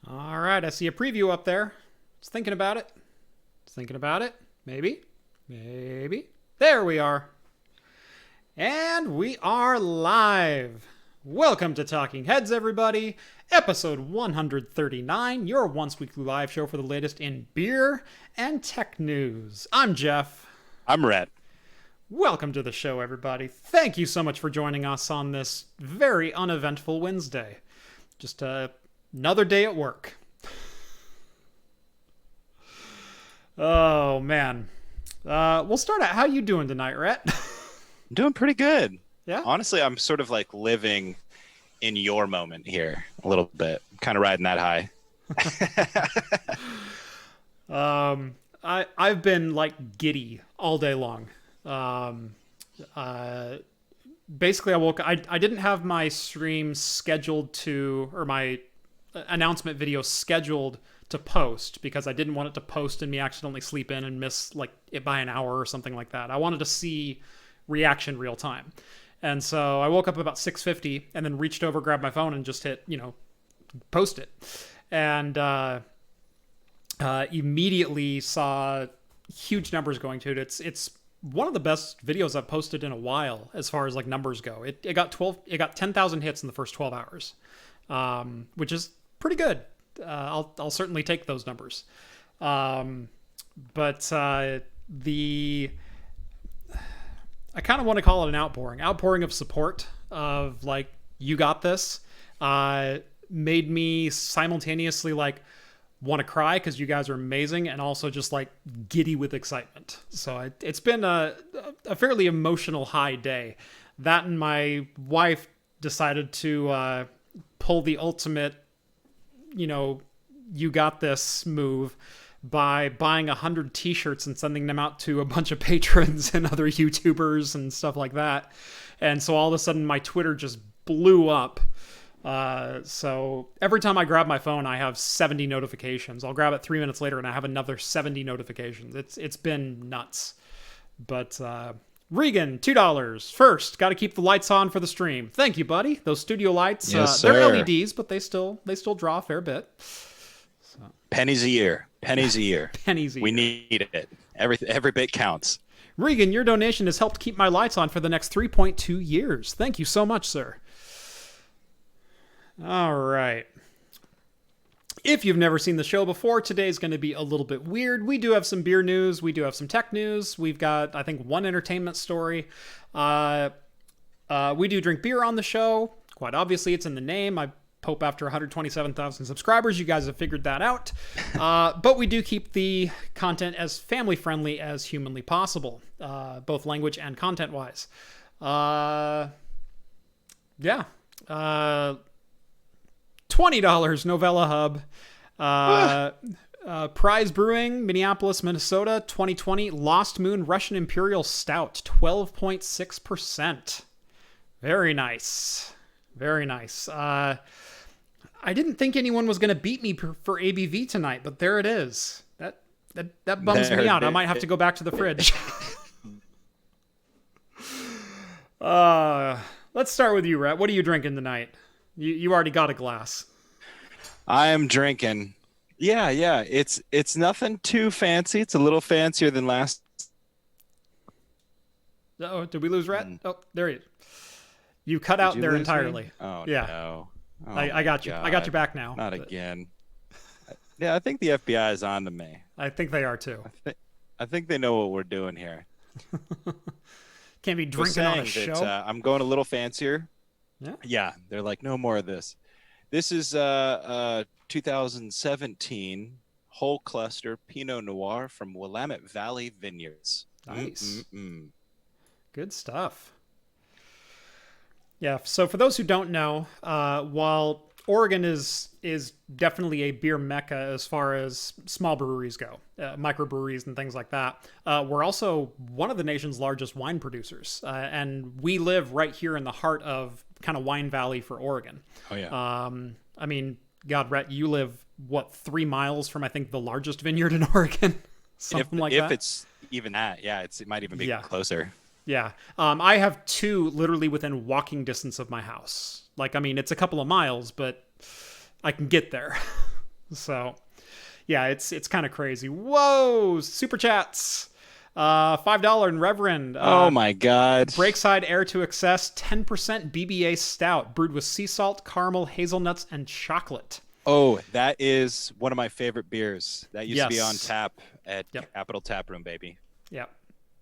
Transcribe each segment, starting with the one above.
All right, I see a preview up there. It's thinking about it. It's thinking about it. Maybe. Maybe. There we are. And we are live. Welcome to Talking Heads, everybody. Episode 139, your once weekly live show for the latest in beer and tech news. I'm Jeff. I'm Rhett. Welcome to the show, everybody. Thank you so much for joining us on this very uneventful Wednesday. Just another day at work. Oh, man. We'll start out. How you doing tonight, Rhett? I'm doing pretty good. Yeah? Honestly, I'm sort of like living in your moment here a little bit. I'm kind of riding that high. I've been like giddy all day long. Basically, I didn't have my stream scheduled to, or my announcement video scheduled to post because I didn't want it to post and me accidentally sleep in and miss like it by an hour or something like that. I wanted to see reaction real time. And so I woke up about 6:50 and then reached over, grabbed my phone and just hit, post it. And immediately saw huge numbers going to it. It's one of the best videos I've posted in a while as far as like numbers go. It got 10,000 hits in the first 12 hours, which is pretty good. I'll certainly take those numbers. But I kind of want to call it an outpouring of support of like, you got this, made me simultaneously like want to cry because you guys are amazing and also just like giddy with excitement. So it's been a fairly emotional high day. That and my wife decided to pull the ultimate, you got this move by buying 100 t-shirts and sending them out to a bunch of patrons and other YouTubers and stuff like that. And so all of a sudden my Twitter just blew up. So every time I grab my phone, I have 70 notifications. I'll grab it 3 minutes later and I have another 70 notifications. It's been nuts. But Regan, $2. First, got to keep the lights on for the stream. Thank you, buddy. Those studio lights, Yes, they're sir. LEDs, but they still draw a fair bit. Pennies a year. Pennies a year. Pennies a We year. need it. Every bit counts. Regan, your donation has helped keep my lights on for the next 3.2 years. Thank you so much, sir. All right. If you've never seen the show before, today's going to be a little bit weird. We do have some beer news. We do have some tech news. We've got, I think, one entertainment story. We do drink beer on the show. Quite obviously, it's in the name. I hope after 127,000 subscribers, you guys have figured that out. But we do keep the content as family-friendly as humanly possible, both language and content-wise. Yeah. $20 Novella Hub. Prize Brewing, Minneapolis, Minnesota, 2020 Lost Moon Russian Imperial Stout, 12.6%. Very nice. Very nice. I didn't think anyone was going to beat me for ABV tonight, but there it is. That bums me out. I might have to go back to the fridge. Let's start with you, Rhett. What are you drinking tonight? You already got a glass. I am drinking. Yeah. It's nothing too fancy. It's a little fancier than last. Oh, did we lose Rhett? Oh, there he is. You cut out there entirely. Oh, yeah. no. Oh, I got you. God. I got you back now. Not again. Yeah, I think the FBI is on to me. I think they are too. I think they know what we're doing here. Can't be drinking on a show. I'm going a little fancier. Yeah. Yeah, they're like, no more of this. This is 2017 whole cluster Pinot Noir from Willamette Valley Vineyards. Nice. Good stuff. Yeah, so for those who don't know, while Oregon is definitely a beer mecca as far as small breweries go, microbreweries and things like that, we're also one of the nation's largest wine producers. And we live right here in the heart of kind of Wine Valley for Oregon. Oh, yeah. I mean, God, Rhett, you live, 3 miles from, I think, the largest vineyard in Oregon? Something like that? If it's even that, yeah, it might even be closer. Yeah. I have 2 literally within walking distance of my house. Like, I mean, it's a couple of miles, but I can get there. So, yeah, it's kind of crazy. Whoa, super chats. $5 and Reverend. Oh my God. Breakside Air to Excess 10% BBA Stout brewed with sea salt, caramel, hazelnuts, and chocolate. Oh, that is one of my favorite beers. That used to be on Yes. tap at Capital Tap Room, baby. Yeah.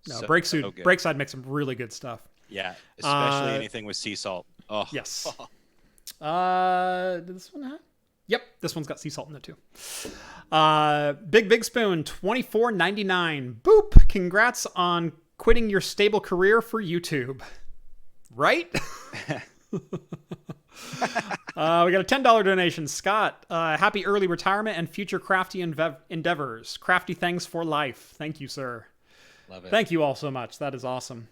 No, So good. Breakside makes some really good stuff. Yeah, especially anything with sea salt. Oh. Yes. Did this one have? Yep, this one's got sea salt in it too. Big Spoon, $24.99. Boop! Congrats on quitting your stable career for YouTube. Right? We got a $10 donation. Scott, happy early retirement and future crafty endeavors. Crafty things for life. Thank you, sir. Love it. Thank you all so much. That is awesome.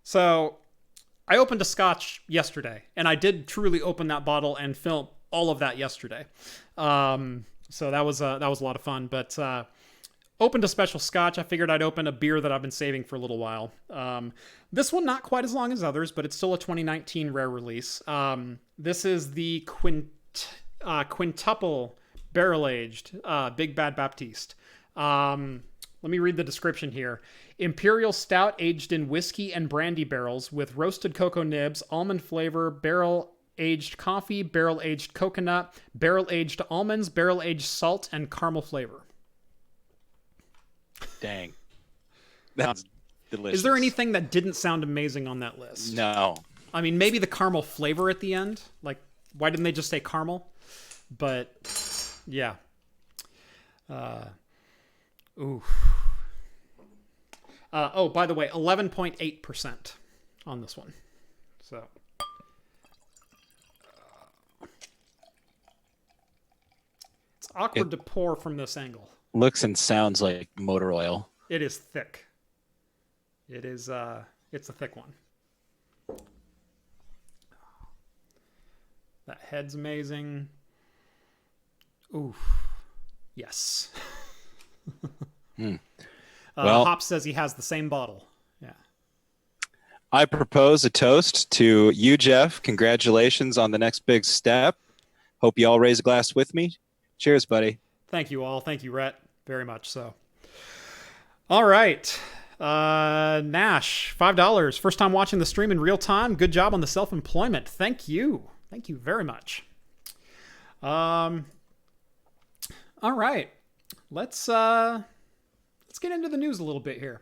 So I opened a scotch yesterday, and I did truly open that bottle and film all of that yesterday. So that was a lot of fun. But opened a special scotch. I figured I'd open a beer that I've been saving for a little while. This one not quite as long as others, but it's still a 2019 rare release. This is the quintuple barrel aged Big Bad Baptiste. Let me read the description here. Imperial stout aged in whiskey and brandy barrels with roasted cocoa nibs, almond flavor, barrel aged coffee, barrel aged coconut, barrel aged almonds, barrel aged salt, and caramel flavor. Dang. That sounds delicious. Is there anything that didn't sound amazing on that list? No. I mean, maybe the caramel flavor at the end. Like, why didn't they just say caramel? But, yeah. Ooh. Oh, by the way, 11.8% on this one. So. It's awkward to pour from this angle. Looks and sounds like motor oil. It is thick. It is, it's a thick one. That head's amazing. Ooh. Yes. Well, Hop says he has the same bottle. Yeah. I propose a toast to you, Jeff. Congratulations on the next big step. Hope you all raise a glass with me. Cheers, buddy. Thank you all. Thank you, Rhett. Very much so. All right. Nash, $5. First time watching the stream in real time. Good job on the self-employment. Thank you. Thank you very much. All right. Let's get into the news a little bit here.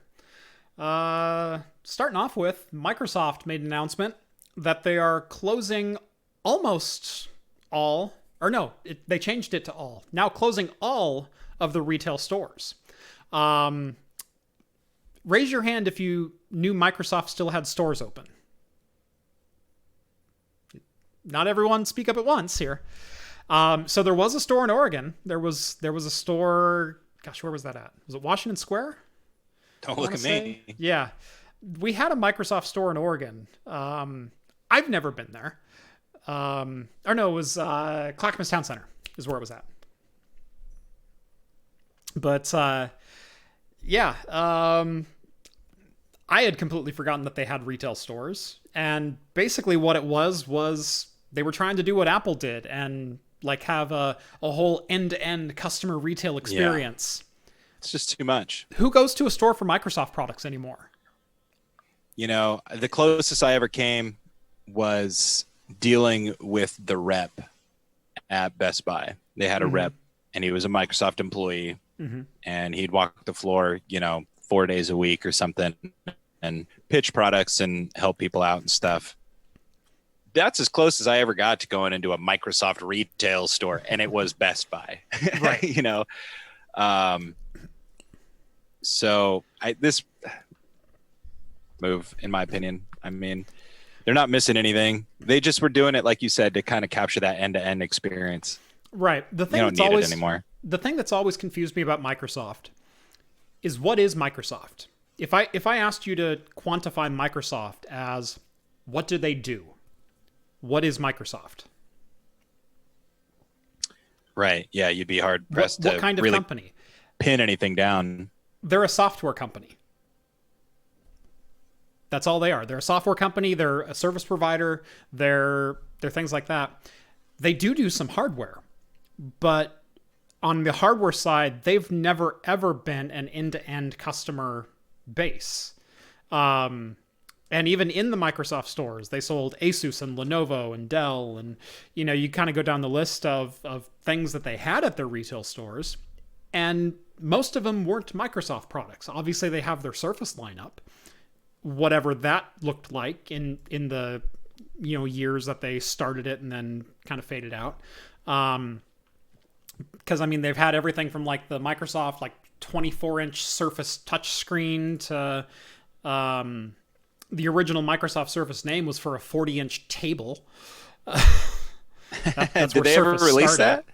Starting off with, Microsoft made an announcement that they are closing almost all, or no, they changed it to all. Now closing all of the retail stores. Raise your hand if you knew Microsoft still had stores open. Not everyone speak up at once here. So there was a store in Oregon. There was a store. Gosh, where was that at? Was it Washington Square? Don't look at me. Yeah. We had a Microsoft store in Oregon. I've never been there. Or no, it was Clackamas Town Center is where it was at. But yeah, I had completely forgotten that they had retail stores. And basically what it was they were trying to do what Apple did and like have a whole end-to-end customer retail experience. Yeah. It's just too much. Who goes to a store for Microsoft products anymore? You know, the closest I ever came was dealing with the rep at Best Buy. They had a rep and he was a Microsoft employee and he'd walk the floor, 4 days a week or something and pitch products and help people out and stuff. That's as close as I ever got to going into a Microsoft retail store, and it was Best Buy. Right. So this move, in my opinion, I mean, they're not missing anything. They just were doing it, like you said, to kind of capture that end-to-end experience. Right. The thing don't need it anymore. The thing that's always confused me about Microsoft is what is Microsoft? If I asked you to quantify Microsoft as what do they do? What is Microsoft? Right. Yeah, you'd be hard pressed what to kind of really company? pin anything down. They're a software company. That's all they are. They're a software company. They're a service provider. They're things like that. They do some hardware, but on the hardware side, they've never ever been an end-to-end customer base. And even in the Microsoft stores, they sold Asus and Lenovo and Dell. And, you kind of go down the list of things that they had at their retail stores. And most of them weren't Microsoft products. Obviously, they have their Surface lineup, whatever that looked like in the, years that they started it and then kind of faded out. Because, they've had everything from like the Microsoft, like 24-inch Surface touchscreen to... the original Microsoft Surface name was for a 40-inch table. That's Did they ever release that?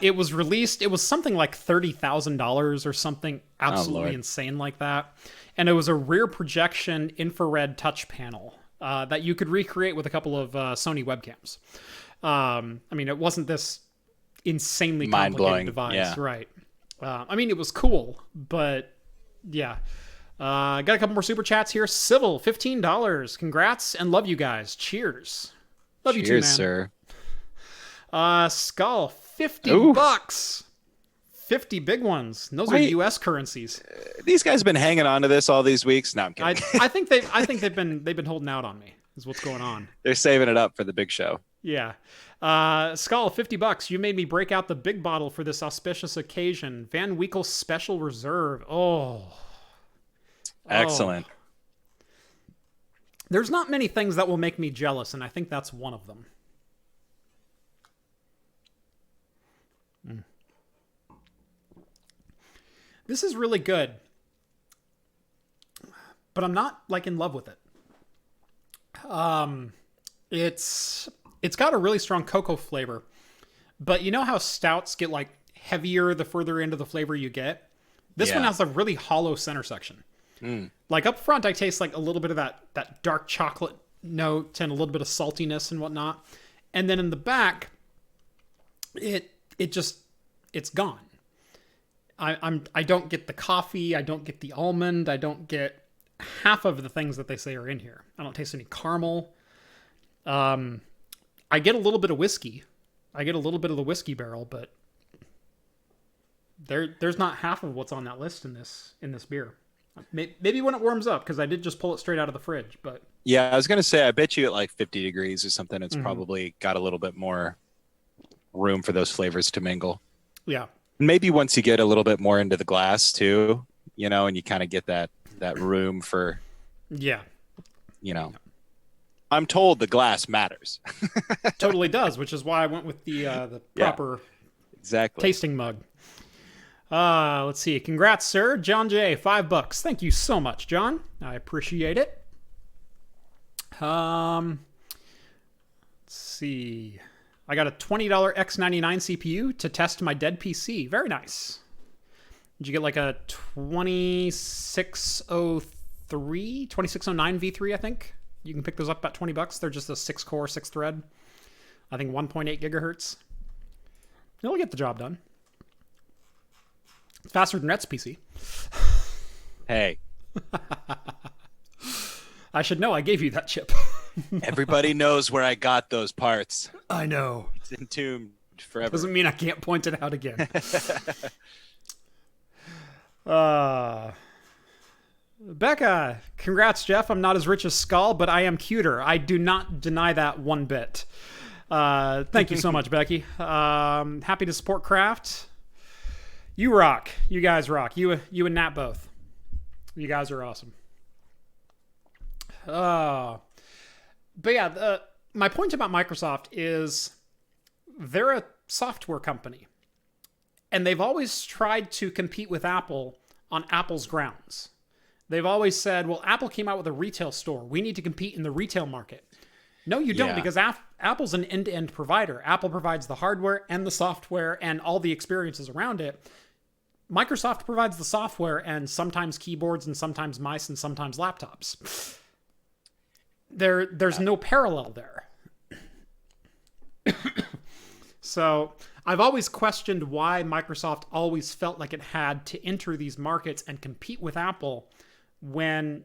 It was released. It was something like $30,000 or something absolutely insane like that. And it was a rear projection infrared touch panel that you could recreate with a couple of Sony webcams. It wasn't this insanely complicated device, right? It was cool, but yeah. Got a couple more super chats here. Civil, $15. Congrats and love you guys. Cheers. Love you too, man. Cheers, sir. Skull, $50. 50 big ones. And those are U.S. currencies. These guys have been hanging on to this all these weeks. No, I'm kidding. I think they've been holding out on me. Is what's going on. They're saving it up for the big show. Yeah. Skull, $50. You made me break out the big bottle for this auspicious occasion. Van Winkle Special Reserve. Oh. Excellent. There's not many things that will make me jealous, and I think that's one of them. This is really good, but I'm not like in love with it. It's got a really strong cocoa flavor, but you know how stouts get like heavier the further into the flavor you get? This one has a really hollow center section. Like up front, I taste like a little bit of that dark chocolate note and a little bit of saltiness and whatnot. And then in the back, it's gone. I don't get the coffee. I don't get the almond. I don't get half of the things that they say are in here. I don't taste any caramel. I get a little bit of whiskey. I get a little bit of the whiskey barrel, but there's not half of what's on that list in this beer. Maybe when it warms up, because I did just pull it straight out of the fridge. But yeah, I was gonna say, I bet you at like 50 degrees or something, it's probably got a little bit more room for those flavors to mingle. Yeah, maybe once you get a little bit more into the glass too, and you kind of get that room for, I'm told the glass matters. Totally does, which is why I went with the proper tasting mug. Let's see. Congrats, sir. John J, $5. Thank you so much, John. I appreciate it. Let's see. I got a $20 X99 CPU to test my dead PC. Very nice. Did you get like a 2609 V3, I think? You can pick those up about $20. They're just a 6-core, 6-thread. I think 1.8 gigahertz. It'll get the job done. It's faster than Rhett's PC. Hey. I should know. I gave you that chip. Everybody knows where I got those parts. I know. It's entombed forever. Doesn't mean I can't point it out again. Becca, congrats, Jeff. I'm not as rich as Skull, but I am cuter. I do not deny that one bit. Thank you so much, Becky. Happy to support Craft. You rock. You guys rock. You and Nat both. You guys are awesome. But yeah, my point about Microsoft is they're a software company. And they've always tried to compete with Apple on Apple's grounds. They've always said, well, Apple came out with a retail store. We need to compete in the retail market. No, you don't, because Apple's an end-to-end provider. Apple provides the hardware and the software and all the experiences around it. Microsoft provides the software and sometimes keyboards and sometimes mice and sometimes laptops. There's no parallel there. So I've always questioned why Microsoft always felt like it had to enter these markets and compete with Apple when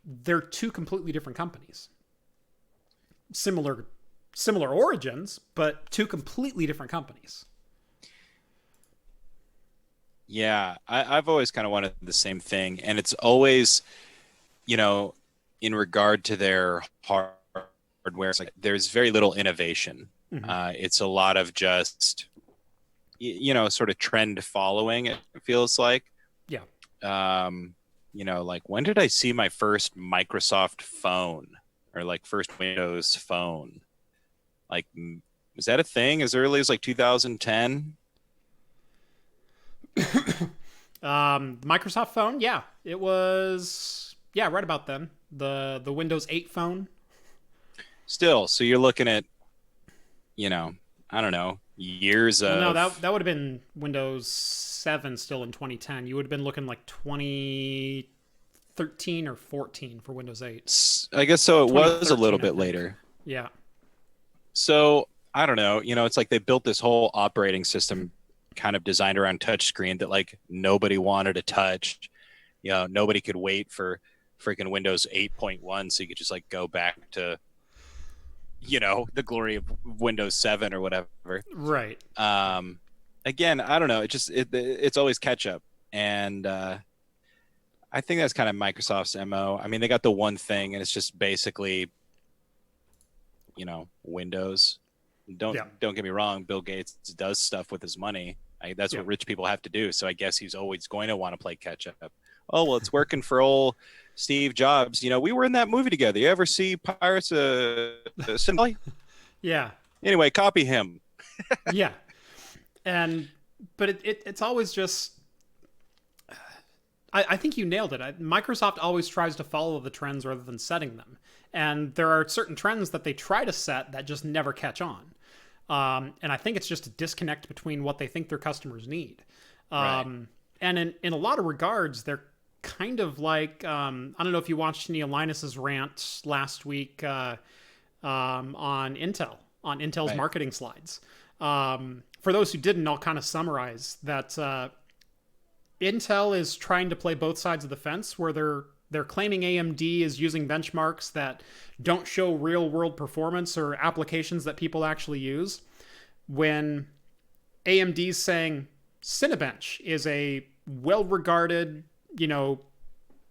they're two completely different companies. Similar origins, but two completely different companies. Yeah, I've always kind of wanted the same thing, and it's always, you know, in regard to their hardware, it's like there's very little innovation. Hmm. It's a lot of just, sort of trend following. It feels like, Yeah. um, like when did I see my first Microsoft phone or like first Windows phone? Like, was that a thing as early as like 2010? Microsoft phone, yeah, it was, yeah, right about then. The Windows 8 phone. Still, so you're looking at, you know, I don't know, years Well, no, that of, that would have been Windows 7 still in 2010. You would have been looking like 2013 or 14 for Windows 8. I guess so. It was a little 2013, I bit think. later. Yeah. So I don't know, it's like they built this whole operating system kind of designed around touchscreen that like nobody wanted to touch. Nobody could wait for freaking Windows 8.1 so you could just like go back to, the glory of Windows 7 or whatever. Right. Again, I don't know. It's always catch up. And I think that's kind of Microsoft's MO. I mean, they got the one thing and it's just basically, Windows. Don't Yeah. don't get me wrong. Bill Gates does stuff with his money. That's Yeah. what rich people have to do. So I guess he's always going to want to play catch up. Oh well, it's working for old Steve Jobs. We were in that movie together. You ever see Pirates of Sin Valley? Yeah. Anyway, copy him. Yeah. And but it's always just I think you nailed it. Microsoft always tries to follow the trends rather than setting them. And there are certain trends that they try to set that just never catch on. And I think it's just a disconnect between what they think their customers need. Right. And in a lot of regards, they're kind of like I don't know if you watched Neil Linus's rant last week on Intel's Right. marketing slides. For those who didn't, I'll kind of summarize that Intel is trying to play both sides of the fence, where they're claiming AMD is using benchmarks that don't show real world performance or applications that people actually use, when AMD's saying Cinebench is a well regarded, CPU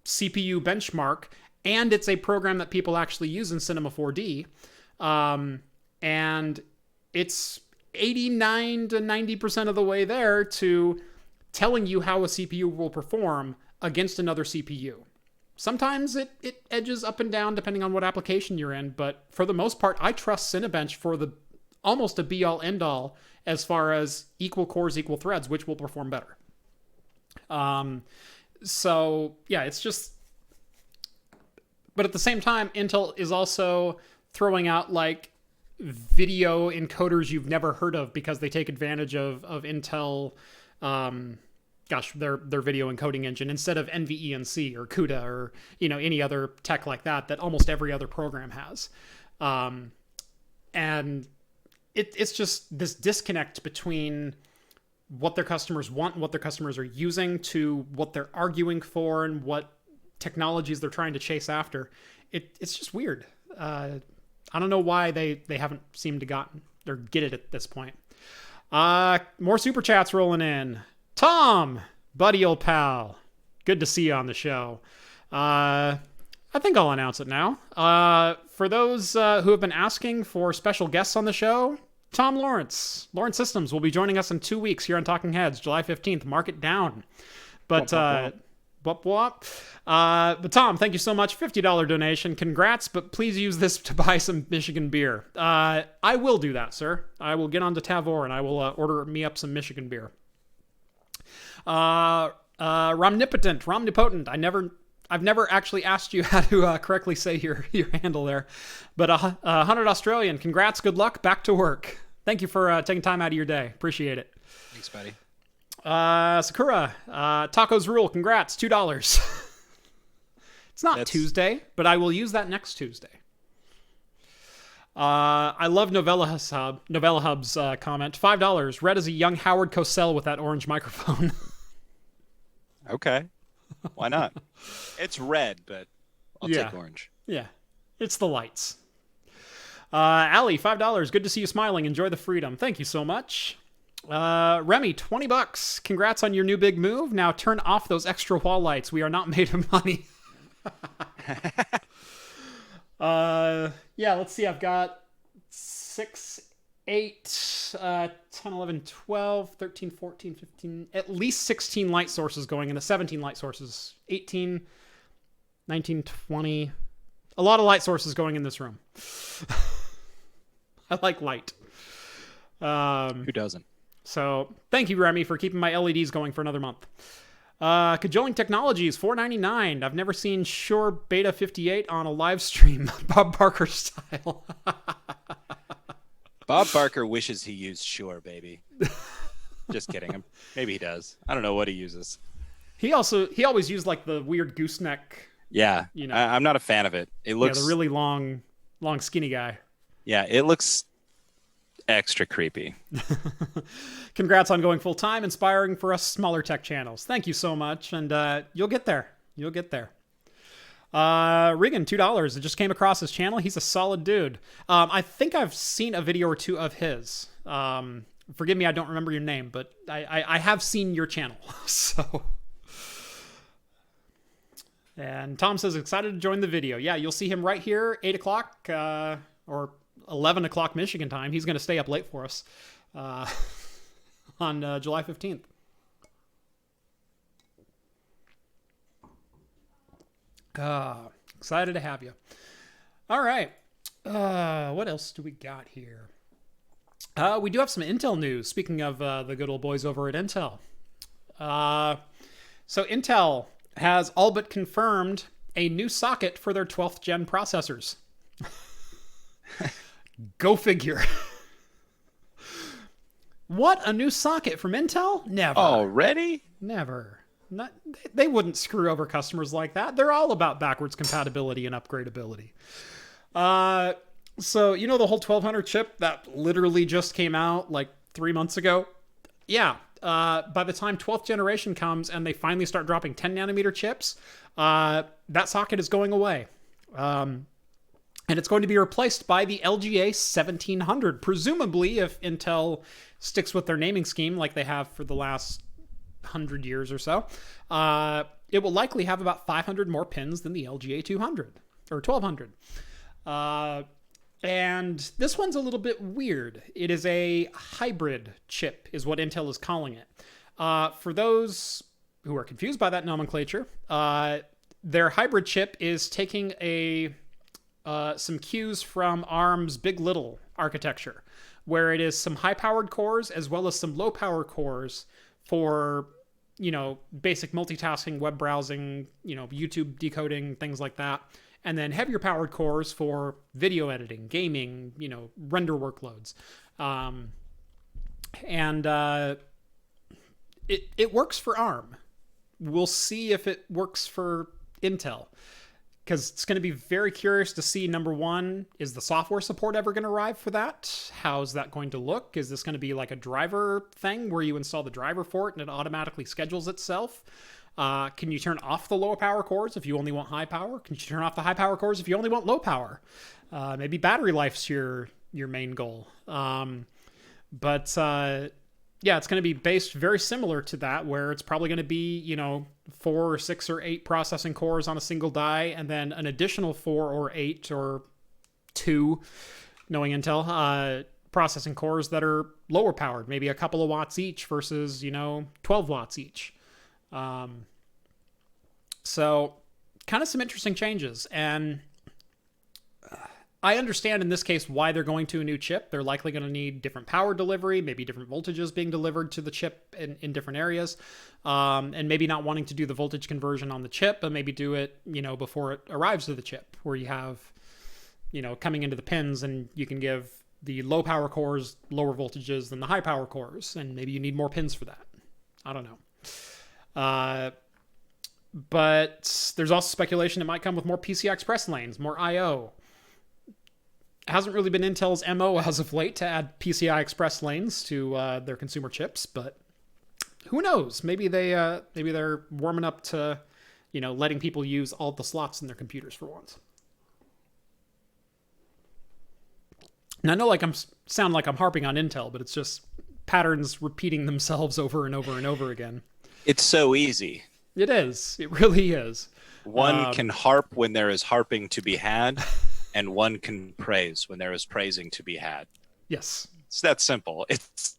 benchmark, and it's a program that people actually use in Cinema 4D. And it's 89 to 90% of the way there to telling you how a CPU will perform against another CPU. Sometimes it edges up and down depending on what application you're in, but for the most part, I trust Cinebench for the almost a be all end all as far as equal cores, equal threads, which will perform better. So yeah, it's just, but at the same time, Intel is also throwing out like video encoders you've never heard of because they take advantage of Intel, their video encoding engine instead of NVENC or CUDA or any other tech like that almost every other program has, and it's just this disconnect between what their customers want and what their customers are using to what they're arguing for and what technologies they're trying to chase after. It's just weird. I don't know why they haven't seemed to get it at this point. More super chats rolling in. Tom, buddy, old pal, good to see you on the show. I think I'll announce it now. For those who have been asking for special guests on the show, Tom Lawrence Systems will be joining us in 2 weeks here on Talking Heads, July 15th. Mark it down. But but Tom, thank you so much. $50 donation. Congrats, but please use this to buy some Michigan beer. I will do that, sir. I will get on to Tavor and I will order me up some Michigan beer. Romnipotent. I've never actually asked you how to correctly say your handle there, but 100 Australian. Congrats. Good luck. Back to work. Thank you for taking time out of your day. Appreciate it. Thanks, buddy. Sakura, tacos rule. Congrats. $2. It's not Tuesday, but I will use that next Tuesday. I love Novella Hub's comment. $5. Red as a young Howard Cosell with that orange microphone. Okay. Why not? It's red, but I'll take orange. Yeah. It's the lights. Allie, $5. Good to see you smiling. Enjoy the freedom. Thank you so much. Remy, $20. Congrats on your new big move. Now turn off those extra wall lights. We are not made of money. Yeah, let's see. I've got 6, 8, 10, 11, 12, 13, 14, 15, at least 16 light sources going into 17 light sources, 18, 19, 20. A lot of light sources going in this room. I like light. Who doesn't? So thank you, Remy, for keeping my LEDs going for another month. Cajoling Technologies, $4.99. I've never seen Shure Beta 58 on a live stream, Bob Barker style. Bob Barker wishes he used Shure, baby. Just kidding. Maybe he does. I don't know what he uses. He always used like the weird gooseneck. Yeah, You know. I'm not a fan of it. It looks The really long, skinny guy. Yeah, it looks extra creepy. Congrats on going full time, inspiring for us smaller tech channels. Thank you so much, and you'll get there. You'll get there. Regan, $2. It just came across his channel. He's a solid dude. I think I've seen a video or two of his. Forgive me, I don't remember your name, but I have seen your channel. So. And Tom says, excited to join the video. Yeah, you'll see him right here, 8 o'clock, or 11 o'clock Michigan time. He's going to stay up late for us on July 15th. Excited to have you. All right. What else do we got here? We do have some Intel news. Speaking of the good old boys over at Intel. So Intel has all but confirmed a new socket for their 12th gen processors. Go figure. What? A new socket from Intel? Never. Already? Never. They wouldn't screw over customers like that. They're all about backwards compatibility and upgradability. So, you know the whole 1200 chip that literally just came out like 3 months ago? Yeah. By the time 12th generation comes and they finally start dropping 10 nanometer chips, that socket is going away. And it's going to be replaced by the LGA 1700, presumably if Intel sticks with their naming scheme like they have for the last 100 years or so. It will likely have about 500 more pins than the LGA 200 or 1200. And this one's a little bit weird. It is a hybrid chip, is what Intel is calling it. For those who are confused by that nomenclature, their hybrid chip is taking some cues from ARM's Big Little architecture, where it is some high-powered cores as well as some low-power cores for, basic multitasking, web browsing, YouTube decoding, things like that. And then heavier powered cores for video editing, gaming, render workloads. It works for ARM. We'll see if it works for Intel. Because it's going to be very curious to see, number one, is the software support ever going to arrive for that? How's that going to look? Is this going to be like a driver thing where you install the driver for it and it automatically schedules itself? Can you turn off the low power cores if you only want high power? Can you turn off the high power cores if you only want low power? Maybe battery life's your main goal. Yeah, it's going to be based very similar to that, where it's probably going to be, 4 or 6 or 8 processing cores on a single die, and then an additional 4 or 8 or 2, knowing Intel, processing cores that are lower powered, maybe a couple of watts each versus, 12 watts each. So kind of some interesting changes, and I understand in this case why they're going to a new chip. They're likely going to need different power delivery, maybe different voltages being delivered to the chip in different areas, and maybe not wanting to do the voltage conversion on the chip, but maybe do it, before it arrives to the chip, where you have, coming into the pins, and you can give the low power cores lower voltages than the high power cores, and maybe you need more pins for that. I don't know. But there's also speculation it might come with more PCI Express lanes, more I/O. Hasn't really been Intel's MO as of late to add PCI Express lanes to their consumer chips, but who knows? Maybe they're warming up to, letting people use all the slots in their computers for once. And I know sound like I'm harping on Intel, but it's just patterns repeating themselves over and over and over again. It's so easy. It is. It really is. One can harp when there is harping to be had, and one can praise when there is praising to be had. Yes. It's that simple. Yes.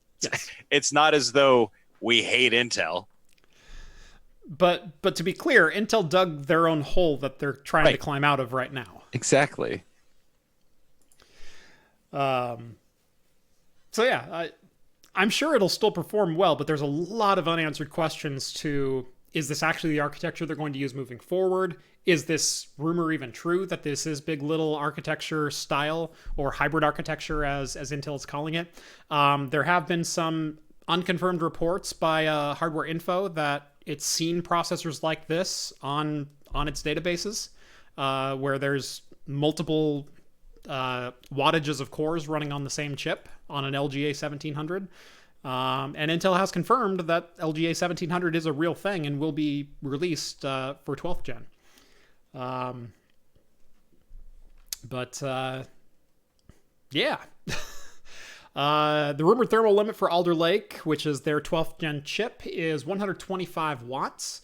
It's not as though we hate Intel. But to be clear, Intel dug their own hole that they're trying to climb out of right now. Exactly. So yeah, I'm sure it'll still perform well, but there's a lot of unanswered questions to, is this actually the architecture they're going to use moving forward? Is this rumor even true that this is big little architecture style or hybrid architecture as Intel is calling it? There have been some unconfirmed reports by Hardware Info that it's seen processors like this on its databases, where there's multiple wattages of cores running on the same chip on an LGA 1700. And Intel has confirmed that LGA 1700 is a real thing and will be released for 12th gen. Yeah. The rumored thermal limit for Alder Lake, which is their 12th gen chip, is 125 watts,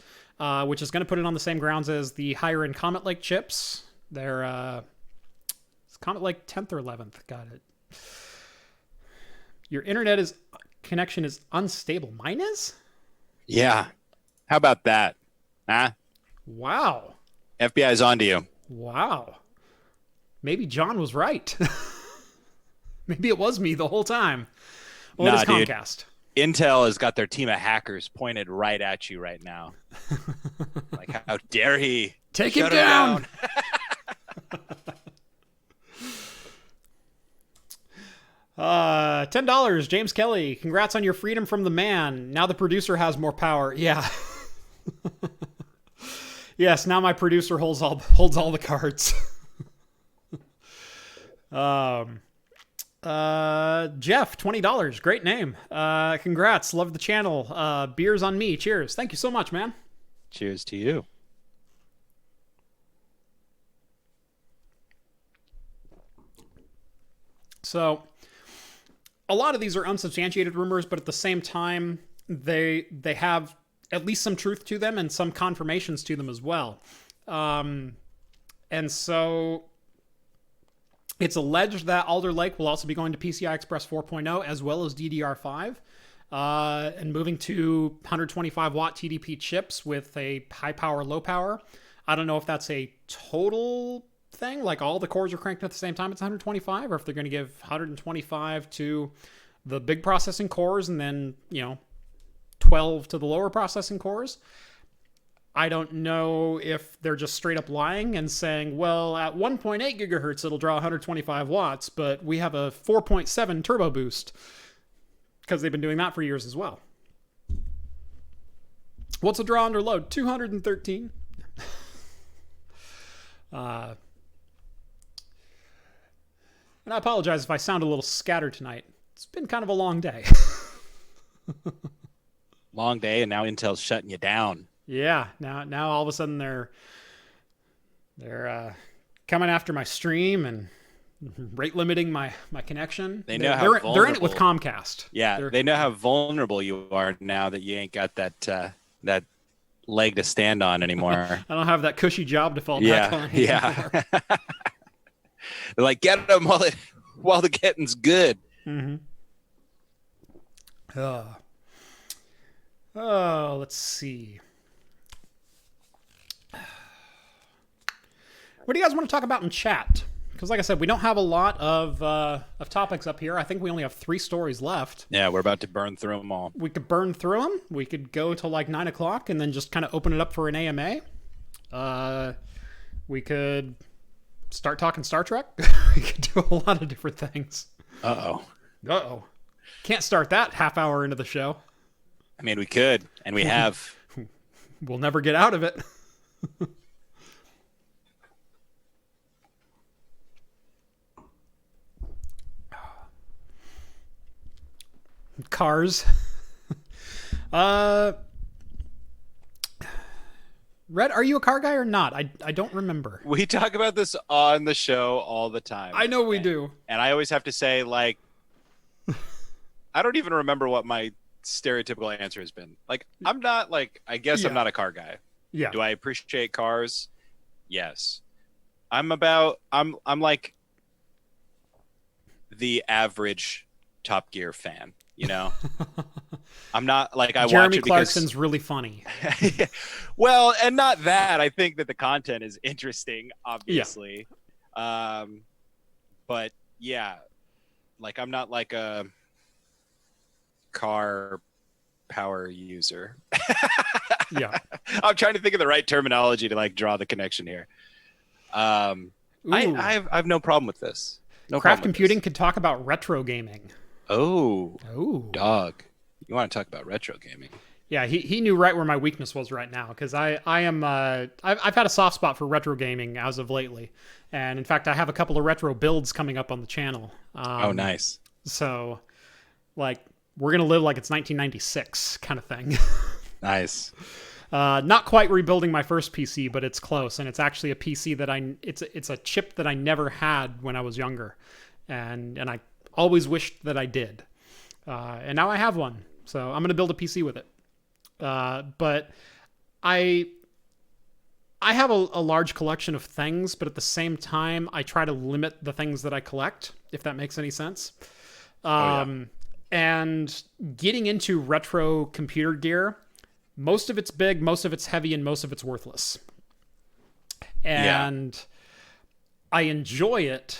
which is going to put it on the same grounds as the higher end Comet Lake chips. They're Comet Lake 10th or 11th. Got it. Your internet connection is unstable. Mine is? Yeah. How about that? Huh? Wow. FBI's onto you. Wow. Maybe John was right. Maybe it was me the whole time. Well, it is Comcast. Dude. Intel has got their team of hackers pointed right at you right now. Like, how dare he? Take him down. $10. James Kelly. Congrats on your freedom from the man. Now the producer has more power. Yeah. Yes. Now my producer holds all the cards. Jeff, $20. Great name. Congrats. Love the channel. Beers on me. Cheers. Thank you so much, man. Cheers to you. So, a lot of these are unsubstantiated rumors, but at the same time, they have at least some truth to them and some confirmations to them as well. And so it's alleged that Alder Lake will also be going to PCI Express 4.0 as well as DDR5, and moving to 125 watt TDP chips with a high power, low power. I don't know if that's a total thing, like all the cores are cranked at the same time, it's 125, or if they're going to give 125 to the big processing cores and then, 12 to the lower processing cores. I don't know if they're just straight up lying and saying, well, at 1.8 gigahertz, it'll draw 125 watts, but we have a 4.7 turbo boost, because they've been doing that for years as well. What's the draw under load? 213. And I apologize if I sound a little scattered tonight. It's been kind of a long day. Long day, and now Intel's shutting you down. Yeah, now all of a sudden they're coming after my stream and rate limiting my connection. They know how vulnerable. They're in it with Comcast. Yeah, they know how vulnerable you are now that you ain't got that leg to stand on anymore. I don't have that cushy job to fall back on. Yeah. They're like, get them while the getting's good. Mm-hmm. Oh, let's see. What do you guys want to talk about in chat? Because like I said, we don't have a lot of topics up here. I think we only have 3 stories left. Yeah, we're about to burn through them all. We could burn through them. We could go till like 9 o'clock and then just kind of open it up for an AMA. We could start talking Star Trek. We could do a lot of different things. Uh-oh. Can't start that half hour into the show. I mean, we could, and we have. We'll never get out of it. Cars. Red, are you a car guy or not? I don't remember. We talk about this on the show all the time. I know we do. And I always have to say, like, I don't even remember what my stereotypical answer has been. Like, I'm not like, I guess Yeah. I'm not a car guy. Yeah. Do I appreciate cars? Yes. I'm like the average Top Gear fan, you know? I'm not like, I Jeremy watch it Clarkson's really funny. because well, and not that. I think that the content is interesting, obviously. But yeah, like I'm not like a car power user. Yeah. I'm trying to think of the right terminology to like draw the connection here. Ooh. I have no problem with this. No Craft problem with Computing this. could talk about retro gaming. Oh, Ooh. dog. You want to talk about retro gaming? Yeah, he knew right where my weakness was right now, because I've had a soft spot for retro gaming as of lately, and in fact I have a couple of retro builds coming up on the channel. Oh, nice. So, like, we're gonna live like it's 1996 kind of thing. Nice. Not quite rebuilding my first PC, but it's close, and it's actually a PC that it's a chip that I never had when I was younger, and I always wished that I did, and now I have one, so I'm gonna build a PC with it. But I have a large collection of things, but at the same time, I try to limit the things that I collect, if that makes any sense. And getting into retro computer gear, most of it's big, most of it's heavy, and most of it's worthless. And I enjoy it,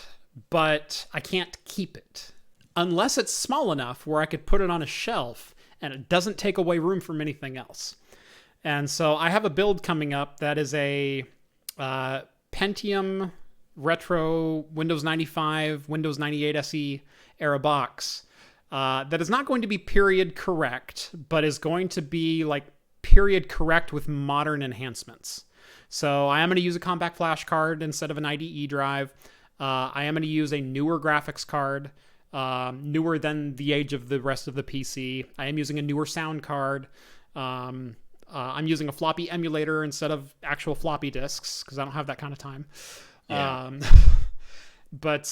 but I can't keep it unless it's small enough where I could put it on a shelf and it doesn't take away room from anything else. And so I have a build coming up that is a Pentium retro Windows 95, Windows 98 SE era box that is not going to be period correct, but is going to be like period correct with modern enhancements. So I am going to use a compact flash card instead of an IDE drive. I am going to use a newer graphics card, newer than the age of the rest of the PC. I am using a newer sound card. I'm using a floppy emulator instead of actual floppy disks because I don't have that kind of time. Yeah. But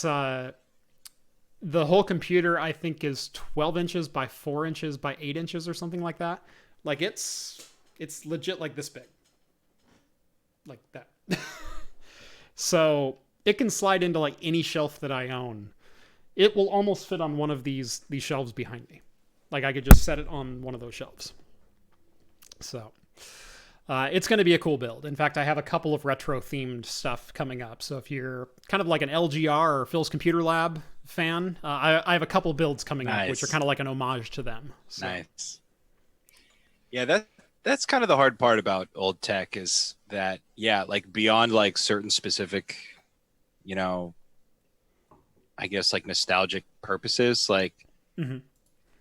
the whole computer, I think, is 12 inches by 4 inches by 8 inches or something like that. Like, it's legit like this big. Like that. So it can slide into like any shelf that I own. It will almost fit on one of these shelves behind me. Like, I could just set it on one of those shelves. So it's going to be a cool build. In fact, I have a couple of retro themed stuff coming up. So if you're kind of like an LGR or Phil's Computer Lab fan, I have a couple builds coming up, which are kind of like an homage to them. So. Nice. Yeah, that's kind of the hard part about old tech is that, yeah, like beyond like certain specific, you know, I guess like nostalgic purposes, like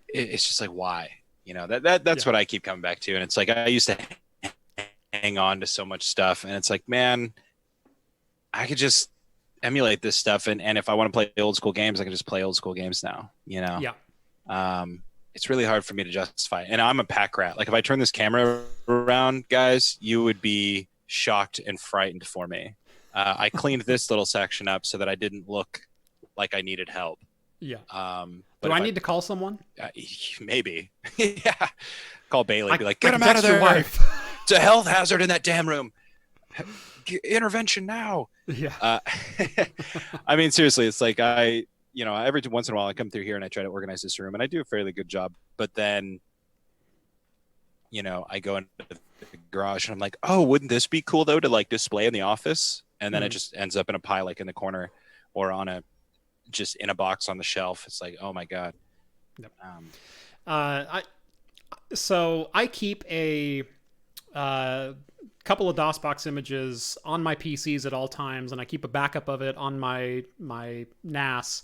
it's just like, why? You know, that's what I keep coming back to. And it's like, I used to hang on to so much stuff, and it's like, man, I could just emulate this stuff. And if I want to play old school games, I can just play old school games now, you know? Yeah. It's really hard for me to justify. And I'm a pack rat. Like, if I turn this camera around, guys, you would be shocked and frightened for me. I cleaned this little section up so that I didn't look like I needed help. Yeah. But do I need to call someone? Maybe. Yeah. Call Bailey. Be like, I get him out of there. your wife. It's a health hazard in that damn room. Intervention now. Yeah. I mean, seriously, it's like every once in a while I come through here and I try to organize this room, and I do a fairly good job. But then, I go into the garage and I'm like, oh, wouldn't this be cool though to like display in the office? And then it just ends up in a pile like in the corner or just in a box on the shelf. It's like, oh my God. Yep. I keep a couple of DOSBox images on my PCs at all times, and I keep a backup of it on my NAS.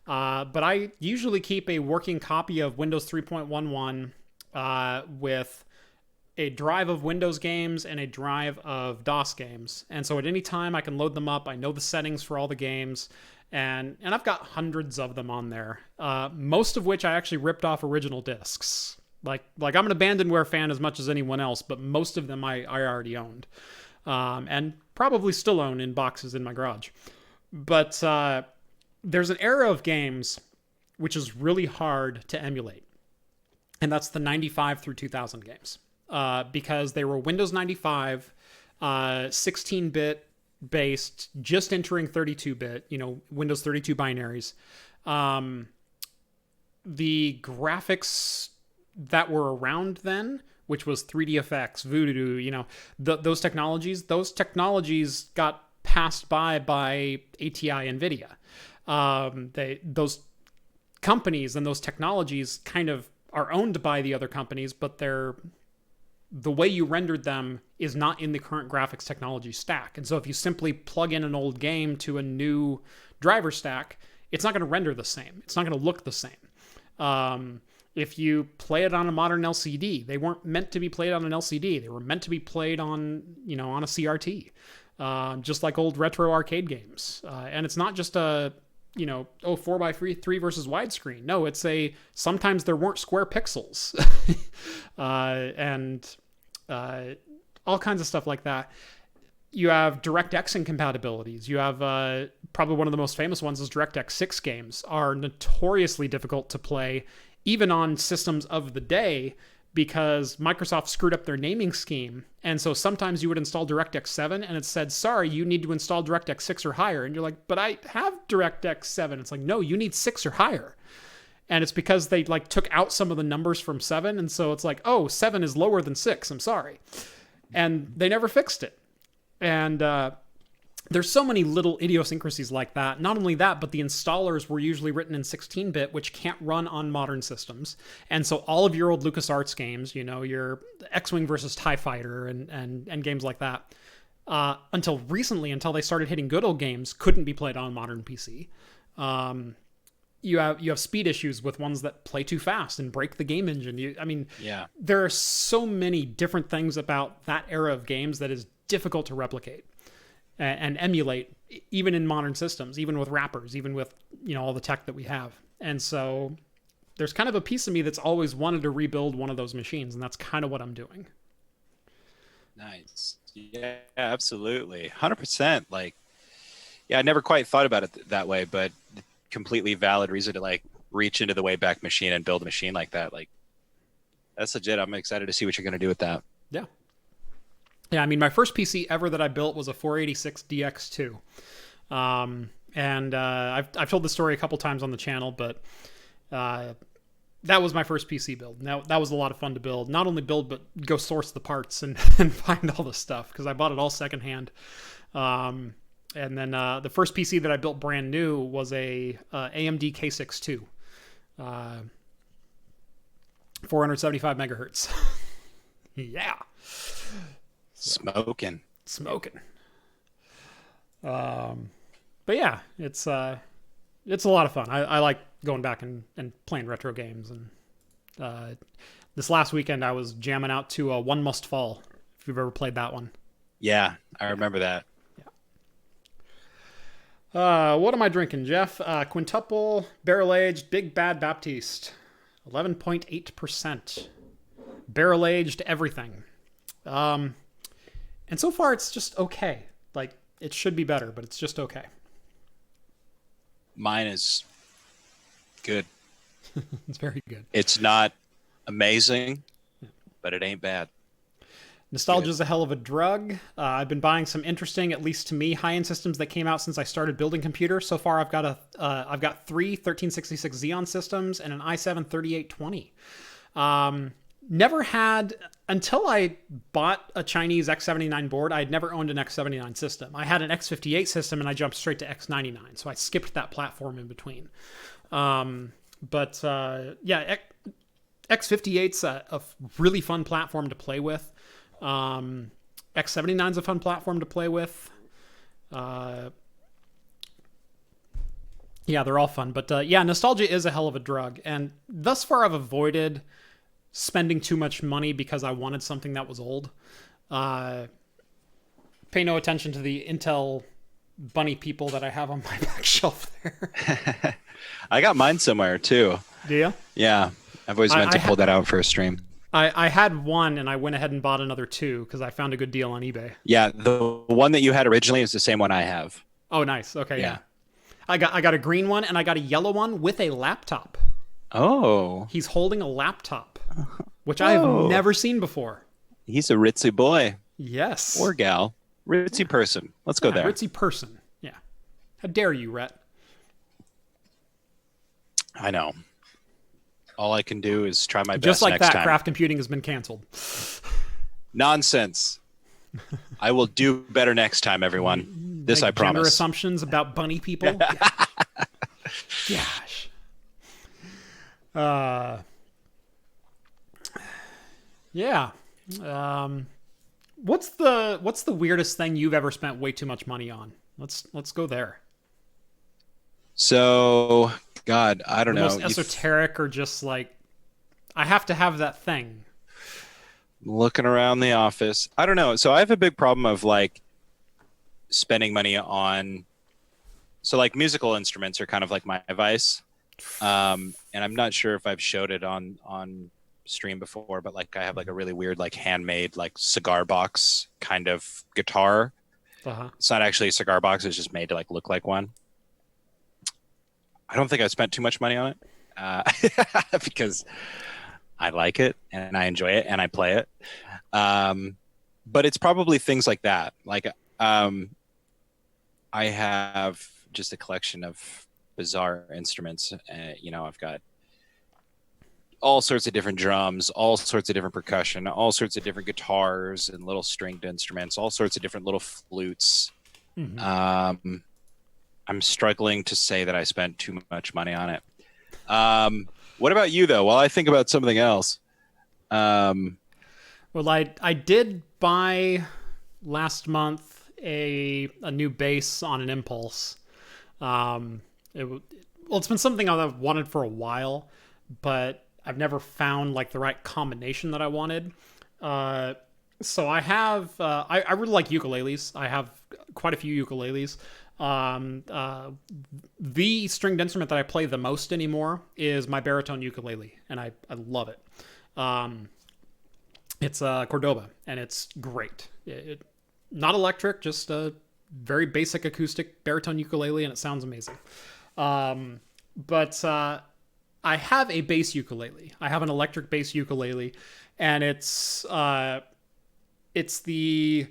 But I usually keep a working copy of Windows 3.11 with a drive of Windows games and a drive of DOS games. And so at any time I can load them up. I know the settings for all the games, and I've got hundreds of them on there. Most of which I actually ripped off original discs. Like I'm an abandonware fan as much as anyone else, but most of them I already owned, and probably still own in boxes in my garage. But there's an era of games which is really hard to emulate. and that's the 95 through 2000 games, because they were Windows 95, 16-bit based, just entering 32-bit, Windows 32 binaries. The graphics that were around then, which was 3DFX, Voodoo, those technologies got passed by ATI NVIDIA. Those companies and those technologies kind of are owned by the other companies, but the way you rendered them is not in the current graphics technology stack. And so if you simply plug in an old game to a new driver stack, it's not going to render the same. It's not going to look the same. If you play it on a modern LCD, they weren't meant to be played on an LCD. They were meant to be played on a CRT, just like old retro arcade games. And it's not just a 4:3 versus widescreen. No, sometimes there weren't square pixels, and all kinds of stuff like that. You have DirectX incompatibilities. You have probably one of the most famous ones is DirectX 6 games are notoriously difficult to play, even on systems of the day, because Microsoft screwed up their naming scheme. And so sometimes you would install DirectX 7 and it said, sorry, you need to install DirectX 6 or higher. And you're like, but I have DirectX 7. It's like, no, you need 6 or higher. And it's because they took out some of the numbers from 7. And so it's like, oh, 7 is lower than 6. I'm sorry. And they never fixed it. And there's so many little idiosyncrasies like that. Not only that, but the installers were usually written in 16-bit, which can't run on modern systems. And so all of your old LucasArts games, your X-Wing versus TIE Fighter and games like that, until they started hitting good old games, couldn't be played on a modern PC. You have speed issues with ones that play too fast and break the game engine. There are so many different things about that era of games that is difficult to replicate and emulate, even in modern systems, even with wrappers, even with all the tech that we have. And so there's kind of a piece of me that's always wanted to rebuild one of those machines, and that's kind of what I'm doing. Nice. Yeah, absolutely. 100%. I never quite thought about it that way, but completely valid reason to reach into the Wayback Machine and build a machine like that. That's legit. I'm excited to see what you're going to do with that. Yeah. Yeah, my first PC ever that I built was a 486 DX2. And I've told the story a couple times on the channel, but that was my first PC build. Now, that was a lot of fun to build. Not only build, but go source the parts and find all the stuff, because I bought it all secondhand. And then the first PC that I built brand new was a AMD K6 II. 475 megahertz. Yeah. Smoking. But yeah, it's a lot of fun. I like going back and playing retro games. And this last weekend I was jamming out to One Must Fall, if you've ever played that one. Yeah, I remember that. Yeah. What am I drinking, Jeff? Quintuple barrel-aged Big Bad Baptiste. 11.8%. Barrel-aged everything. And so far, it's just okay. It should be better, but it's just okay. Mine is good. It's very good. It's not amazing, but it ain't bad. Nostalgia is a hell of a drug. I've been buying some interesting, at least to me, high-end systems that came out since I started building computers. So far, I've got three 1366 Xeon systems and an i7 3820. Never had, until I bought a Chinese X79 board, I had never owned an X79 system. I had an X58 system and I jumped straight to X99. So I skipped that platform in between. X58's a really fun platform to play with. X79's a fun platform to play with. Yeah, they're all fun. But nostalgia is a hell of a drug. And thus far I've avoided spending too much money because I wanted something that was old. Pay no attention to the Intel bunny people that I have on my back shelf there. I got mine somewhere too. Do you? Yeah. I've always meant to pull that out for a stream. I had one and I went ahead and bought another two because I found a good deal on eBay. Yeah. The one that you had originally is the same one I have. Oh, nice. Okay. Yeah. I got a green one and I got a yellow one with a laptop. Oh. He's holding a laptop. which I have never seen before. He's a ritzy boy. Yes. Or gal. Ritzy person. Let's go there. Ritzy person. Yeah. How dare you, Rhett? I know. All I can do is try my best Just like next that, time. craft computing has been canceled. Nonsense. I will do better next time, everyone. This I promise. Gender assumptions about bunny people. Gosh. Yeah. What's the weirdest thing you've ever spent way too much money on? Let's go there. So, God, I don't know. Most esoteric or just like, I have to have that thing. Looking around the office. I don't know. So I have a big problem of like spending money on, so like musical instruments are kind of like my vice. And I'm not sure if I've showed it on stream before, but like I have like a really weird, like handmade, like cigar box kind of guitar. It's not actually a cigar box. It's just made to like look like one. I don't think I spent too much money on it because I like it and I enjoy it and I play it. But it's probably things like that. Like I have just a collection of bizarre instruments. I've got all sorts of different drums, all sorts of different percussion, all sorts of different guitars and little stringed instruments, all sorts of different little flutes. Mm-hmm. I'm struggling to say that I spent too much money on it. What about you, though? While I think about something else. Well, I did buy last month a new bass on an impulse. It's been something I've wanted for a while, but I've never found like the right combination that I wanted. So I have I really like ukuleles. I have quite a few ukuleles. The stringed instrument that I play the most anymore is my baritone ukulele, and I love it. It's a Cordoba, and it's great. Not electric, just a very basic acoustic baritone ukulele, and it sounds amazing. But I have a bass ukulele. I have an electric bass ukulele, and it's the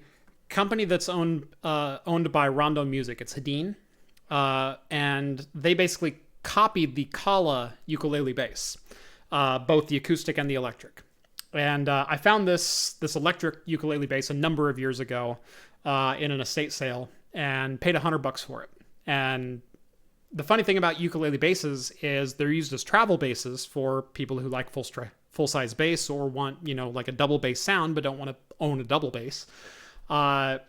company that's owned by Rondo Music. It's Hadeen, and they basically copied the Kala ukulele bass, both the acoustic and the electric. And I found this electric ukulele bass a number of years ago in an estate sale and paid $100 for it. And the funny thing about ukulele basses is they're used as travel basses for people who like full-size bass or want, like a double bass sound but don't want to own a double bass. And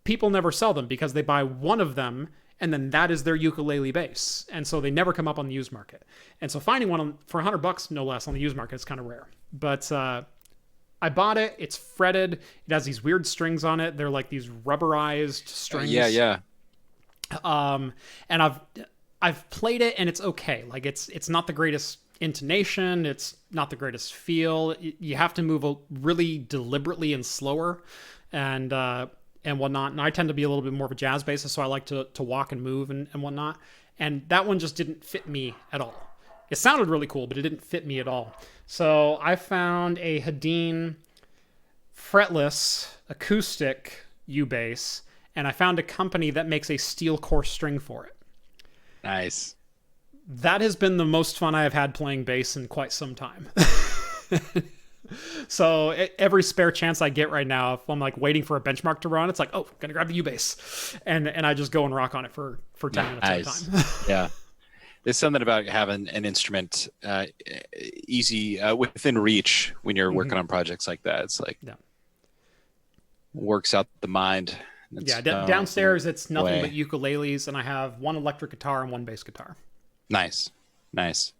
people never sell them because they buy one of them and then that is their ukulele bass. And so they never come up on the used market. And so finding one for $100, no less, on the used market is kind of rare. But I bought it. It's fretted. It has these weird strings on it. They're like these rubberized strings. Yeah. And I've played it and it's okay. Like it's not the greatest intonation. It's not the greatest feel. You have to move really deliberately and slower and whatnot. And I tend to be a little bit more of a jazz bassist, so I like to walk and move and whatnot. And that one just didn't fit me at all. It sounded really cool, but it didn't fit me at all. So I found a Hadeen fretless acoustic U-bass, and I found a company that makes a steel core string for it. Nice. That has been the most fun I have had playing bass in quite some time. So every spare chance I get right now, if I'm like waiting for a benchmark to run, it's like, oh, gonna grab the U-bass, and I just go and rock on it for 10 minutes at a time. Yeah, there's something about having an instrument easy within reach when you're working on projects like that. It's like works out the mind. Downstairs it's nothing but ukuleles, and I have one electric guitar and one bass guitar. Nice. Nice,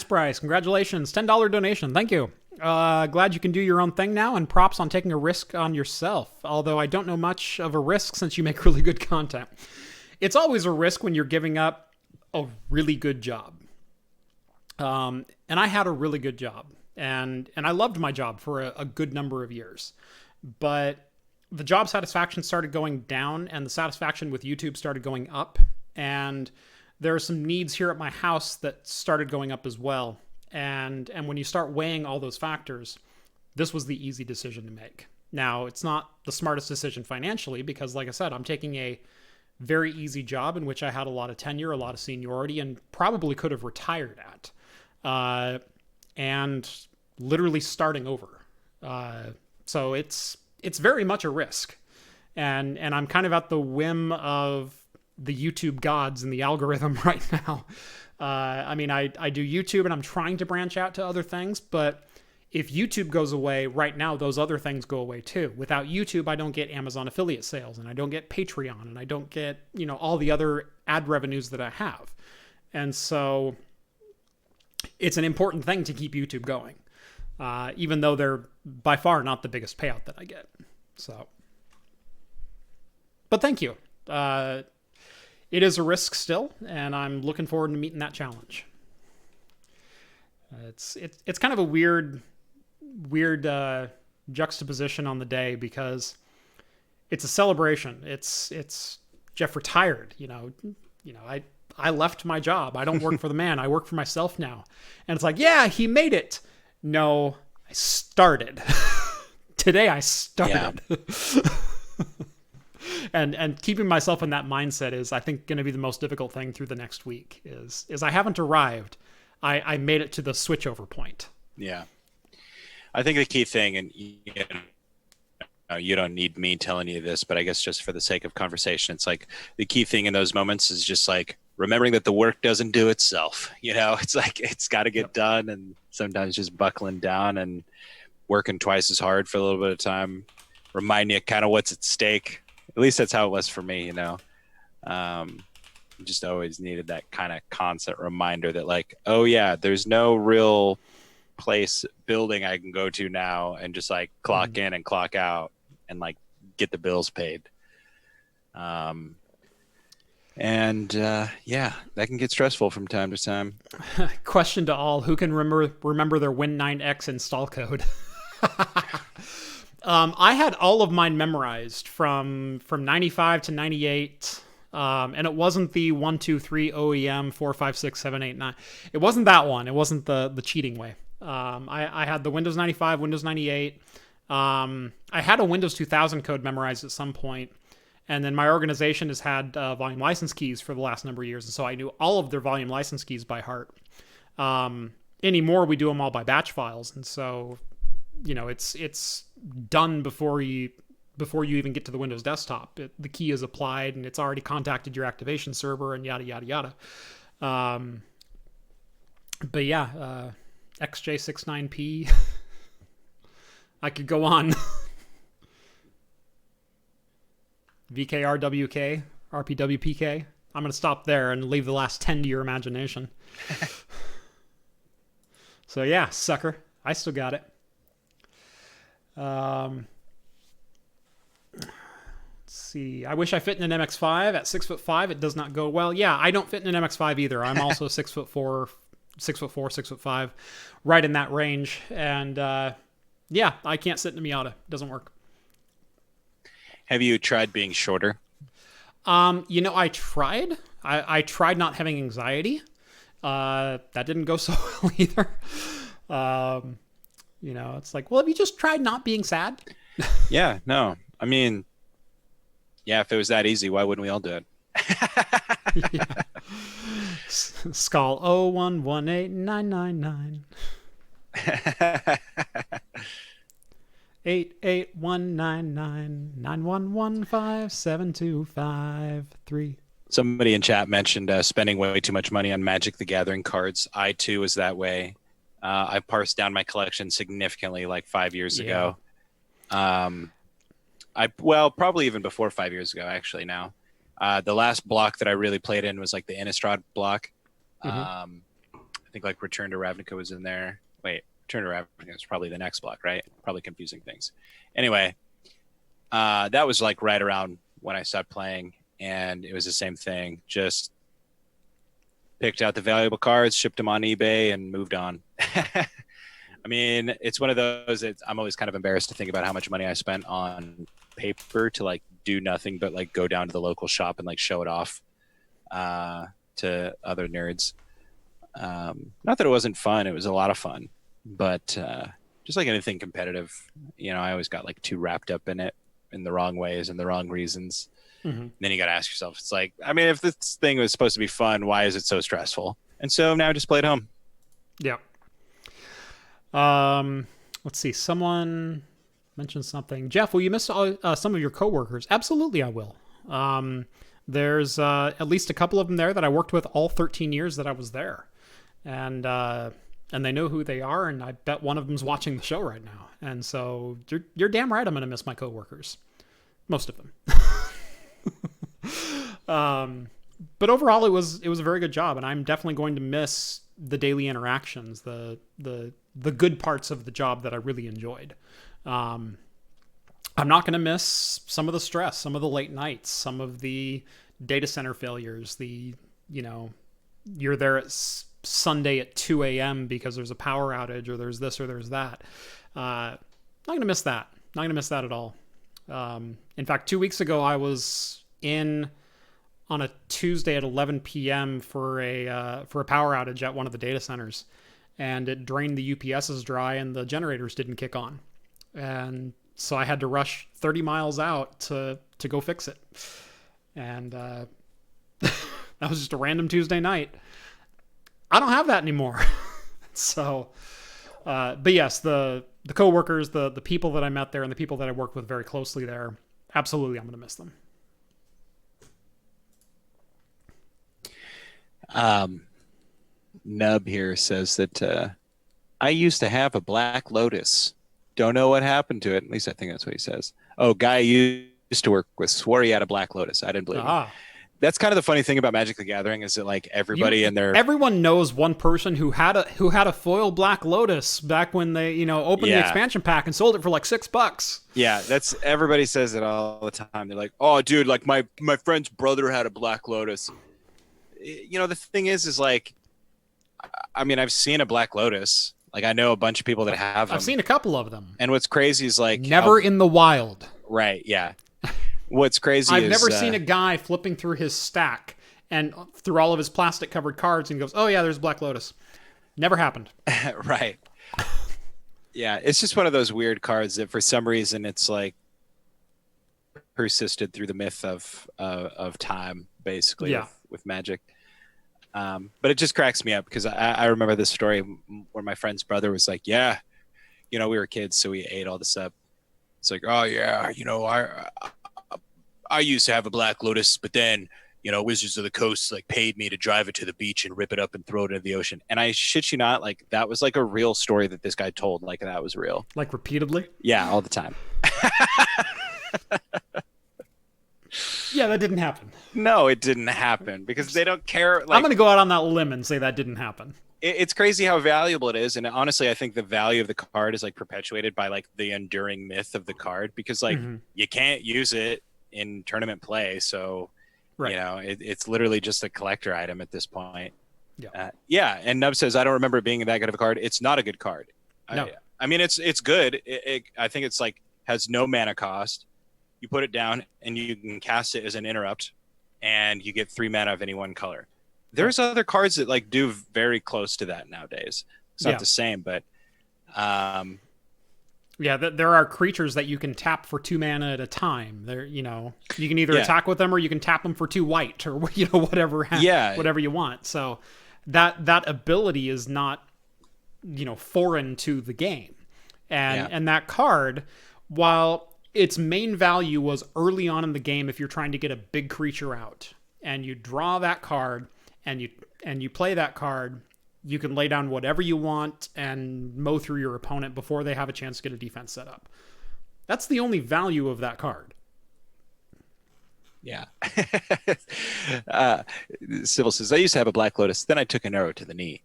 Bryce. Congratulations. $10 donation. Thank you. Glad you can do your own thing now, and props on taking a risk on yourself. Although I don't know much of a risk since you make really good content. It's always a risk when you're giving up a really good job. And I had a really good job. And I loved my job for a good number of years. But the job satisfaction started going down, and the satisfaction with YouTube started going up. and there are some needs here at my house that started going up as well. And when you start weighing all those factors, this was the easy decision to make. Now, it's not the smartest decision financially because, like I said, I'm taking a very easy job in which I had a lot of tenure, a lot of seniority, and probably could have retired at, and literally starting over. So it's very much a risk, and I'm kind of at the whim of the YouTube gods and the algorithm right now. I mean, I do YouTube and I'm trying to branch out to other things, but if YouTube goes away right now, those other things go away too. Without YouTube, I don't get Amazon affiliate sales, and I don't get Patreon, and I don't get, all the other ad revenues that I have. And so it's an important thing to keep YouTube going, even though they're by far not the biggest payout that I get. So, but thank you. It is a risk still, and I'm looking forward to meeting that challenge. It's kind of a weird juxtaposition on the day because it's a celebration. It's Jeff retired. I left my job. I don't work for the man. I work for myself now. And it's like, yeah, he made it. No, I started. Today I started. Yeah. And keeping myself in that mindset is, I think, going to be the most difficult thing through the next week is I haven't arrived. I made it to the switchover point. Yeah. I think the key thing, and you don't need me telling you this, but I guess just for the sake of conversation, it's like the key thing in those moments is just like remembering that the work doesn't do itself. It's like it's got to get done, and sometimes just buckling down and working twice as hard for a little bit of time, remind you kind of what's at stake. At least that's how it was for me, just always needed that kind of constant reminder that like, oh yeah, there's no real building I can go to now and just like clock in and clock out and like get the bills paid. Yeah, that can get stressful from time to time. Question to all: who can remember their Win9X install code? I had all of mine memorized from 95 to 98. And it wasn't the 1, 2, 3 OEM 4, 5, 6, 7, 8, 9. It wasn't that one. It wasn't the cheating way. I had the Windows 95, Windows 98. I had a Windows 2000 code memorized at some point, and then my organization has had volume license keys for the last number of years, and so I knew all of their volume license keys by heart. Anymore, we do them all by batch files, and so it's done before you even get to the Windows desktop. The key is applied, and it's already contacted your activation server, and yada yada yada. But yeah, XJ69P. I could go on. VKRWK, RPWPK. I'm going to stop there and leave the last 10 to your imagination. So yeah, sucker. I still got it. Let's see. I wish I fit in an MX-5 at 6'5". It does not go well. Yeah, I don't fit in an MX-5 either. I'm also 6'4", 6'5", right in that range. And yeah, I can't sit in a Miata. It doesn't work. Have you tried being shorter? I tried. I tried not having anxiety. That didn't go so well either. It's like, well, have you just tried not being sad? Yeah, no. I mean, yeah, if it was that easy, why wouldn't we all do it? Yeah. Skull 0118999. 88199911157253. Somebody in chat mentioned spending way too much money on Magic the Gathering cards. I too was that way. I parsed down my collection significantly like 5 years ago. Probably even before 5 years ago, actually now. The last block that I really played in was like the Innistrad block. I think like Return to Ravnica was in there. Wait, Return to Ravnica was probably the next block, right? Probably confusing things. Anyway, that was like right around when I stopped playing, and it was the same thing. Just picked out the valuable cards, shipped them on eBay, and moved on. I mean, it's one of those. I'm always kind of embarrassed to think about how much money I spent on paper to like do nothing but like go down to the local shop and like show it off. to other nerds. Not that it wasn't fun; it was a lot of fun, but just like anything competitive, I always got like too wrapped up in it in the wrong ways and the wrong reasons. Mm-hmm. Then you got to ask yourself, it's like, I mean, if this thing was supposed to be fun, why is it so stressful? And so now I just play at home. Yeah. Let's see. Someone mentioned something. Jeff, will you miss some of your coworkers? Absolutely, I will. There's at least a couple of them there that I worked with all 13 years that I was there, and they know who they are, and I bet one of them's watching the show right now. And so you're damn right, I'm gonna miss my coworkers, most of them. But overall, it was a very good job, and I'm definitely going to miss the daily interactions, the good parts of the job that I really enjoyed. I'm not going to miss some of the stress, some of the late nights, some of the data center failures, you're there at Sunday at 2 a.m. because there's a power outage or there's this or there's that. Not going to miss that. Not going to miss that at all. In fact, 2 weeks ago, I was in on a Tuesday at 11 p.m. for a power outage at one of the data centers, and it drained the UPSs dry and the generators didn't kick on. And so I had to rush 30 miles out to go fix it. And that was just a random Tuesday night. I don't have that anymore. So, but yes, the coworkers, the people that I met there and the people that I worked with very closely there, absolutely, I'm going to miss them. Nub here says that I used to have a Black Lotus. Don't know what happened to it. At least I think that's what he says. Oh, guy I used to work with swore he had a Black Lotus. I didn't believe him. That's kind of the funny thing about Magic the Gathering is that like everyone knows one person who had a foil Black Lotus back when they opened the expansion pack and sold it for like $6. Yeah, everybody says it all the time. They're like, oh, dude, like my friend's brother had a Black Lotus. The thing is like, I mean, I've seen a Black Lotus. Like, I know a bunch of people that have them. I've seen a couple of them. And what's crazy is like... Never in the wild. Right, yeah. What's crazy I've never seen a guy flipping through his stack and through all of his plastic-covered cards and goes, oh, yeah, there's Black Lotus. Never happened. Right. Yeah, it's just one of those weird cards that for some reason it's like persisted through the myth of time, basically, with Magic. But it just cracks me up because I remember this story where my friend's brother was like, yeah, we were kids, so we ate all this up. It's like, oh yeah, I used to have a Black Lotus, but then, Wizards of the Coast like paid me to drive it to the beach and rip it up and throw it into the ocean. And I shit you not, like that was like a real story that this guy told, like that was real. Like repeatedly? Yeah, all the time. Yeah, that didn't happen. No, it didn't happen because they don't care. Like, I'm going to go out on that limb and say that didn't happen. It's crazy how valuable it is. And honestly, I think the value of the card is like perpetuated by like the enduring myth of the card because like you can't use it in tournament play. So, it's literally just a collector item at this point. Yeah. And Nub says, I don't remember it being that good of a card. It's not a good card. No. I mean, it's good. I think it's like has no mana cost. You put it down and you can cast it as an interrupt and you get 3 mana of any one color. There's other cards that like do very close to that nowadays. It's not the same, but there are creatures that you can tap for 2 mana at a time. There, you can either attack with them or you can tap them for 2 white or whatever you want. So that ability is not foreign to the game. And that card, while its main value was early on in the game if you're trying to get a big creature out and you draw that card and you play that card, you can lay down whatever you want and mow through your opponent before they have a chance to get a defense set up. That's the only value of that card. Yeah. Civil says, I used to have a Black Lotus, then I took an arrow to the knee.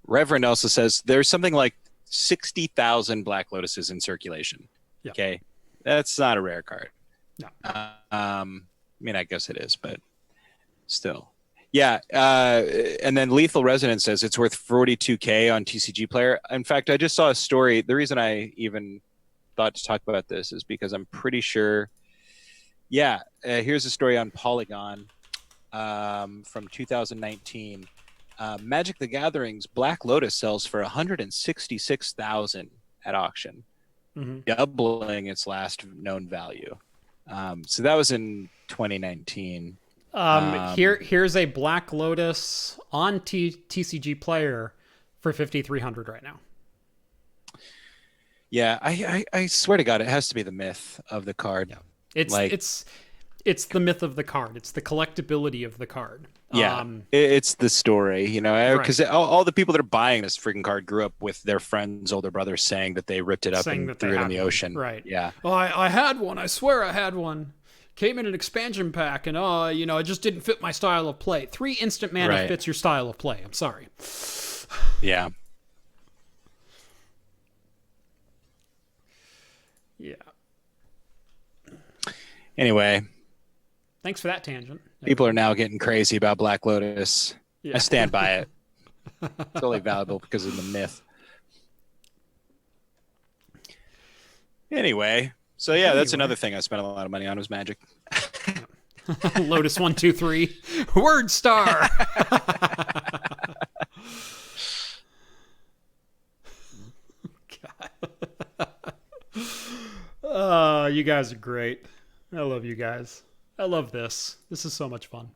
Reverend also says there's something like 60,000 Black Lotuses in circulation. Yeah. Okay, that's not a rare card. No. I mean, I guess it is, but still. Yeah, and then Lethal Resonance says it's worth 42K on TCG Player. In fact, I just saw a story. The reason I even thought to talk about this is because I'm pretty sure. Yeah, here's a story on Polygon. from 2019. Magic the Gathering's Black Lotus sells for 166,000 at auction, doubling its last known value. So that was in 2019. Here's a Black Lotus on TCG Player for 5,300 right now. Yeah, I swear to God, it has to be the myth of the card. Yeah. It's the myth of the card. It's the collectability of the card. Yeah, it's the story, you know, because Right. all the people that are buying this freaking card grew up with their friends' older brothers saying that they ripped it up Saying and that they threw it in had the one. ocean. Right. Yeah. Oh, I had one. I swear I had one. Came in an expansion pack, and it just didn't fit my style of play. 3 instant mana Right. fits your style of play. I'm sorry. Yeah. Yeah. Anyway, Thanks for that tangent. people are now getting crazy about Black Lotus. Yeah. I stand by it. It's only valuable because of the myth. Anyway, so yeah, that's another thing I spent a lot of money on was Magic. Lotus 123 word star. God. You guys are great. I love you guys. I love this. This is so much fun.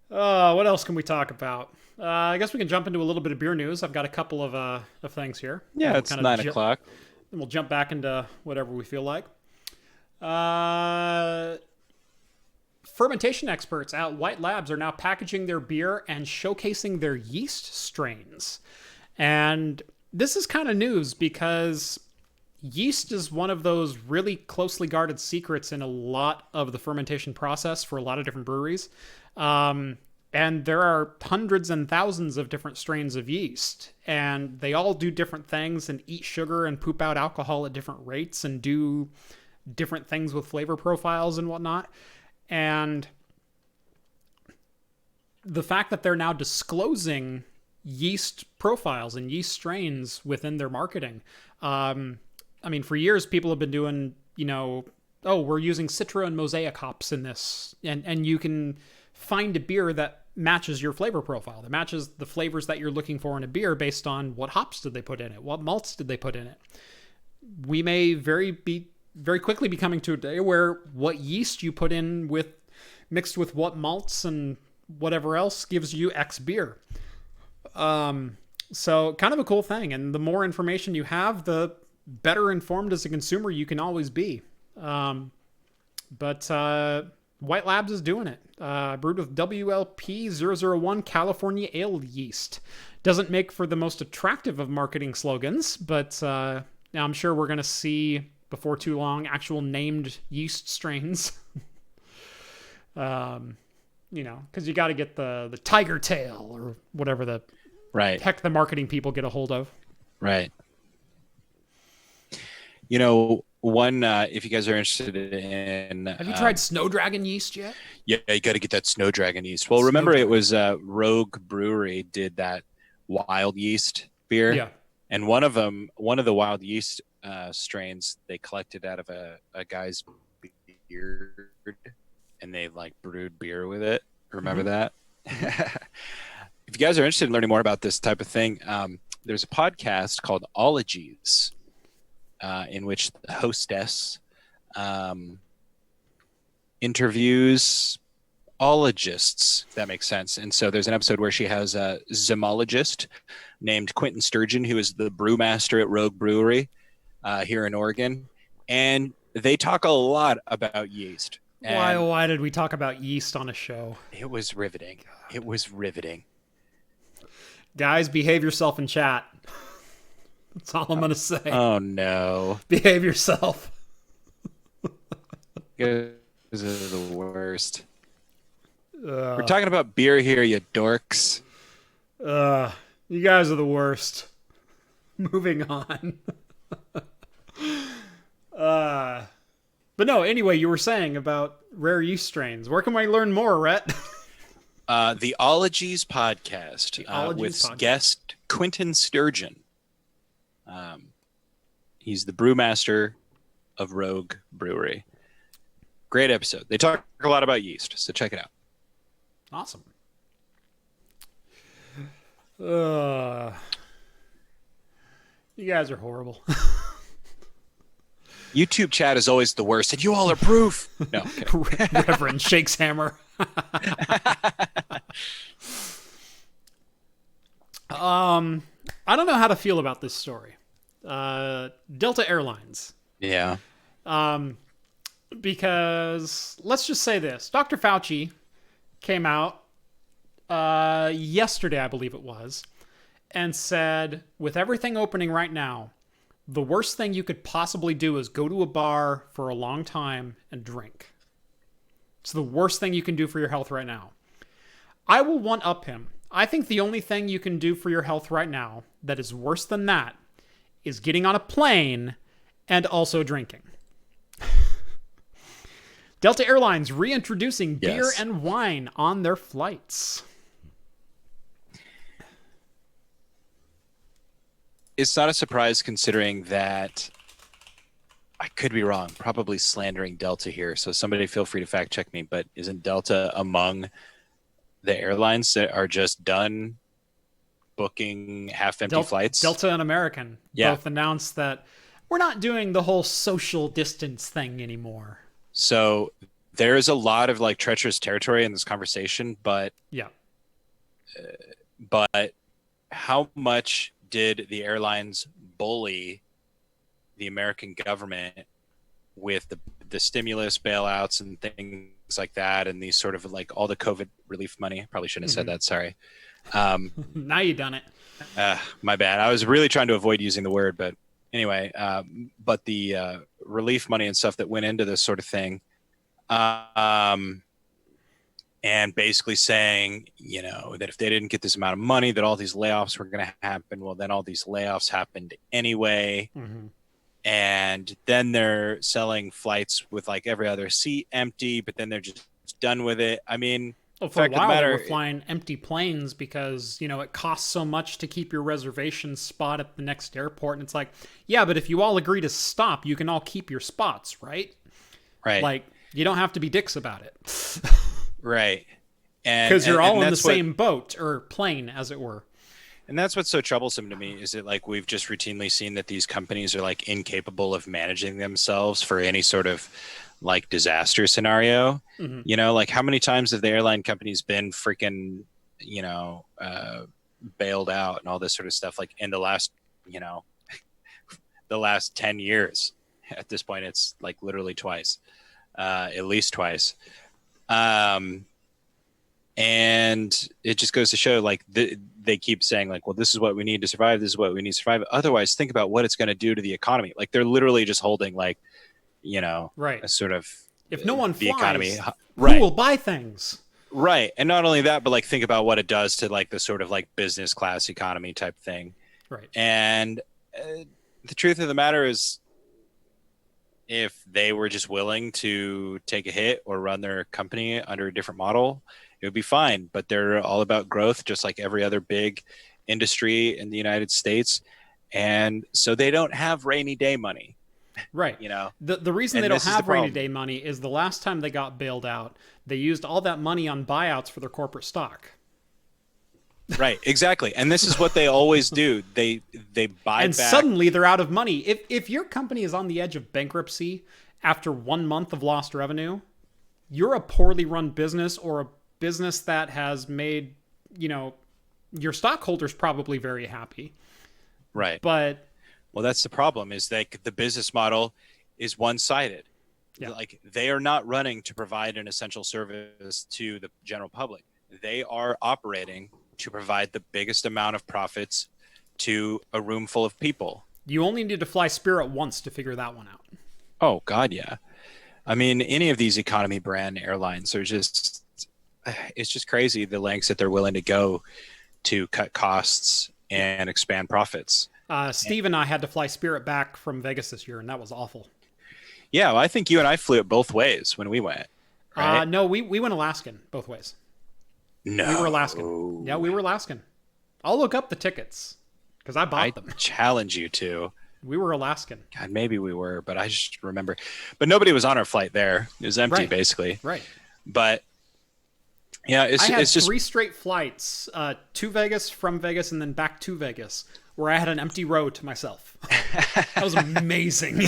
What else can we talk about? I guess we can jump into a little bit of beer news. I've got a couple of things here. Yeah, it's 9 o'clock. Then we'll jump back into whatever we feel like. Fermentation experts at White Labs are now packaging their beer and showcasing their yeast strains. And this is kind of news because yeast is one of those really closely guarded secrets in a lot of the fermentation process for a lot of different breweries. And there are hundreds and thousands of different strains of yeast, and they all do different things and eat sugar and poop out alcohol at different rates and do different things with flavor profiles and whatnot. And the fact that they're now disclosing yeast profiles and yeast strains within their marketing. For years people have been doing, we're using Citra and Mosaic hops in this. And you can find a beer that matches your flavor profile, that matches the flavors that you're looking for in a beer based on what hops did they put in it, what malts did they put in it. We may very quickly be coming to a day where what yeast you put in mixed with what malts and whatever else gives you X beer. So kind of a cool thing. And the more information you have, the better informed as a consumer you can always be. But White Labs is doing it. Brewed with WLP001 California Ale yeast. Doesn't make for the most attractive of marketing slogans, but now I'm sure we're going to see before too long actual named yeast strains. Because you got to get the tiger tail or whatever the heck the marketing people get a hold of. Right. One, if you guys are interested in... Have you tried Snow Dragon yeast yet? Yeah, you got to get that Snow Dragon yeast. Well, remember it was Rogue Brewery did that wild yeast beer. Yeah. And one of the wild yeast strains, they collected out of a guy's beard, and they brewed beer with it. Remember that? If you guys are interested in learning more about this type of thing, there's a podcast called Ologies, in which the hostess interviews ologists, if that makes sense. And so there's an episode where she has a zymologist named Quentin Sturgeon, who is the brewmaster at Rogue Brewery here in Oregon. And they talk a lot about yeast. Why did we talk about yeast on a show? It was riveting. God. It was riveting. Guys, behave yourself in chat. That's all I'm going to say. Oh, no. Behave yourself. This is the worst. We're talking about beer here, you dorks. You guys are the worst. Moving on. But no, anyway, you were saying about rare yeast strains. Where can we learn more, Rhett? The Ologies podcast with guest Quentin Sturgeon. He's the brewmaster of Rogue Brewery. Great episode. They talk a lot about yeast, so check it out. Awesome. You guys are horrible. YouTube chat is always the worst, and you all are proof. No, Reverend shakes hammer. I don't know how to feel about this story. Delta Airlines. Yeah. Because let's just say this. Dr. Fauci came out yesterday, I believe it was, and said, with everything opening right now, the worst thing you could possibly do is go to a bar for a long time and drink. It's the worst thing you can do for your health right now. I will one-up him. I think the only thing you can do for your health right now that is worse than that is getting on a plane and also drinking. Delta Airlines reintroducing beer and wine on their flights. It's not a surprise considering that I could be wrong, probably slandering Delta here. So somebody feel free to fact check me, but isn't Delta among the airlines that are just done booking half-empty flights? Delta and American both announced that we're not doing the whole social distance thing anymore. So there's a lot of like treacherous territory in this conversation, but how much did the airlines bully the American government with the stimulus bailouts and things like that, and these sort of like all the COVID relief money? Probably shouldn't have said that. Sorry. Now you done it. My bad. I was really trying to avoid using the word, but anyway, but the relief money and stuff that went into this sort of thing, and basically saying, you know, that if they didn't get this amount of money, that all these layoffs were going to happen. Well, then all these layoffs happened anyway. And then they're selling flights with like every other seat empty, but then they're just done with it. I mean, well, for a while they were flying empty planes because, you know, it costs so much to keep your reservation spot at the next airport. And it's like, yeah, but if you all agree to stop, you can all keep your spots, right? Right. Like, you don't have to be dicks about it. Right. Because you're all in the same boat or plane, as it were. And that's what's so troublesome to me, is that like we've just routinely seen that these companies are like incapable of managing themselves for any sort of like disaster scenario. You know, like how many times have the airline companies been freaking, you know, bailed out and all this sort of stuff, like in the last, you know, the last 10 years. At this point, it's like literally twice, at least twice. And it just goes to show, like, they keep saying, like, well, this is what we need to survive. This is what we need to survive. Otherwise, think about what it's going to do to the economy. Like, they're literally just holding, like, you know, right, a sort of if no one the flies, economy, who will buy things? Right. And not only that, but like, think about what it does to like the sort of like business class economy type thing. Right. And the truth of the matter is, if they were just willing to take a hit or run their company under a different model, it would be fine. But they're all about growth, just like every other big industry in the United States. And so they don't have rainy day money. Right. You know, the reason they don't have rainy day money is the last time they got bailed out, they used all that money on buyouts for their corporate stock. Right, exactly. And this is what they always do. They buy and back. Suddenly they're out of money. If your company is on the edge of bankruptcy after 1 month of lost revenue, you're a poorly run business, or a business that has made, you know, your stockholders probably very happy. Right. But well, that's the problem, is that the business model is one-sided. Yeah. Like, they are not running to provide an essential service to the general public. They are operating to provide the biggest amount of profits to a room full of people. You only need to fly Spirit once to figure that one out. Oh, God, yeah. I mean, any of these economy brand airlines are just, it's just crazy the lengths that they're willing to go to cut costs and expand profits. Steve and I had to fly Spirit back from Vegas this year, and that was awful. Yeah, well, I think you and I flew it both ways when we went. Right? No, we went Alaskan both ways. No. We were Alaskan. Yeah, we were Alaskan. I'll look up the tickets because I bought them. I challenge you to. We were Alaskan. God, maybe we were, but I just remember. But nobody was on our flight there. It was empty, Right. basically. Right. But yeah, I had it's just 3 straight flights to Vegas, from Vegas, and then back to Vegas, where I had an empty row to myself. That was amazing.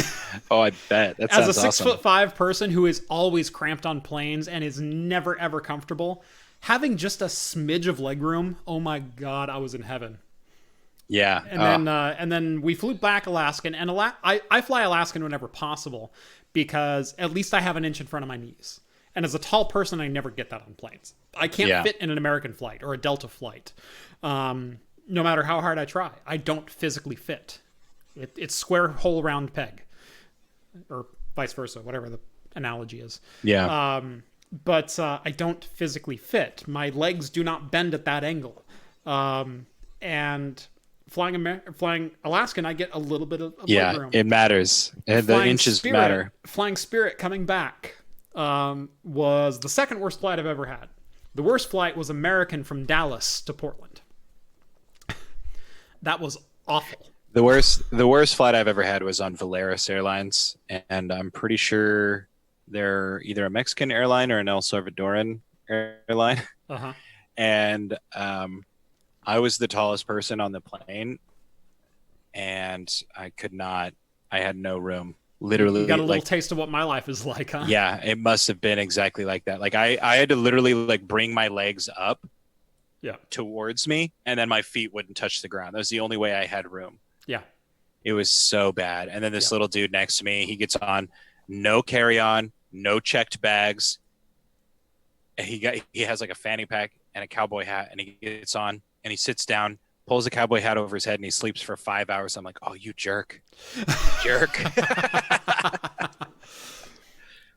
oh, I bet that As sounds a awesome. 6'5" person who is always cramped on planes and is never ever comfortable, having just a smidge of legroom, oh my god, I was in heaven. Yeah, And then we flew back Alaskan, and I fly Alaskan whenever possible because at least I have an inch in front of my knees. And as a tall person, I never get that on planes. I can't fit in an American flight or a Delta flight. No matter how hard I try, I don't physically fit. It's square hole round peg, or vice versa, whatever the analogy is. yeah. But I don't physically fit. My legs do not bend at that angle. And flying Alaskan, I get a little bit of legroom. It matters. And the inches matter. Flying Spirit coming back was the second worst flight I've ever had. The worst flight was American from Dallas to Portland. That was awful. The worst flight I've ever had was on Volaris Airlines, and I'm pretty sure they're either a Mexican airline or an El Salvadoran airline. Uh-huh. And I was the tallest person on the plane, and I had no room. Literally, you got a little taste of what my life is like, huh? Yeah, it must have been exactly like that. Like I had to literally like bring my legs up towards me, and then my feet wouldn't touch the ground. That was the only way I had room. Yeah. It was so bad. And then this little dude next to me, he gets on, no carry-on, no checked bags. And he has like a fanny pack and a cowboy hat, and he gets on and he sits down, pulls the cowboy hat over his head, and he sleeps for 5 hours. I'm like, oh, you jerk. Jerk.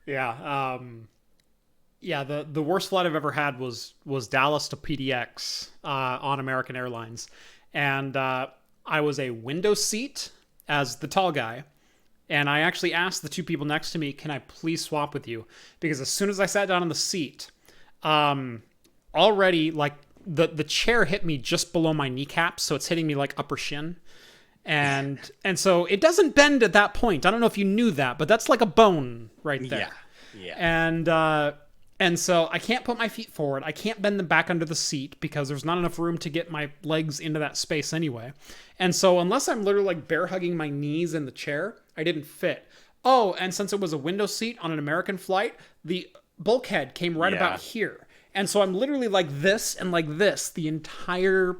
Yeah. The worst flight I've ever had was Dallas to PDX on American Airlines. And I was a window seat as the tall guy. And I actually asked the 2 people next to me, can I please swap with you? Because as soon as I sat down on the seat, already like the chair hit me just below my kneecap. So it's hitting me like upper shin. And so it doesn't bend at that point. I don't know if you knew that, but that's like a bone right there. Yeah. And so I can't put my feet forward. I can't bend them back under the seat because there's not enough room to get my legs into that space anyway. And so unless I'm literally like bear hugging my knees in the chair, I didn't fit. Oh, and since it was a window seat on an American flight, the bulkhead came right about here. And so I'm literally like this and like this the entire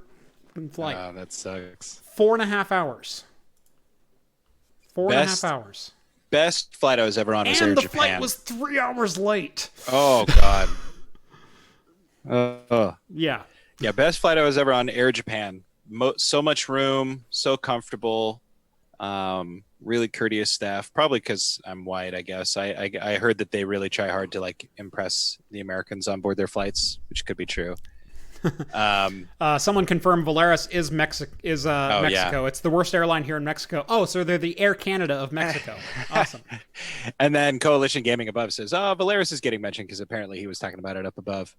flight. Oh, that sucks. 4.5 hours. 4.5 hours. Best flight I was ever on was Air And the Japan. flight was 3 hours late. Oh, God. Yeah. Yeah, best flight I was ever on, Air Japan. So much room, so comfortable, really courteous staff. Probably because I'm white, I guess. I heard that they really try hard to like impress the Americans on board their flights, which could be true. Someone confirmed Volaris is Mexico. Yeah. It's the worst airline here in Mexico. Oh, so they're the Air Canada of Mexico. Awesome. And then Coalition Gaming Above says, "Oh, Volaris is getting mentioned because apparently he was talking about it up above."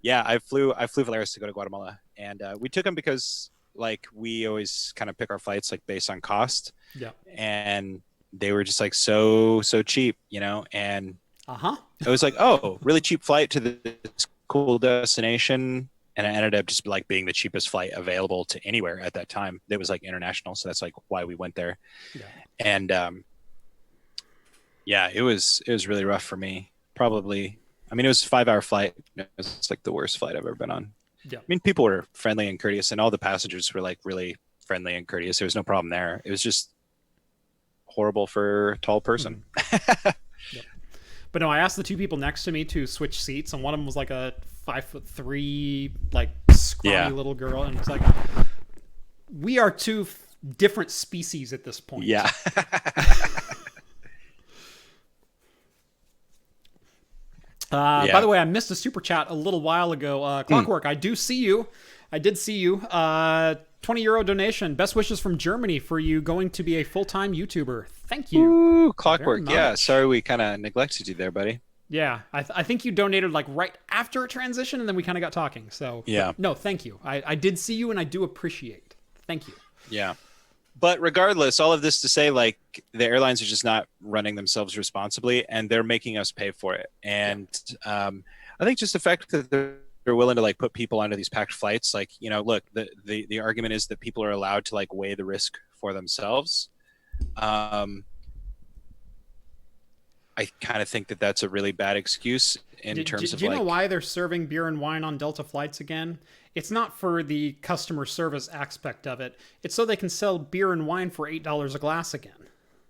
Yeah, I flew Volaris to go to Guatemala, and we took them because like we always kind of pick our flights like based on cost. Yeah. And they were just like so cheap, you know, and it was like, oh, really cheap flight to this cool destination. And it ended up just like being the cheapest flight available to anywhere at that time. It was like international. So that's like why we went there. Yeah. And it was really rough for me. Probably, I mean, it was a 5-hour flight. It was like the worst flight I've ever been on. Yeah. I mean, people were friendly and courteous, and all the passengers were like really friendly and courteous. There was no problem there. It was just horrible for a tall person. Yep. But no, I asked the 2 people next to me to switch seats, and one of them was like a 5'3", like scrawny little girl, and it's like, we are 2 different species at this point. Yeah. By the way, I missed a super chat a little while ago. Clockwork, I did see you. 20 € donation. Best wishes from Germany for you going to be a full-time YouTuber. Thank you. Ooh, Clockwork. Yeah, sorry we kind of neglected you there, buddy. Yeah, I think you donated like right after a transition, and then we kind of got talking. So yeah. No, thank you. I did see you, and I do appreciate. Thank you. Yeah. But regardless, all of this to say, like, the airlines are just not running themselves responsibly, and they're making us pay for it. And I think just the fact that they're willing to like put people onto these packed flights, like, you know, look, the argument is that people are allowed to like weigh the risk for themselves. I kind of think that that's a really bad excuse in terms of Do you like, know why they're serving beer and wine on Delta flights again? It's not for the customer service aspect of it. It's so they can sell beer and wine for $8 a glass again.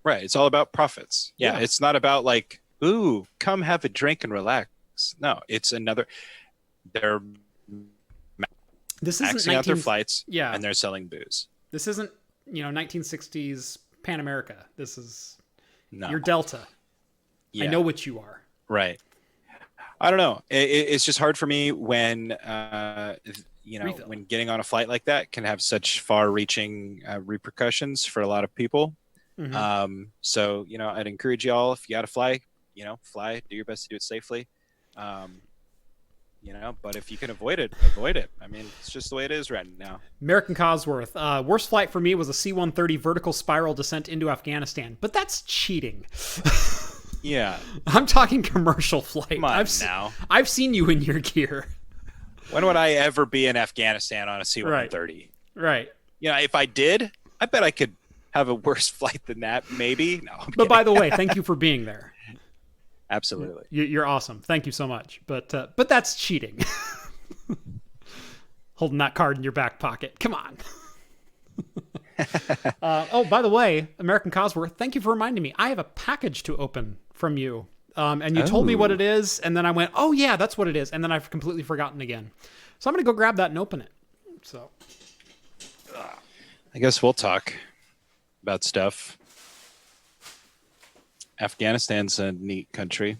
right? It's all about profits. Yeah, Yeah. it's not about like, ooh, come have a drink and relax. No, it's another. They're This isn't maxing out their flights, Yeah. and they're selling booze. This isn't, 1960s Pan America. This is No, your Delta. yeah, I know what you are. right. I don't know. It's just hard for me when Refill. when getting on a flight like that can have such far-reaching repercussions for a lot of people. Mhm. So I'd encourage y'all, if you got to fly, fly. Do your best to do it safely. But if you can avoid it, avoid it. I mean, it's just the way it is right now. American Cosworth. Worst flight for me was a C-130 vertical spiral descent into Afghanistan, but that's cheating. Yeah. I'm talking commercial flight. Come on now. I've seen you in your gear. When would I ever be in Afghanistan on a C-130? Right. If I did, I bet I could have a worse flight than that, maybe. No, But by the way, thank you for being there. absolutely. You're awesome. Thank you so much. But that's cheating. Holding that card in your back pocket. Come on. By the way, American Cosworth, thank you for reminding me. I have a package to open from you. And you told me what it is, and then I went, oh yeah, that's what it is. And then I've completely forgotten again. So I'm going to go grab that and open it. So I guess we'll talk about stuff. Afghanistan's a neat country.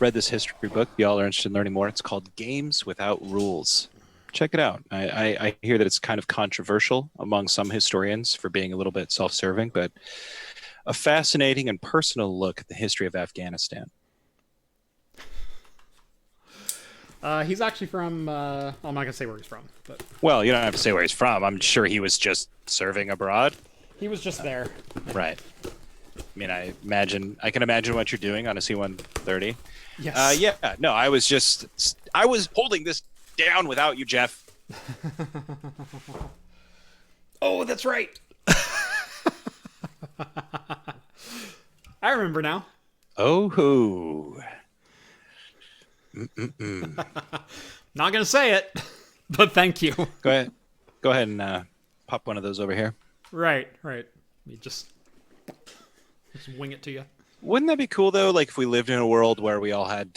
Read this history book. Y'all are interested in learning more. It's called Games Without Rules. Check it out. I hear that it's kind of controversial among some historians for being a little bit self-serving, but a fascinating and personal look at the history of Afghanistan. he's actually from, I'm not going to say where he's from, but Well, you don't have to say where he's from. I'm sure he was just serving abroad. he was just there. Right. I mean, I can imagine what you're doing on a C-130. Yes. Yeah. No, I was holding this down without you, Jeff. Oh, that's right. I remember now. Oh, hoo. Not going to say it, but thank you. Go ahead and pop one of those over here. Right. You just wing it to you. Wouldn't that be cool though? Like if we lived in a world where we all had,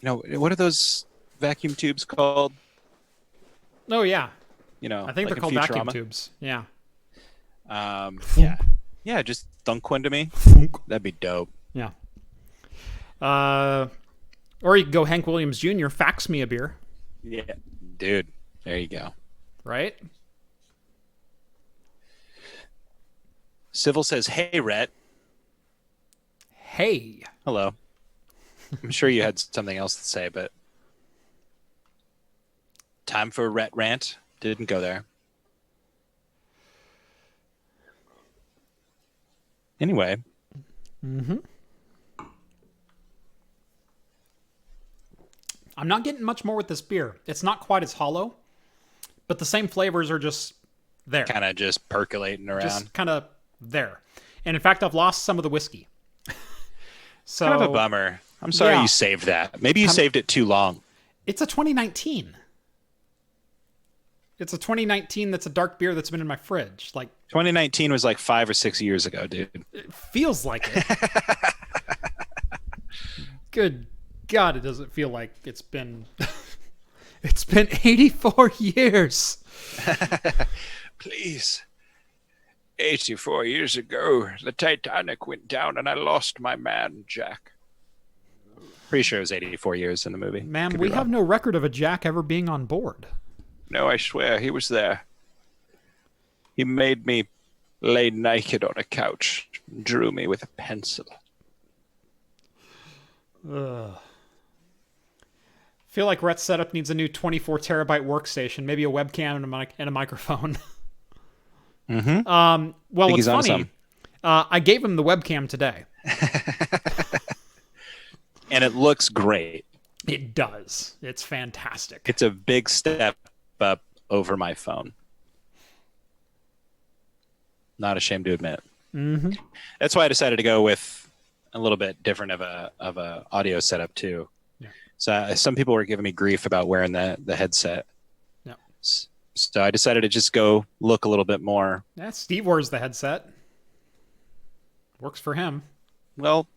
what are those vacuum tubes called? Oh yeah, I I think like they're called in vacuum Futurama? tubes. Yeah. Yeah. Just dunk one to me. That'd be dope. Yeah. Or you could go Hank Williams Jr. Fax me a beer. Yeah, dude. There you go. Right. Civil says, "Hey, Rhett." Hey. Hello. I'm sure you had something else to say, but time for a Rhett rant. Didn't go there. Anyway. Mm-hmm. I'm not getting much more with this beer. It's not quite as hollow, but the same flavors are just there. Kind of just percolating around. Just kind of there. And in fact, I've lost some of the whiskey. So Kind of a bummer. I'm sorry Yeah. you saved that. Maybe you saved it too long. It's a 2019. It's a 2019 that's a dark beer that's been in my fridge. Like, 2019 was like 5 or 6 years ago, dude. it feels like it. Good God, it doesn't feel like it's been... It's been 84 years. Please. 84 years ago, the Titanic went down and I lost my man, Jack. Pretty sure it was 84 years in the movie. Ma'am, Could be we have wrong. no record of a Jack ever being on board. No, I swear, he was there. He made me lay naked on a couch, and drew me with a pencil. Ugh. Feel like Rhett's setup needs a new 24 terabyte workstation, maybe a webcam and a microphone. Mm-hmm. Well, Think what's he's on funny, I gave him the webcam today. And it looks great. It does. It's fantastic. It's a big step up over my phone. Not ashamed to admit. Mm-hmm. That's why I decided to go with a little bit different of a audio setup too. Yeah. So some people were giving me grief about wearing the headset. Yeah. So I decided to just go look a little bit more. Yeah, Steve wears the headset. Works for him. Well,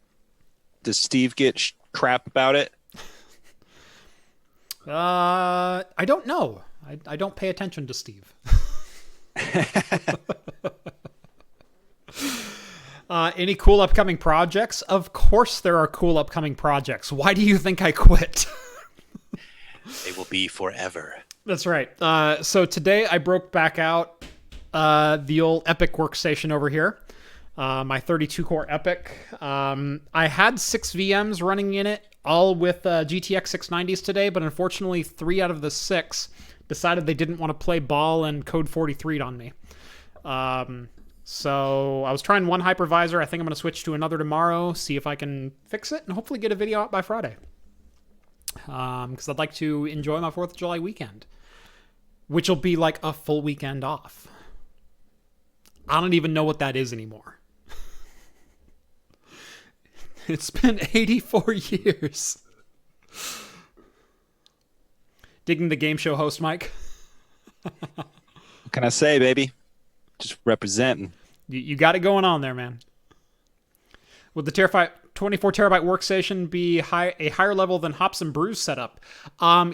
does Steve get crap about it? I don't know. I don't pay attention to Steve. Any cool upcoming projects? Of course there are cool upcoming projects. Why do you think I quit? They will be forever. That's right. So today I broke back out the old Epic workstation over here. My 32-core Epic. I had 6 VMs running in it, all with GTX 690s today, but unfortunately 3 out of the 6 decided they didn't want to play ball and code 43'd on me. So I was trying one hypervisor. I think I'm going to switch to another tomorrow, see if I can fix it, and hopefully get a video out by Friday. Because I'd like to enjoy my 4th of July weekend, which will be like a full weekend off. I don't even know what that is anymore. It's been 84 years. Digging the game show host, Mike? What can I say, baby? Just representing. You got it going on there, man. Would the 24 terabyte workstation be a higher level than Hops and Brews setup?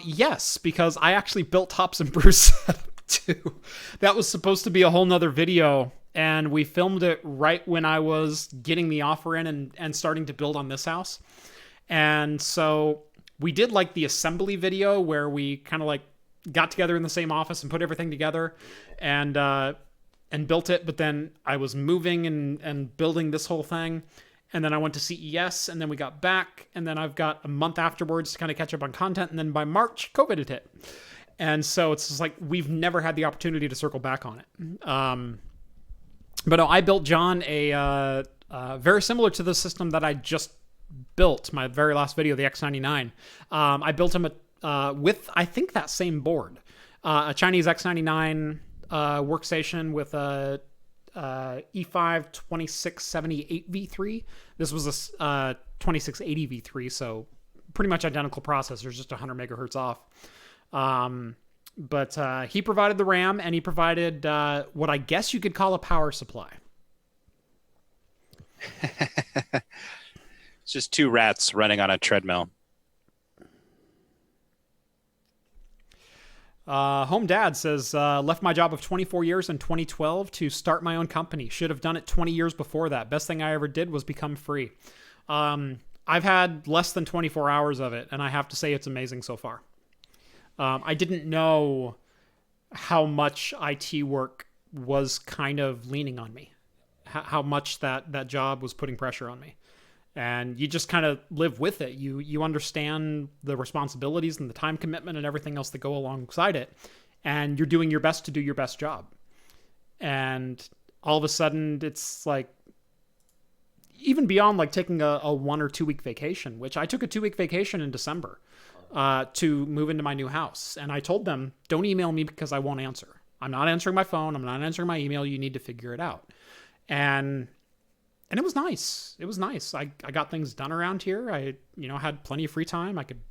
Yes, because I actually built Hops and Brews setup too. That was supposed to be a whole nother video, and we filmed it right when I was getting the offer in and starting to build on this house. And so we did like the assembly video where we kind of like got together in the same office and put everything together and built it. But then I was moving and building this whole thing. And then I went to CES, and then we got back, and then I've got a month afterwards to kind of catch up on content. And then by March, COVID had hit. And so it's just like we've never had the opportunity to circle back on it. But no, I built John a very similar to the system that I just built, my very last video, the X99. I built him with, I think, that same board. A Chinese X99 workstation with a E5 2678 V3. This was a 2680 V3, so pretty much identical processors, just 100 megahertz off. But he provided the RAM, and he provided what I guess you could call a power supply. It's just 2 rats running on a treadmill. Home Dad says, left my job of 24 years in 2012 to start my own company. Should have done it 20 years before that. Best thing I ever did was become free. I've had less than 24 hours of it, and I have to say it's amazing so far. I didn't know how much IT work was kind of leaning on me, how much that job was putting pressure on me. And you just kind of live with it. You understand the responsibilities and the time commitment and everything else that go alongside it. And you're doing your best to do your best job. And all of a sudden, it's like, even beyond like taking a 1 or 2 week vacation, which I took a 2-week vacation in December to move into my new house. And I told them, don't email me because I won't answer. I'm not answering my phone. I'm not answering my email. You need to figure it out. And it was nice. It was nice. I got things done around here. I, had plenty of free time. I could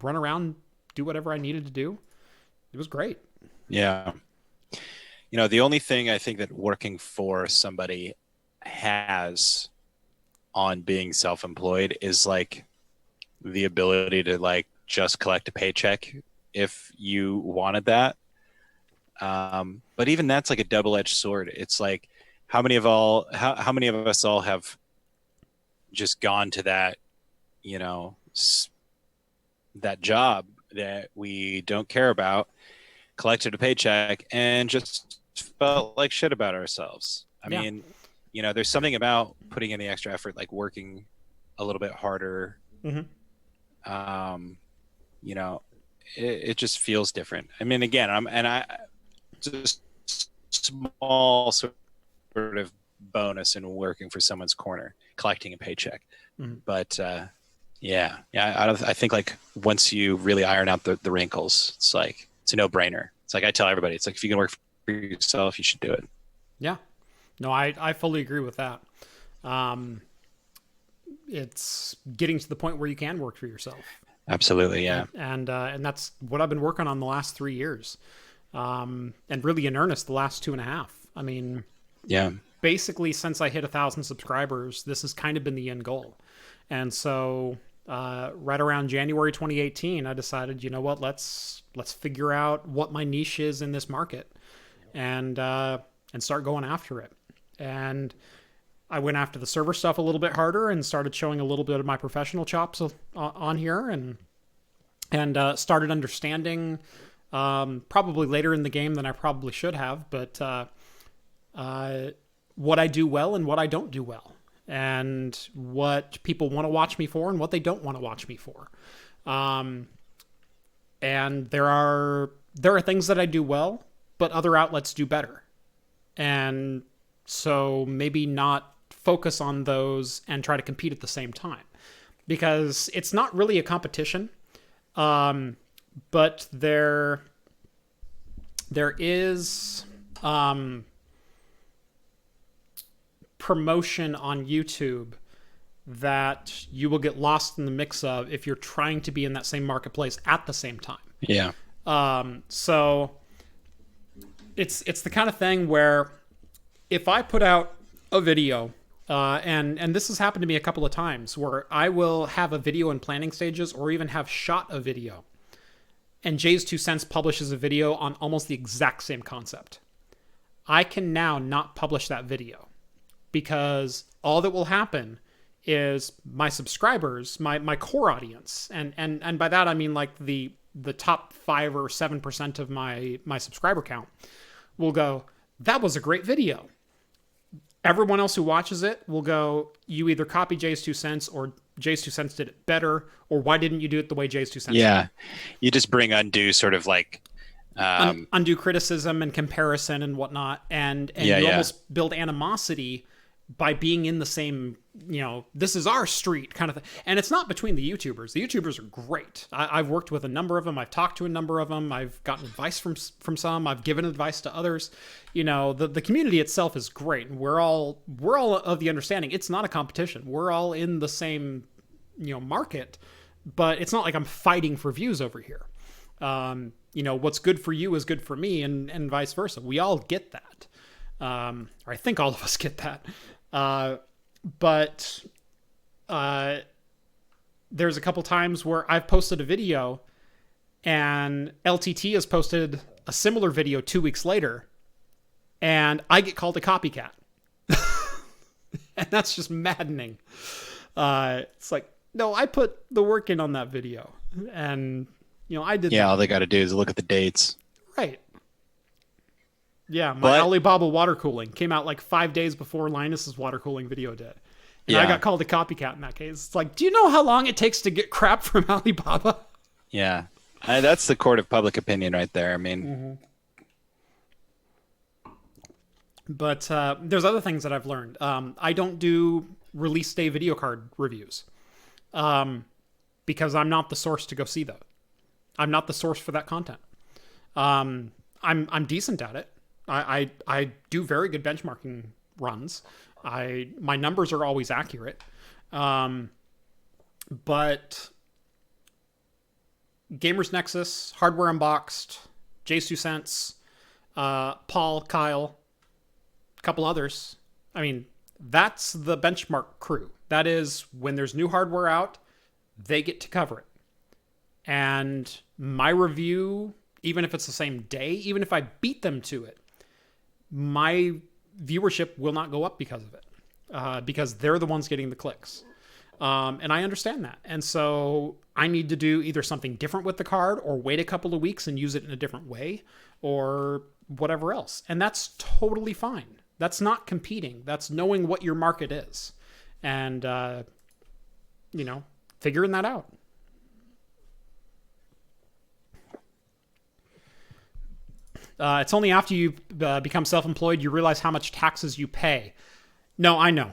run around, do whatever I needed to do. It was great. Yeah. The only thing I think that working for somebody has on being self-employed is like the ability to like just collect a paycheck if you wanted that. But even that's like a double-edged sword. It's like, how many of us all have just gone to that, that job that we don't care about, collected a paycheck, and just felt like shit about ourselves. I mean, there's something about putting in the extra effort, like working a little bit harder. Mm-hmm. It just feels different. I mean, again, I'm just small sort of bonus in working for someone's corner, collecting a paycheck. But I think like once you really iron out the wrinkles, it's like it's a no-brainer. It's like I tell everybody, it's like if you can work for yourself, you should do it. Yeah. No, I fully agree with that. It's getting to the point where you can work for yourself. Absolutely, yeah. And that's what I've been working on the last 3 years. And really in earnest the last 2.5. I mean, yeah. Basically since I hit 1,000 subscribers, this has kind of been the end goal. And so right around January 2018, I decided, you know what, let's figure out what my niche is in this market, and start going after it. And I went after the server stuff a little bit harder and started showing a little bit of my professional chops on here, and started understanding probably later in the game than I probably should have, but what I do well and what I don't do well, and what people want to watch me for and what they don't want to watch me for. And there are things that I do well, but other outlets do better. And so maybe not focus on those and try to compete at the same time, because it's not really a competition. But there is promotion on YouTube that you will get lost in the mix of if you're trying to be in that same marketplace at the same time. Yeah. So it's the kind of thing where if I put out a video, and this has happened to me a couple of times, where I will have a video in planning stages or even have shot a video, and Jay's 2 Cents publishes a video on almost the exact same concept. I can now not publish that video, because all that will happen is my subscribers, my core audience, and by that I mean like the top 5 or 7% of my subscriber count, will go, that was a great video. Everyone else who watches it will go, you either copy Jay's 2 Cents, or Jay's 2 Cents did it better, or why didn't you do it the way Jay's 2 Cents yeah did? You just bring undue sort of like undue criticism and comparison and whatnot, and you almost build animosity by being in the same, this is our street kind of thing. And it's not between the YouTubers. The YouTubers are great. I've worked with a number of them. I've talked to a number of them. I've gotten advice from some. I've given advice to others. The community itself is great. And we're all of the understanding it's not a competition. We're all in the same, market, but it's not like I'm fighting for views over here. What's good for you is good for me, and vice versa. We all get that. Or I think all of us get that. But there's a couple times where I've posted a video and LTT has posted a similar video 2 weeks later, and I get called a copycat. And that's just maddening. It's like, no, I put the work in on that video, and I did. Yeah, that. all they got to do is look at the dates. Right. Yeah, my Alibaba water cooling came out like 5 days before Linus's water cooling video did. And I got called a copycat in that case. It's like, do you know how long it takes to get crap from Alibaba? Yeah. That's the court of public opinion right there. I mean. But there's other things that I've learned. I don't do release day video card reviews, because I'm not the source to go see those. I'm not the source for that content. I'm decent at it. I do very good benchmarking runs. My numbers are always accurate. But Gamers Nexus, Hardware Unboxed, Jay's 2 Cents, Paul, Kyle, a couple others. I mean, that's the benchmark crew. That is, when there's new hardware out, they get to cover it. And my review, even if it's the same day, even if I beat them to it, my viewership will not go up because of it, because they're the ones getting the clicks. And I understand that. And so I need to do either something different with the card, or wait a couple of weeks and use it in a different way, or whatever else. And that's totally fine. That's not competing. That's knowing what your market is, and, figuring that out. It's only after you become self-employed you realize how much taxes you pay. No, I know.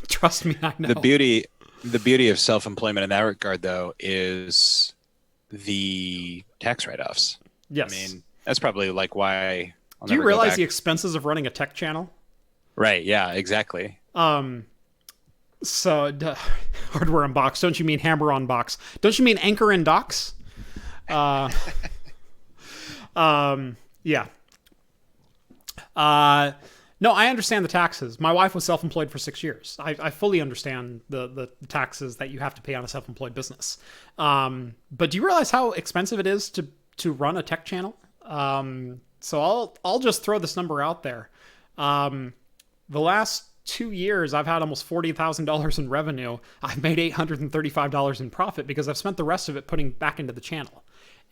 Trust me, I know. The beauty of self-employment in that regard, though, is the tax write-offs. Yes. I mean, that's probably like why. Do you realize the expenses of running a tech channel? Right. Yeah. Exactly. So, hardware on box. Don't you mean hammer on box? Don't you mean anchor in docks? Yeah. No, I understand the taxes. My wife was self-employed for 6 years. I fully understand the taxes that you have to pay on a self-employed business. But do you realize how expensive it is to run a tech channel? So I'll just throw this number out there. The last 2 years, I've had almost $40,000 in revenue. I've made $835 in profit because I've spent the rest of it putting back into the channel.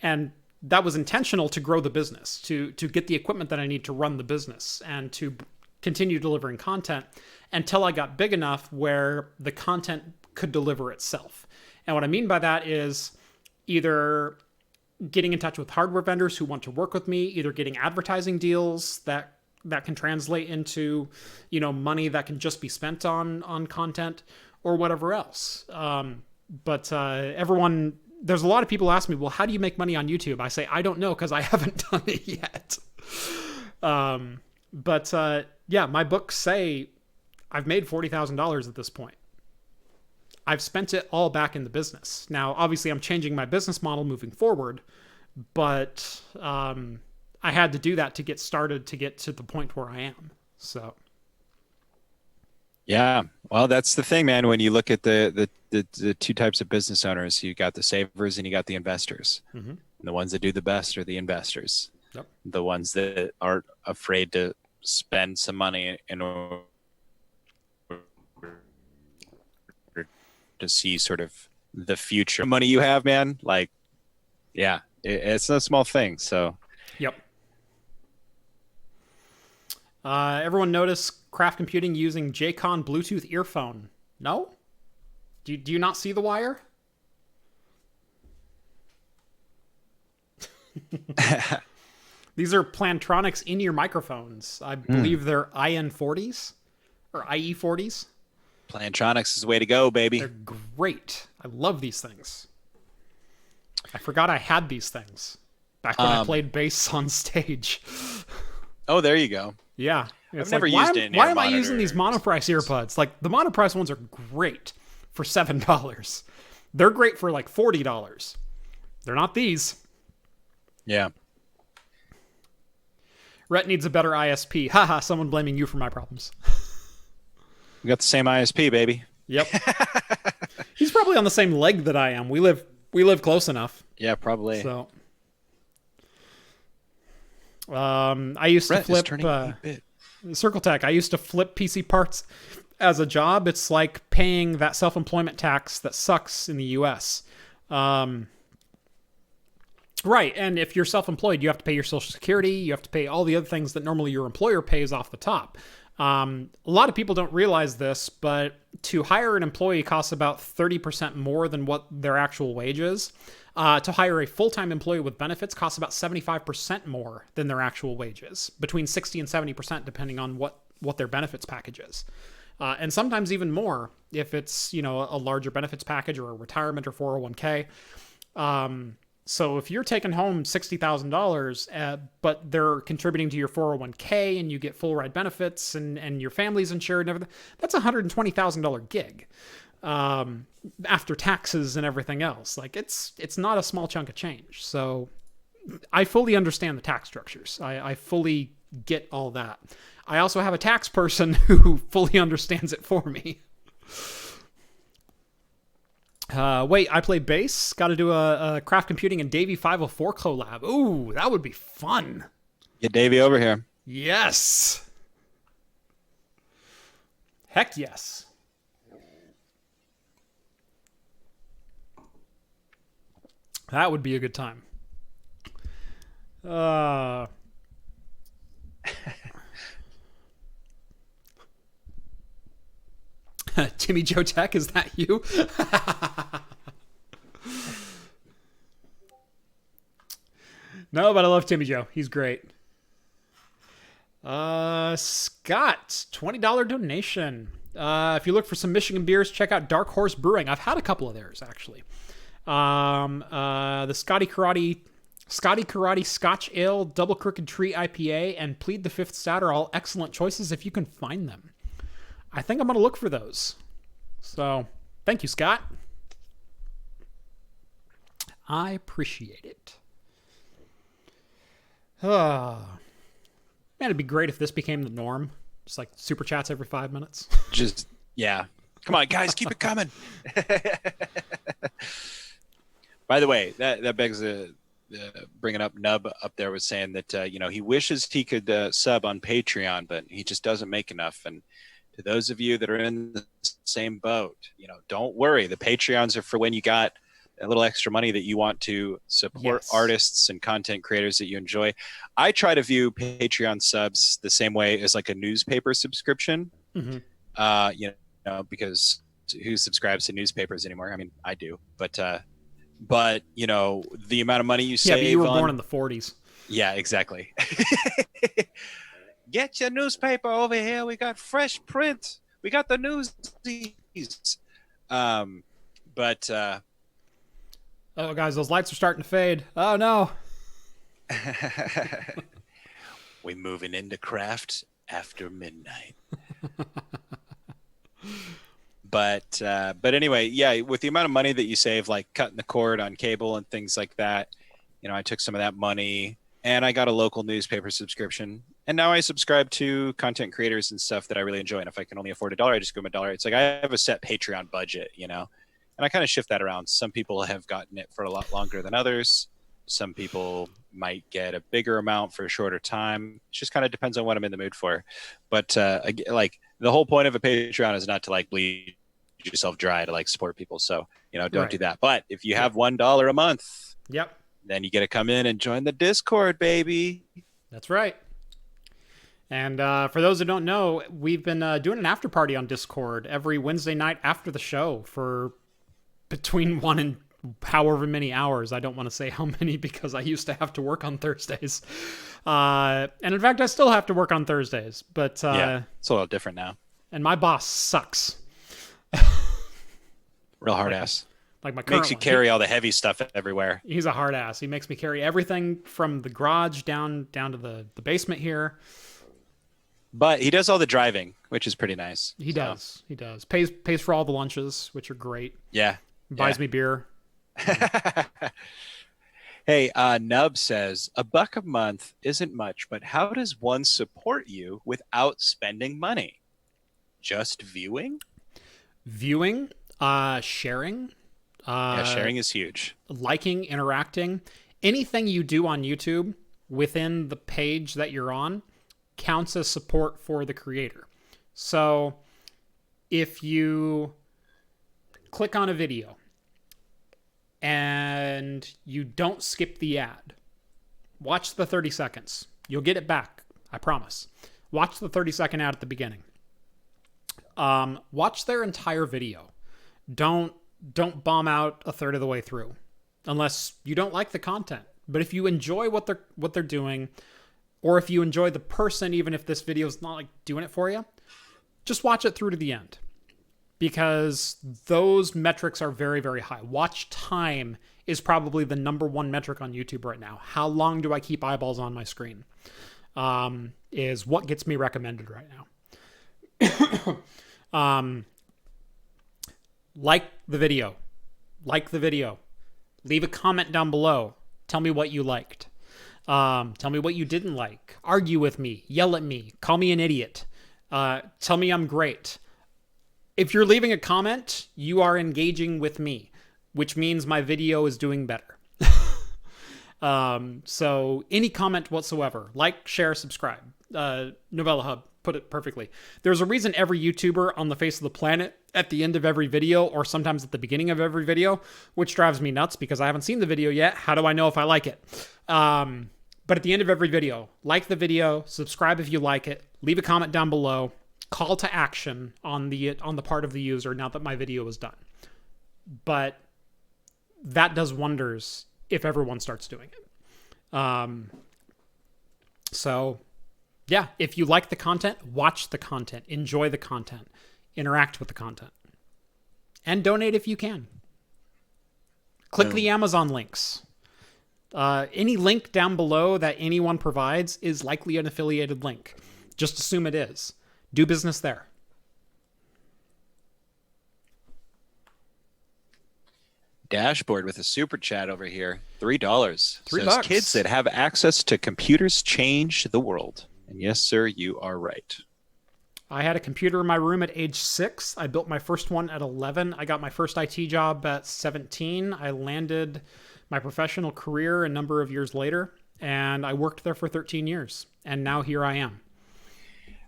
And that was intentional to grow the business, to get the equipment that I need to run the business and to continue delivering content until I got big enough where the content could deliver itself. And what I mean by that is either getting in touch with hardware vendors who want to work with me, either getting advertising deals that can translate into, money that can just be spent on content or whatever else. But there's a lot of people ask me, well, how do you make money on YouTube? I say, I don't know because I haven't done it yet. Yeah, my books say I've made $40,000 at this point. I've spent it all back in the business. Now, obviously, I'm changing my business model moving forward, but I had to do that to get started, to get to the point where I am. So, yeah, well, that's the thing, man. When you look at the two types of business owners, you got the savers and you got the investors. Mm-hmm. And the ones that do the best are the investors. Yep. The ones that aren't afraid to spend some money in order to see sort of the future money you have, man. Like, yeah, it's no small thing. So, yep. Everyone notice Craft Computing using JCon Bluetooth earphone? No? Do you not see the wire? These are Plantronics in-ear microphones. I believe they're IN40s or IE40s. Plantronics is the way to go, baby. They're great. I love these things. I forgot I had these things back when I played bass on stage. Oh, there you go. Yeah. I've never used it. Why am I using these monoprice earbuds? Like, the monoprice ones are great for $7. They're great for like $40. They're not these. Yeah. Rhett needs a better ISP. Haha, someone blaming you for my problems. We got the same ISP, baby. Yep. He's probably on the same leg that I am. We live close enough. Yeah, probably. So, I used to flip Circle Tech. I used to flip PC parts as a job. It's like paying that self-employment tax that sucks in the US. Right, and if you're self-employed, you have to pay your Social Security. You have to pay all the other things that normally your employer pays off the top. A lot of people don't realize this, but to hire an employee costs about 30% more than what their actual wage is. To hire a full-time employee with benefits costs about 75% more than their actual wages, between 60 and 70% depending on what their benefits package is. And sometimes even more if it's, a larger benefits package or a retirement or 401k. So if you're taking home $60,000, but they're contributing to your 401k and you get full ride benefits and your family's insured and everything, that's a $120,000 gig after taxes and everything else. Like, it's not a small chunk of change. So I fully understand the tax structures. I fully get all that. I also have a tax person who fully understands it for me. Wait, I play bass. Got to do a Craft Computing and Davey 504 collab. Ooh, that would be fun. Get Davey over here. Yes. Heck yes. That would be a good time. Timmy Joe Tech, is that you? No, but I love Timmy Joe. He's great. Scott, $20 donation. If you look for some Michigan beers, check out Dark Horse Brewing. I've had a couple of theirs, actually. The Scotty Karate Scotch Ale, Double Crooked Tree IPA, and Plead the Fifth Stout are all excellent choices if you can find them. I think I'm going to look for those. So, thank you, Scott. I appreciate it. Man, it'd be great if this became the norm. Just like super chats every 5 minutes. Just, yeah. Come on, guys, keep it coming. By the way, that begs bringing up Nub up there was saying that, he wishes he could sub on Patreon, but he just doesn't make enough. And to those of you that are in the same boat, don't worry. The Patreons are for when you got a little extra money that you want to support artists and content creators that you enjoy. I try to view Patreon subs the same way as like a newspaper subscription. Mm-hmm. Because who subscribes to newspapers anymore? I mean, I do, but the amount of money you save. Yeah, but you were born in the 40s. Yeah, exactly. Get your newspaper over here. We got fresh print. We got the newsies. Oh, guys, those lights are starting to fade. Oh, no. We moving into craft after midnight. But anyway, yeah, with the amount of money that you save, like cutting the cord on cable and things like that, I took some of that money and I got a local newspaper subscription. And now I subscribe to content creators and stuff that I really enjoy. And if I can only afford $1, I just give them $1. It's like I have a set Patreon budget, and I kind of shift that around. Some people have gotten it for a lot longer than others. Some people might get a bigger amount for a shorter time. It just kind of depends on what I'm in the mood for. But like the whole point of a Patreon is not to like bleed yourself dry to like support people. So, don't do that. But if you have $1 a month, then you get to come in and join the Discord, baby. That's right. And for those who don't know, we've been doing an after party on Discord every Wednesday night after the show for between 1 and however many hours. I don't want to say how many because I used to have to work on Thursdays. And in fact, I still have to work on Thursdays. But it's a little different now. And my boss sucks. Real hard ass. Like my current makes you carry all the heavy stuff everywhere. He's a hard ass. He makes me carry everything from the garage down to the basement here. But he does all the driving, which is pretty nice. He does. Pays for all the lunches, which are great. Yeah. Buys me beer. Hey, Nub says, $1 a month isn't much, but how does one support you without spending money? Just viewing? Viewing, sharing. Sharing is huge. Liking, interacting. Anything you do on YouTube within the page that you're on counts as support for the creator. So if you click on a video and you don't skip the ad, watch the 30 seconds. You'll get it back. I promise. Watch the 30-second ad at the beginning. Watch their entire video. Don't bomb out a third of the way through unless you don't like the content. But if you enjoy what they're doing, or if you enjoy the person, even if this video is not like doing it for you, just watch it through to the end. Because those metrics are very, very high. Watch time is probably the number one metric on YouTube right now. How long do I keep eyeballs on my screen? Is what gets me recommended right now. Like the video. Leave a comment down below. Tell me what you liked. Tell me what you didn't like. Argue with me. Yell at me. Call me an idiot. Tell me I'm great. If you're leaving a comment, you are engaging with me, which means my video is doing better. So any comment whatsoever, like, share, subscribe. Novella Hub put it perfectly. There's a reason every YouTuber on the face of the planet at the end of every video, or sometimes at the beginning of every video, which drives me nuts because I haven't seen the video yet. How do I know if I like it? But at the end of every video, like the video, subscribe if you like it, leave a comment down below, call to action on the part of the user now that my video is done. But that does wonders if everyone starts doing it. So Yeah, if you like the content, watch the content, enjoy the content, interact with the content, and donate if you can. Click the Amazon links. Any link down below that anyone provides is likely an affiliated link. Just assume it is. Do business there. Dashboard with a super chat over here. $3. $3. Kids that have access to computers change the world. And yes, sir, you are right. I had a computer in my room at age 6. I built my first one at 11. I got my first IT job at 17. I landed my professional career a number of years later, and I worked there for 13 years. And now here I am.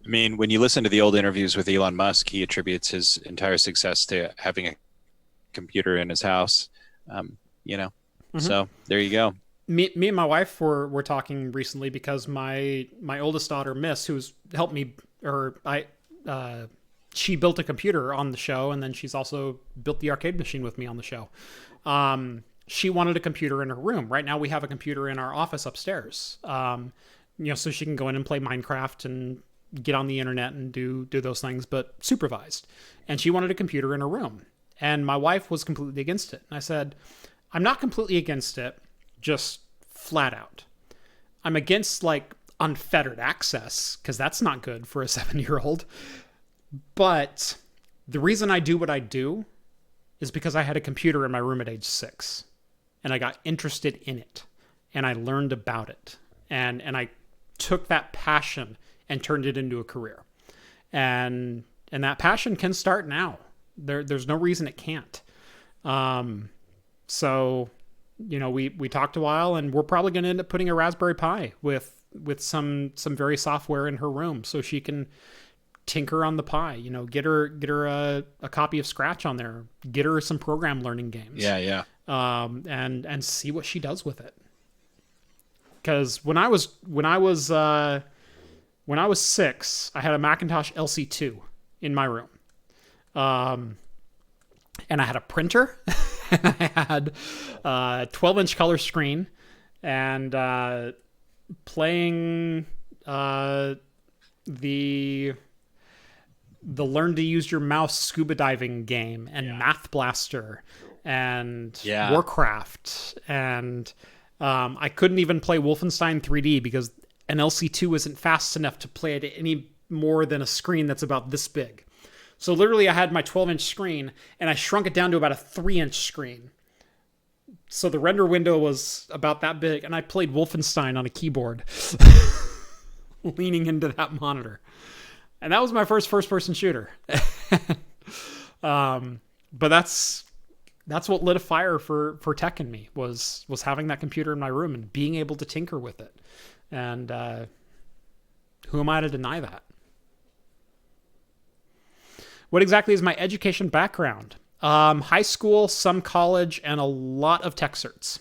I mean, when you listen to the old interviews with Elon Musk, he attributes his entire success to having a computer in his house. So there you go. Me and my wife were talking recently because my oldest daughter, Miss, who's helped me, she built a computer on the show, and then she's also built the arcade machine with me on the show. She wanted a computer in her room. Right now we have a computer in our office upstairs, so she can go in and play Minecraft and get on the internet and do those things, but supervised. And she wanted a computer in her room. And my wife was completely against it. And I said, I'm not completely against it, just flat out. I'm against unfettered access, because that's not good for a 7-year-old. But the reason I do what I do is because I had a computer in my room at age 6. And I got interested in it. And I learned about it. And I took that passion and turned it into a career. And that passion can start now. There's no reason it can't. So, we talked a while, and we're probably going to end up putting a Raspberry Pi with some very software in her room so she can tinker on the Pi. Get her a copy of Scratch on there. Get her some program learning games. Yeah. And see what she does with it. Because when I was 6, I had a Macintosh LC2 in my room. And I had a printer, and I had a 12-inch color screen, and playing the Learn to Use Your Mouse scuba diving game, and Math Blaster, and Warcraft, and I couldn't even play Wolfenstein 3D because an LC2 isn't fast enough to play it any more than a screen that's about this big. So literally I had my 12-inch screen, and I shrunk it down to about a 3-inch screen. So the render window was about that big, and I played Wolfenstein on a keyboard, leaning into that monitor. And that was my first-person shooter. But that's what lit a fire for tech in me, was having that computer in my room and being able to tinker with it. And who am I to deny that? What exactly is my education background? High school, some college, and a lot of tech certs.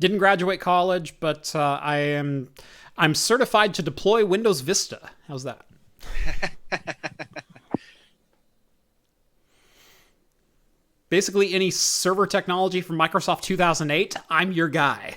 Didn't graduate college, but I'm certified to deploy Windows Vista. How's that? Basically, any server technology from Microsoft 2008, I'm your guy.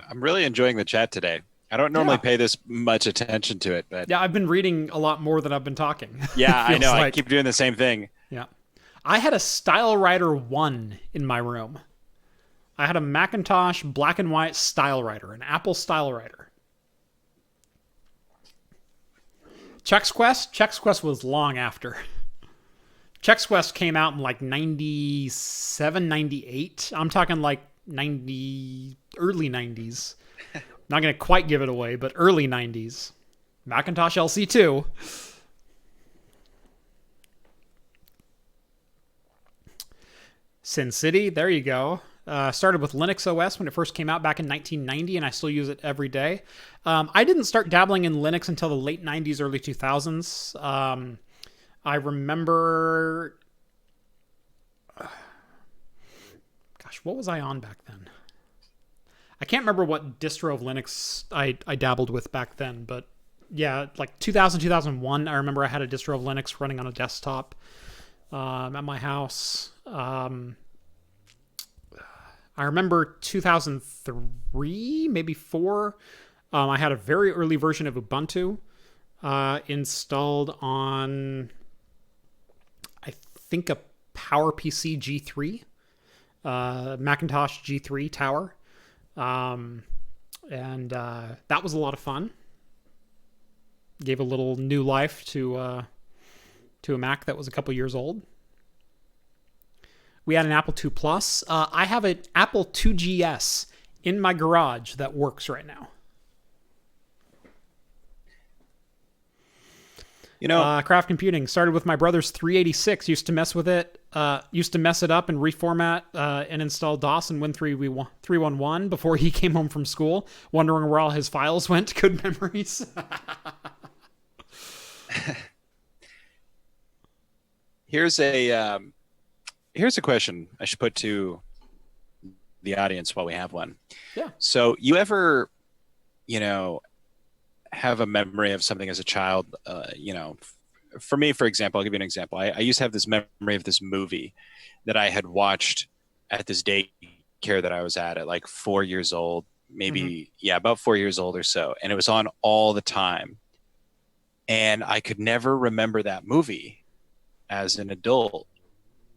I'm really enjoying the chat today. I don't normally pay this much attention to it, but yeah, I've been reading a lot more than I've been talking. Yeah, I know. I keep doing the same thing. Yeah. I had a StyleWriter 1 in my room. I had a Macintosh black and white StyleWriter, an Apple StyleWriter. Chex Quest was long after. Chex Quest came out in 97, 98. I'm talking early 90s. Not going to quite give it away, but early 90s. Macintosh LC2. Sin City, there you go. Started with Linux OS when it first came out back in 1990, and I still use it every day. I didn't start dabbling in Linux until the late 90s, early 2000s. I remember... Gosh, what was I on back then? I can't remember what distro of Linux I dabbled with back then, but yeah, like 2000, 2001. I remember I had a distro of Linux running on a desktop at my house. I remember 2003, maybe four. I had a very early version of Ubuntu installed on, I think, a PowerPC G3, Macintosh G3 tower. And that was a lot of fun. Gave a little new life to a Mac that was a couple years old. We had an Apple II Plus. I have an Apple IIgs in my garage that works right now. You know, Craft computing started with my brother's 386. Used to mess with it. Used to mess it up and reformat and install DOS and Win311 before he came home from school, wondering where all his files went. Good memories. Here's a question I should put to the audience while we have one. Yeah. So you ever, have a memory of something as a child? For me, for example, I'll give you an example. I used to have this memory of this movie that I had watched at this daycare that I was at like 4 years old, maybe, about 4 years old or so. And it was on all the time. And I could never remember that movie as an adult,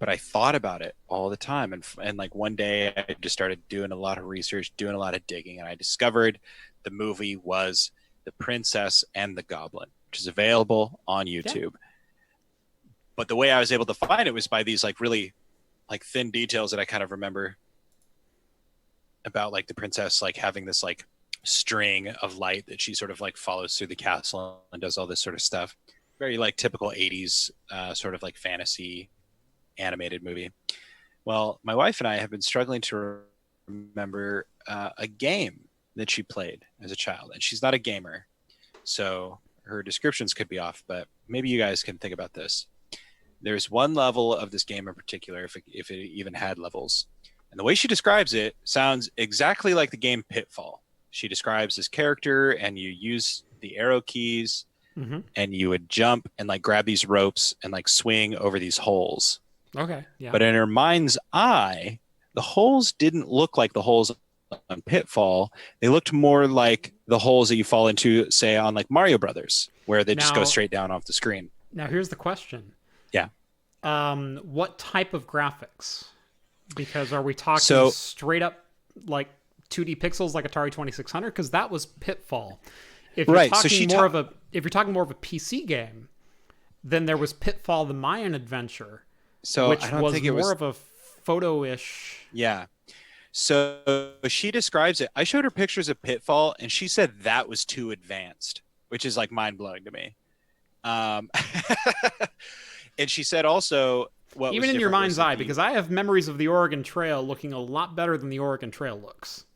but I thought about it all the time. And like one day I just started doing a lot of research, doing a lot of digging, and I discovered the movie was The Princess and the Goblin, which is available on YouTube. Yeah. But the way I was able to find it was by these like really like thin details that I kind of remember about like the princess, like having this like string of light that she sort of like follows through the castle and does all this sort of stuff. Very like typical 80s sort of like fantasy animated movie. Well, my wife and I have been struggling to remember a game that she played as a child, and she's not a gamer, so her descriptions could be off, but maybe you guys can think about this. There's one level of this game in particular, if it even had levels, and the way she describes it sounds exactly like the game Pitfall. She describes this character, and you use the arrow keys, and you would jump and like grab these ropes and like swing over these holes. Okay. Yeah. But in her mind's eye, the holes didn't look like the holes on Pitfall. They looked more like the holes that you fall into, say, on like Mario Brothers, where they just go straight down off the screen. Now, here's the question. Yeah. What type of graphics? Because are we talking straight up like 2D pixels like Atari 2600? Because that was Pitfall. If you're talking if you're talking more of a PC game, then there was Pitfall: The Mayan Adventure, which I don't was think it more of a photo-ish. Yeah. So she describes it. I showed her pictures of Pitfall, and she said that was too advanced, which is like mind-blowing to me. And she said also, even in your mind's eye, because I have memories of the Oregon Trail looking a lot better than the Oregon Trail looks.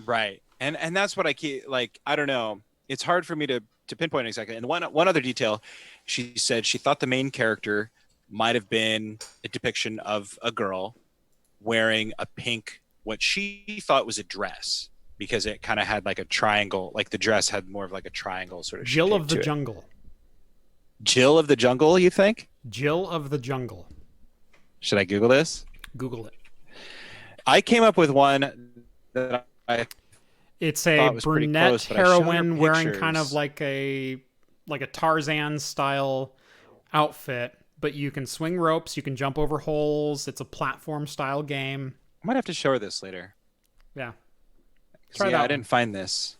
Right. And that's what I keep, like, I don't know. It's hard for me to pinpoint exactly. And one other detail, she said she thought the main character might have been a depiction of a girl wearing a pink, what she thought was a dress, because it kind of had like a triangle, like the dress had more of like a triangle sort of Jill of the Jungle. Jill of the Jungle, you think? Jill of the Jungle. Should I Google this? Google it. I came up with one that it's a brunette heroine wearing kind of like a Tarzan style outfit, but you can swing ropes, you can jump over holes. It's a platform style game. I might have to show her this later. Yeah. Try that. I didn't find this.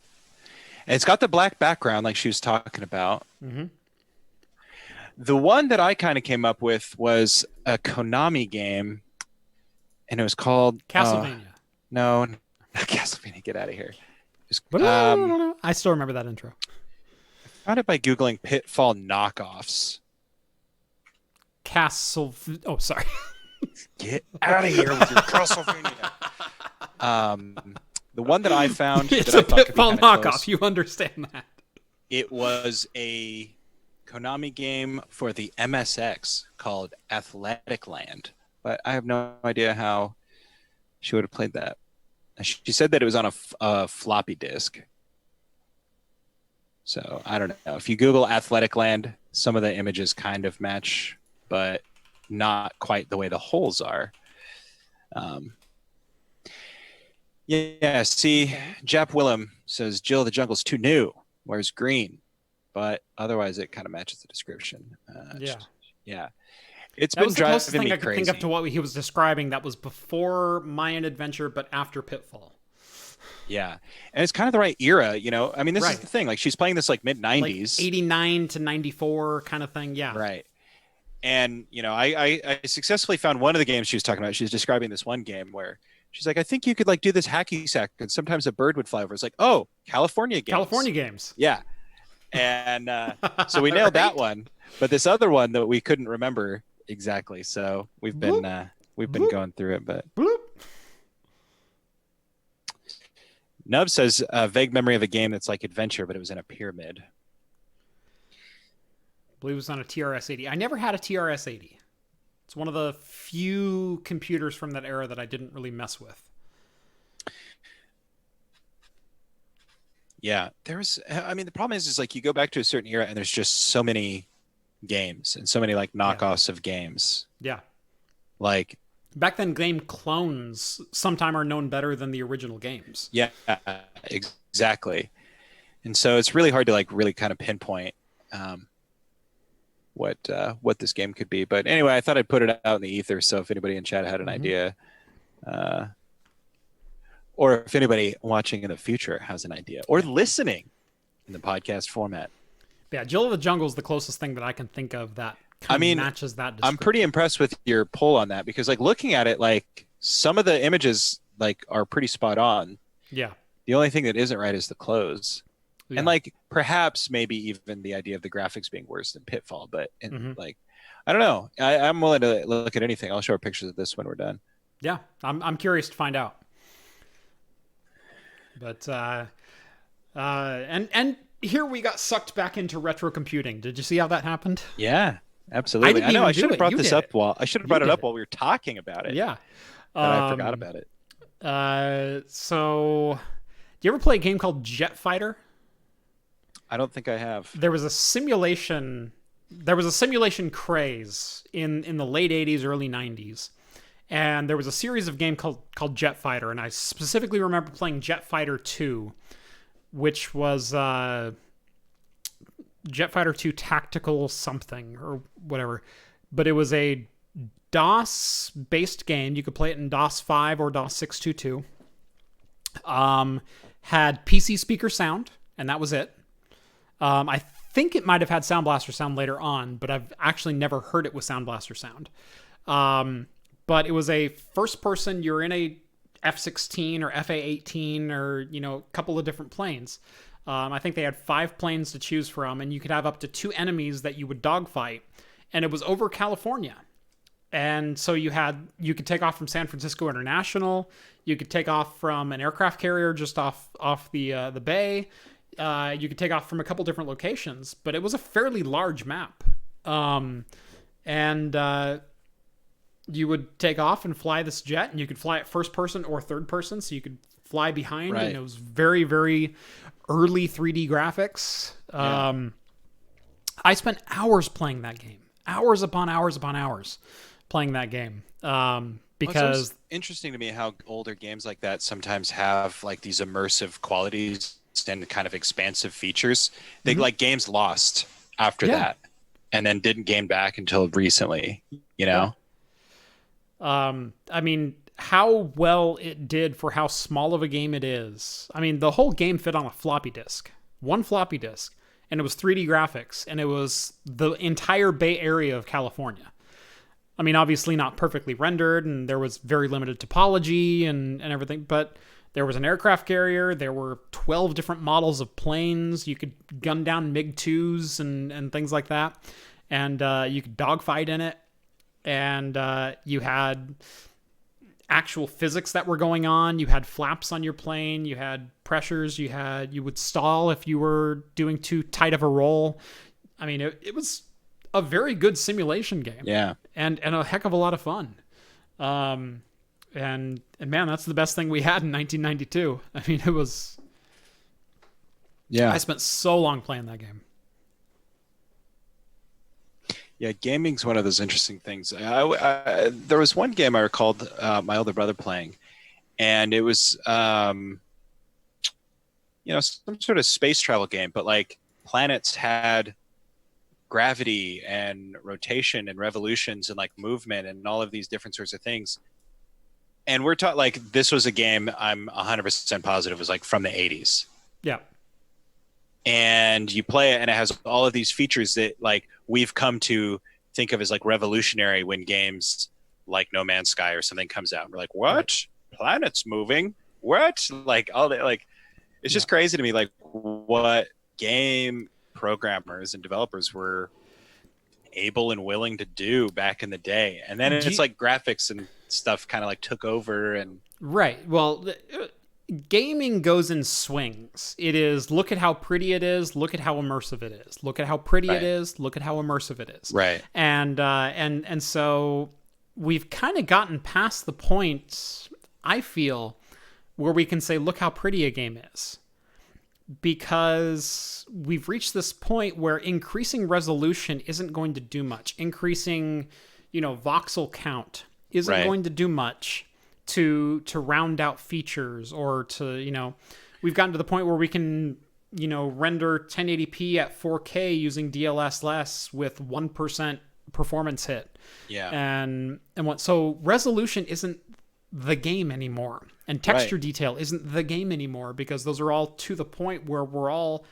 And it's got the black background like she was talking about. Mm-hmm. The one that I kind of came up with was a Konami game, and it was called Castlevania. No, not Castlevania. Get out of here. I still remember that intro. I found it by Googling Pitfall knockoffs. Oh, sorry. Get out of here with your Castlevania. The one that I found, it's that a Pitfall knockoff. Close, you understand that? It was a Konami game for the MSX called Athletic Land, but I have no idea how she would have played that. She said that it was on a floppy disk. So I don't know. If you Google Athletic Land, some of the images kind of match, but not quite the way the holes are. Yeah, see, Jap Willem says Jill of the Jungle's too new. Wears green, but otherwise it kind of matches the description. Yeah. It's That been was the closest driving thing me I could think crazy. of to what he was describing. That was before Mayan Adventure, but after Pitfall. Yeah, and it's kind of the right era, you know. I mean, this is Right. the thing. Like, she's playing this like mid Like '90s, 89 to 94 kind of thing. Yeah. right? And you know, I successfully found one of the games she was talking about. She was describing this one game where she's like, I think you could like do this hacky sack, and sometimes a bird would fly over. It's like, oh, California games. California games. Yeah, and so we nailed that one, but this other one that we couldn't remember exactly. So we've been going through it, but. Bloop. Nub says a vague memory of a game that's like Adventure, but it was in a pyramid. I believe it was on a TRS-80. I never had a TRS-80. It's one of the few computers from that era that I didn't really mess with. Yeah, the problem is like you go back to a certain era and there's just so many games and so many like knockoffs of games. Yeah. Like back then, game clones sometimes are known better than the original games. Yeah, exactly. And so it's really hard to like really kind of pinpoint what this game could be. But anyway, I thought I'd put it out in the ether. So if anybody in chat had an idea, or if anybody watching in the future has an idea or listening in the podcast format. Yeah, Jill of the Jungle is the closest thing that I can think of that matches that description. I'm pretty impressed with your poll on that because like looking at it, like some of the images like are pretty spot on. Yeah. The only thing that isn't right is the clothes. Yeah. And like perhaps maybe even the idea of the graphics being worse than Pitfall, but like I don't know. I'm willing to look at anything. I'll show her pictures of this when we're done. Yeah, I'm curious to find out. But and here we got sucked back into retro computing. Did you see how that happened? Yeah, absolutely. I know. I should have brought this up I should have brought it up while we were talking about it. Yeah, but I forgot about it. So, do you ever play a game called Jet Fighter? I don't think I have. There was a simulation craze in the late 80s, early 90s. And there was a series of games called Jet Fighter, and I specifically remember playing Jet Fighter 2, which was Jet Fighter 2 Tactical something or whatever. But it was a DOS-based game. You could play it in DOS 5 or DOS 622. Had PC speaker sound, and that was it. I think it might have had Sound Blaster sound later on, but I've actually never heard it with Sound Blaster sound. But it was a first person, you're in a F-16 or FA-18 or, a couple of different planes. I think they had 5 planes to choose from, and you could have up to 2 enemies that you would dogfight. And it was over California. And so you could take off from San Francisco International. You could take off from an aircraft carrier just off the bay. You could take off from a couple different locations, but it was a fairly large map. You would take off and fly this jet, and you could fly it first person or third person, so you could fly behind, and it was very, very early 3D graphics. Yeah. I spent hours playing that game. Hours upon hours upon hours playing that game. Because it's interesting to me how older games like that sometimes have like these immersive qualities and kind of expansive features. They like games lost after that and then didn't gain back until recently, I mean, how well it did for how small of a game it is. I mean, the whole game fit on a floppy disk. One floppy disk. And it was 3D graphics. And it was the entire Bay Area of California. I mean, obviously not perfectly rendered. And there was very limited topology and everything. But there was an aircraft carrier. There were 12 different models of planes. You could gun down MiG-2s and things like that. And you could dogfight in it. And you had actual physics that were going on. You had flaps on your plane. You had pressures. You would stall if you were doing too tight of a roll. I mean, it was a very good simulation game. Yeah. And a heck of a lot of fun. And man, that's the best thing we had in 1992. I mean, it was Yeah. I spent so long playing that game. Yeah, gaming's one of those interesting things. There was one game I recalled my older brother playing, and it was some sort of space travel game, but like planets had gravity and rotation and revolutions and like movement and all of these different sorts of things. And we're taught like this was a game I'm 100% positive was like from the 80s. Yeah. And you play it and it has all of these features that like we've come to think of as like revolutionary when games like No Man's Sky or something comes out. We're like, what? Right. Planets moving? What? Like all that, like it's just crazy to me like what game programmers and developers were able and willing to do back in the day. And then it's like graphics and stuff kind of like took over and right. Well, gaming goes in swings. It is look at how pretty it is, look at how immersive it is. Look at how pretty it is, look at how immersive it is. Right. And so we've kind of gotten past the point, I feel, where we can say look how pretty a game is. Because we've reached this point where increasing resolution isn't going to do much. Increasing, voxel count isn't going to do much to round out features or to, we've gotten to the point where we can, render 1080p at 4K using DLSS with 1% performance hit. Yeah. And so resolution isn't the game anymore, and texture detail isn't the game anymore, because those are all to the point where we're all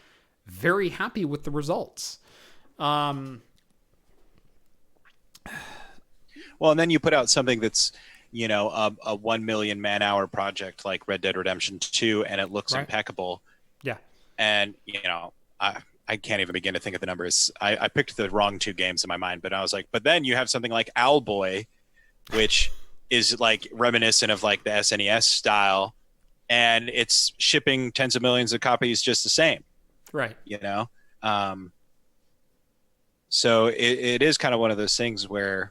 very happy with the results. Well, and then you put out something that's a 1 million man hour project like Red Dead Redemption 2 and it looks impeccable. Yeah. And I can't even begin to think of the numbers. I picked the wrong two games in my mind, but I was like, but then you have something like Owlboy, which is like reminiscent of like the SNES style, and it's shipping tens of millions of copies just the same. Right. So it is kind of one of those things where,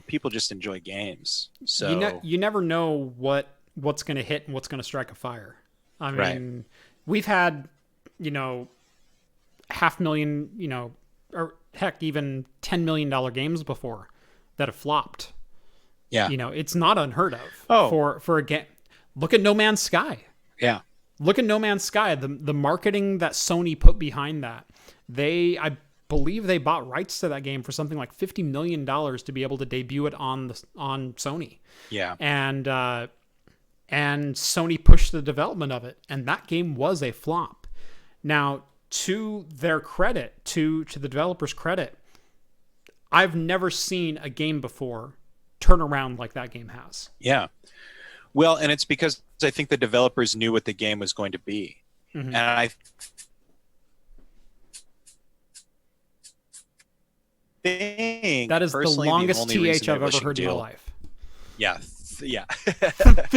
people just enjoy games. So you never know what's going to hit and what's going to strike a fire. I mean, we've had, $500,000, or heck, even $10 million games before that have flopped. Yeah. It's not unheard of for a game. Look at No Man's Sky. Yeah. Look at No Man's Sky. The marketing that Sony put behind that. I believe they bought rights to that game for something like $50 million to be able to debut it on Sony. Yeah. And Sony pushed the development of it, and that game was a flop. Now, to their credit, to the developers' credit, I've never seen a game before turn around like that game has. Yeah. Well, and it's because I think the developers knew what the game was going to be. Mm-hmm. And I think that is the longest TH I've ever heard in my life. Yeah. Yeah. That's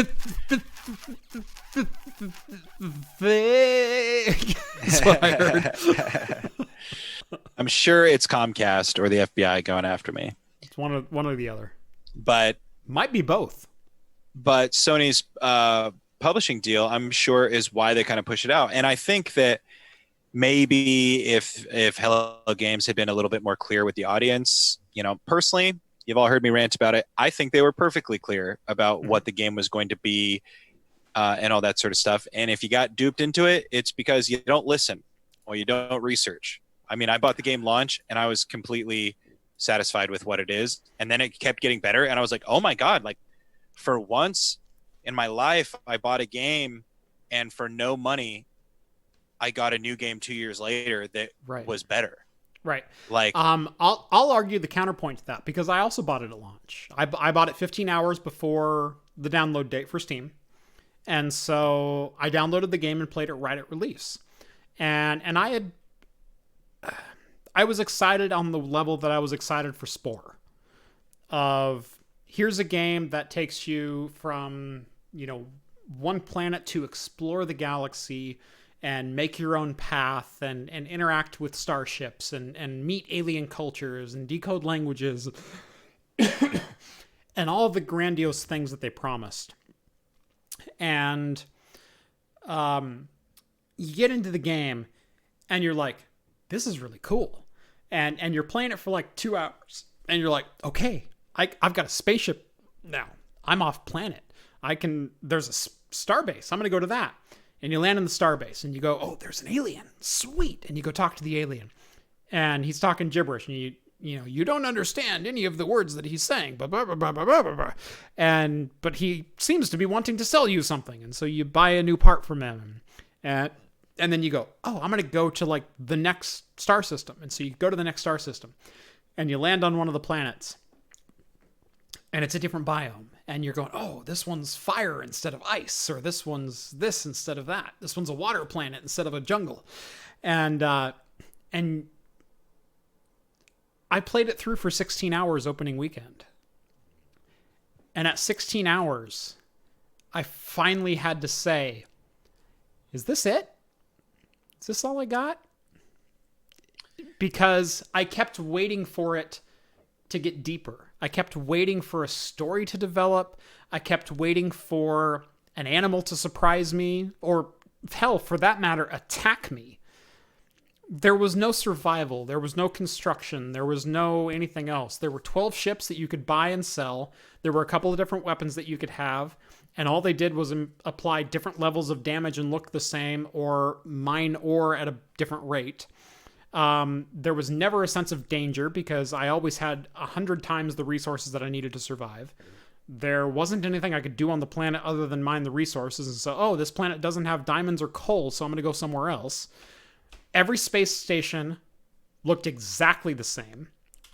what I heard. I'm sure it's Comcast or the FBI going after me. It's one or the other. But might be both. But Sony's publishing deal, I'm sure, is why they kind of push it out. And I think that maybe if Hello Games had been a little bit more clear with the audience, personally, you've all heard me rant about it. I think they were perfectly clear about what the game was going to be and all that sort of stuff. And if you got duped into it, it's because you don't listen or you don't research. I mean, I bought the game launch and I was completely satisfied with what it is. And then it kept getting better. And I was like, oh my God, like for once in my life, I bought a game and for no money, I got a new game 2 years later that was better. Right. Like, I'll argue the counterpoint to that, because I also bought it at launch. I bought it 15 hours before the download date for Steam. And so I downloaded the game and played it right at release. And I was excited on the level that I was excited for Spore. Of here's a game that takes you from, one planet to explore the galaxy and make your own path and interact with starships and meet alien cultures and decode languages and all the grandiose things that they promised. And you get into the game and you're like, this is really cool. And you're playing it for like 2 hours. And you're like, okay, I've got a spaceship now. I'm off planet. There's a starbase. I'm going to go to that. And you land in the starbase and you go, oh, there's an alien. Sweet. And you go talk to the alien. And he's talking gibberish. And you don't understand any of the words that he's saying. Blah, blah, blah, blah, blah, blah, blah. But he seems to be wanting to sell you something. And so you buy a new part from him. And then you go, oh, I'm going to go to like the next star system. And so you go to the next star system. And you land on one of the planets. And it's a different biome. And you're going, oh, this one's fire instead of ice. Or this one's this instead of that. This one's a water planet instead of a jungle. And I played it through for 16 hours opening weekend. And at 16 hours, I finally had to say, is this it? Is this all I got? Because I kept waiting for it to get deeper. I kept waiting for a story to develop. I kept waiting for an animal to surprise me, or hell, for that matter, attack me. There was no survival. There was no construction. There was no anything else. There were 12 ships that you could buy and sell. There were a couple of different weapons that you could have. And all they did was apply different levels of damage and look the same, or mine ore at a different rate. There was never a sense of danger because I always had 100 times the resources that I needed to survive. There wasn't anything I could do on the planet other than mine the resources. And so, oh, this planet doesn't have diamonds or coal, so I'm going to go somewhere else. Every space station looked exactly the same.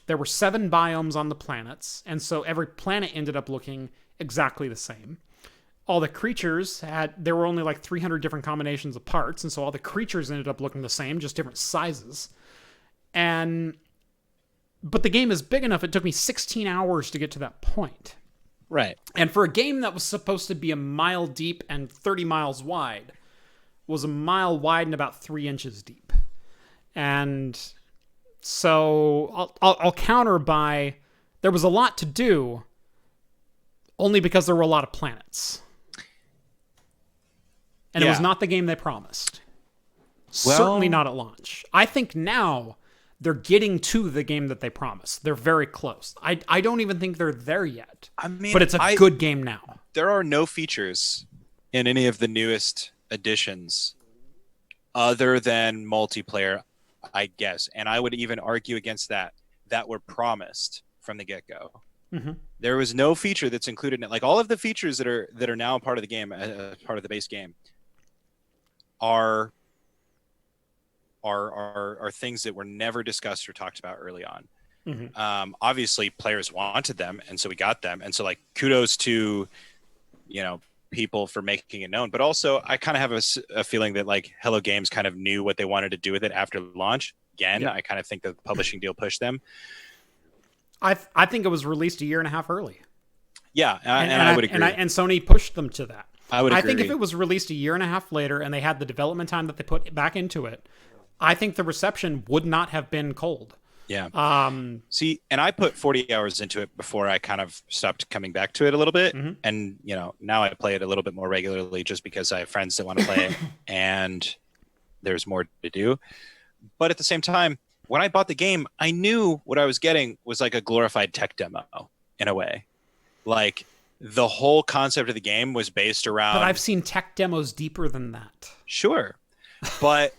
There were 7 biomes on the planets, and so every planet ended up looking exactly the same. All the creatures there were only like 300 different combinations of parts, and so all the creatures ended up looking the same, just different sizes. But the game is big enough, it took me 16 hours to get to that point. Right. And for a game that was supposed to be a mile deep and 30 miles wide, was a mile wide and about 3 inches deep. And so I'll counter by, there was a lot to do, only because there were a lot of planets. And It was not the game they promised. Well, certainly not at launch. I think now they're getting to the game that they promised. They're very close. I don't even think they're there yet. I mean, but it's a good game now. There are no features in any of the newest editions other than multiplayer, I guess. And I would even argue against that were promised from the get-go. Mm-hmm. There was no feature that's included in it. Like all of the features that are now part of the game, part of the base game, are things that were never discussed or talked about early on. Mm-hmm. Obviously, players wanted them, and so we got them. And so, like, kudos to people for making it known. But also, I kind of have a feeling that like Hello Games kind of knew what they wanted to do with it after launch. Again, yeah. I kind of think the publishing deal pushed them. I think it was released a year and a half early. Yeah, and I would agree. And Sony pushed them to that. I would agree. I think if it was released a year and a half later and they had the development time that they put back into it, I think the reception would not have been cold. Yeah. See, and I put 40 hours into it before I kind of stopped coming back to it a little bit. Mm-hmm. And, now I play it a little bit more regularly just because I have friends that want to play it and there's more to do. But at the same time, when I bought the game, I knew what I was getting was like a glorified tech demo in a way. Like the whole concept of the game was based around... But I've seen tech demos deeper than that. Sure. But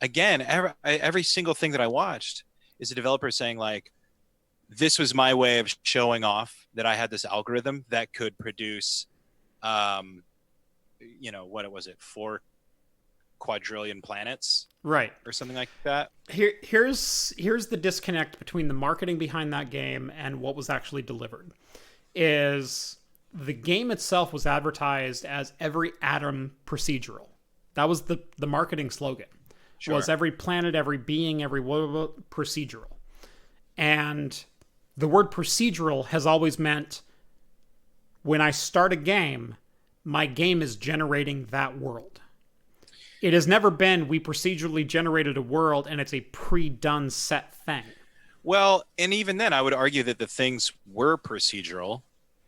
again, every single thing that I watched is a developer saying like, this was my way of showing off that I had this algorithm that could produce, what was it, 4 quadrillion planets, right, or something like that. Here's the disconnect between the marketing behind that game and what was actually delivered. Is the game itself was advertised as every atom procedural. That was the marketing slogan. Sure. Was every planet, every being, every procedural. And the word procedural has always meant when I start a game, my game is generating that world. It has never been we procedurally generated a world and it's a pre-done set thing. Well, and even then I would argue that the things were procedural,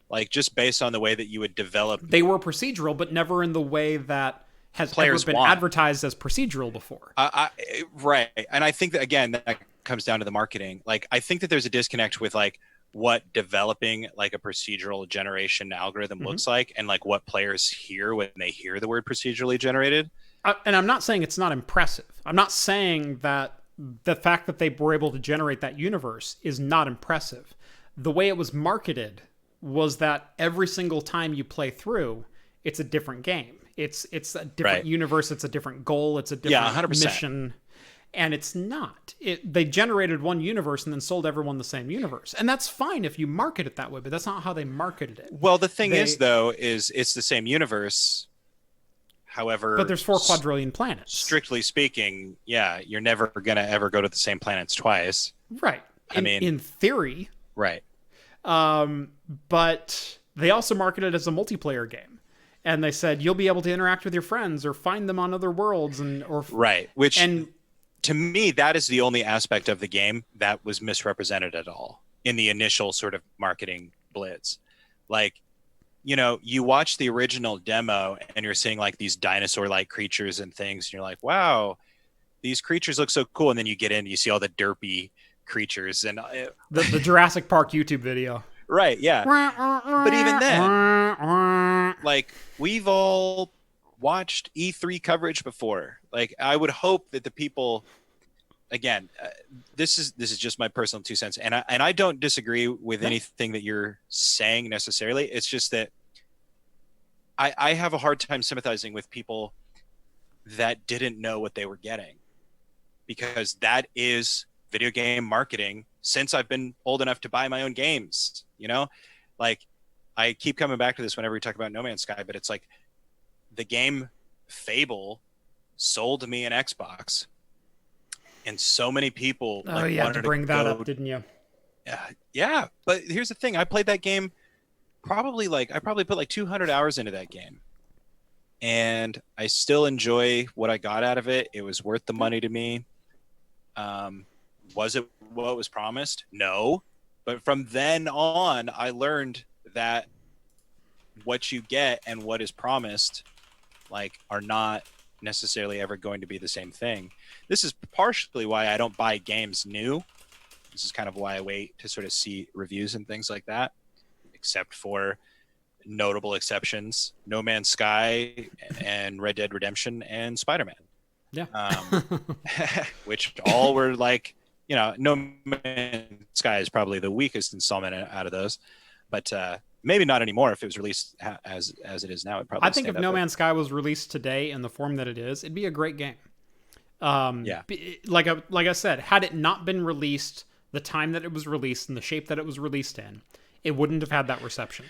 like just based on the way that you would develop. They were procedural, but never in the way that has players ever been want. advertised as procedural before. Right. And I think that, again, that comes down to the marketing. Like, I think that there's a disconnect with like what developing like a procedural generation algorithm looks like, and like what players hear when they hear the word procedurally generated. And I'm not saying it's not impressive. I'm not saying that the fact that they were able to generate that universe is not impressive. The way it was marketed was that every single time you play through, it's a different game. It's a different universe. It's a different goal. It's a different 100%. mission. And it's not. They generated one universe and then sold everyone the same universe. And that's fine if you market it that way, but that's not how they marketed it. Well, the thing is, though, is it's the same universe. However, but there's 4 quadrillion planets. Strictly speaking, yeah, you're never going to ever go to the same planets twice. Right. In theory. Right. But they also marketed it as a multiplayer game. And they said you'll be able to interact with your friends or find them on other worlds right. Which, and to me, that is the only aspect of the game that was misrepresented at all in the initial sort of marketing blitz. Like, you know, you watch the original demo and you're seeing like these dinosaur-like creatures and things, and you're like, wow, these creatures look so cool. And then you get in, you see all the derpy creatures and the Jurassic Park YouTube video. Right, yeah. But even then, like, we've all watched E3 coverage before. Like, I would hope that the people, again, this is just my personal 2 cents, and I don't disagree with anything that you're saying necessarily. It's just that I have a hard time sympathizing with people that didn't know what they were getting, because that is video game marketing since I've been old enough to buy my own games. You know, like, I keep coming back to this whenever we talk about No Man's Sky, but it's like the game Fable sold me an Xbox, and so many people you had to bring that up, didn't you? Yeah, but here's the thing: I played that game I probably put like 200 hours into that game, and I still enjoy what I got out of it. It was worth the money to me. Was it what was promised? No. But from then on, I learned that what you get and what is promised, like, are not necessarily ever going to be the same thing. This is partially why I don't buy games new. This is kind of why I wait to sort of see reviews and things like that, except for notable exceptions: No Man's Sky and Red Dead Redemption and Spider-Man. Yeah. Which all were like, you know, No Man's Sky is probably the weakest installment out of those, but maybe not anymore. If it was released as it is now, it probably. I think if No Man's Sky was released today in the form that it is, it'd be a great game. Yeah. Like I said, had it not been released the time that it was released and the shape that it was released in, it wouldn't have had that reception.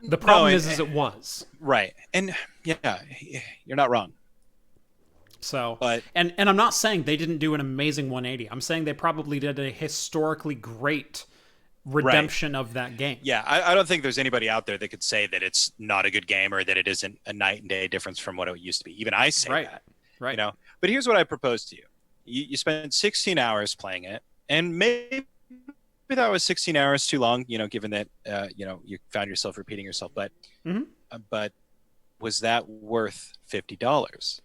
The problem is it was. Right. And yeah, you're not wrong. So, and I'm not saying they didn't do an amazing 180. I'm saying they probably did a historically great redemption of that game. Yeah, I don't think there's anybody out there that could say that it's not a good game or that it isn't a night and day difference from what it used to be. Even I say that. Right. You know, but here's what I propose to you. You spent 16 hours playing it, and maybe that was 16 hours too long, you know, given that, you know, you found yourself repeating yourself. But, but was that worth $50?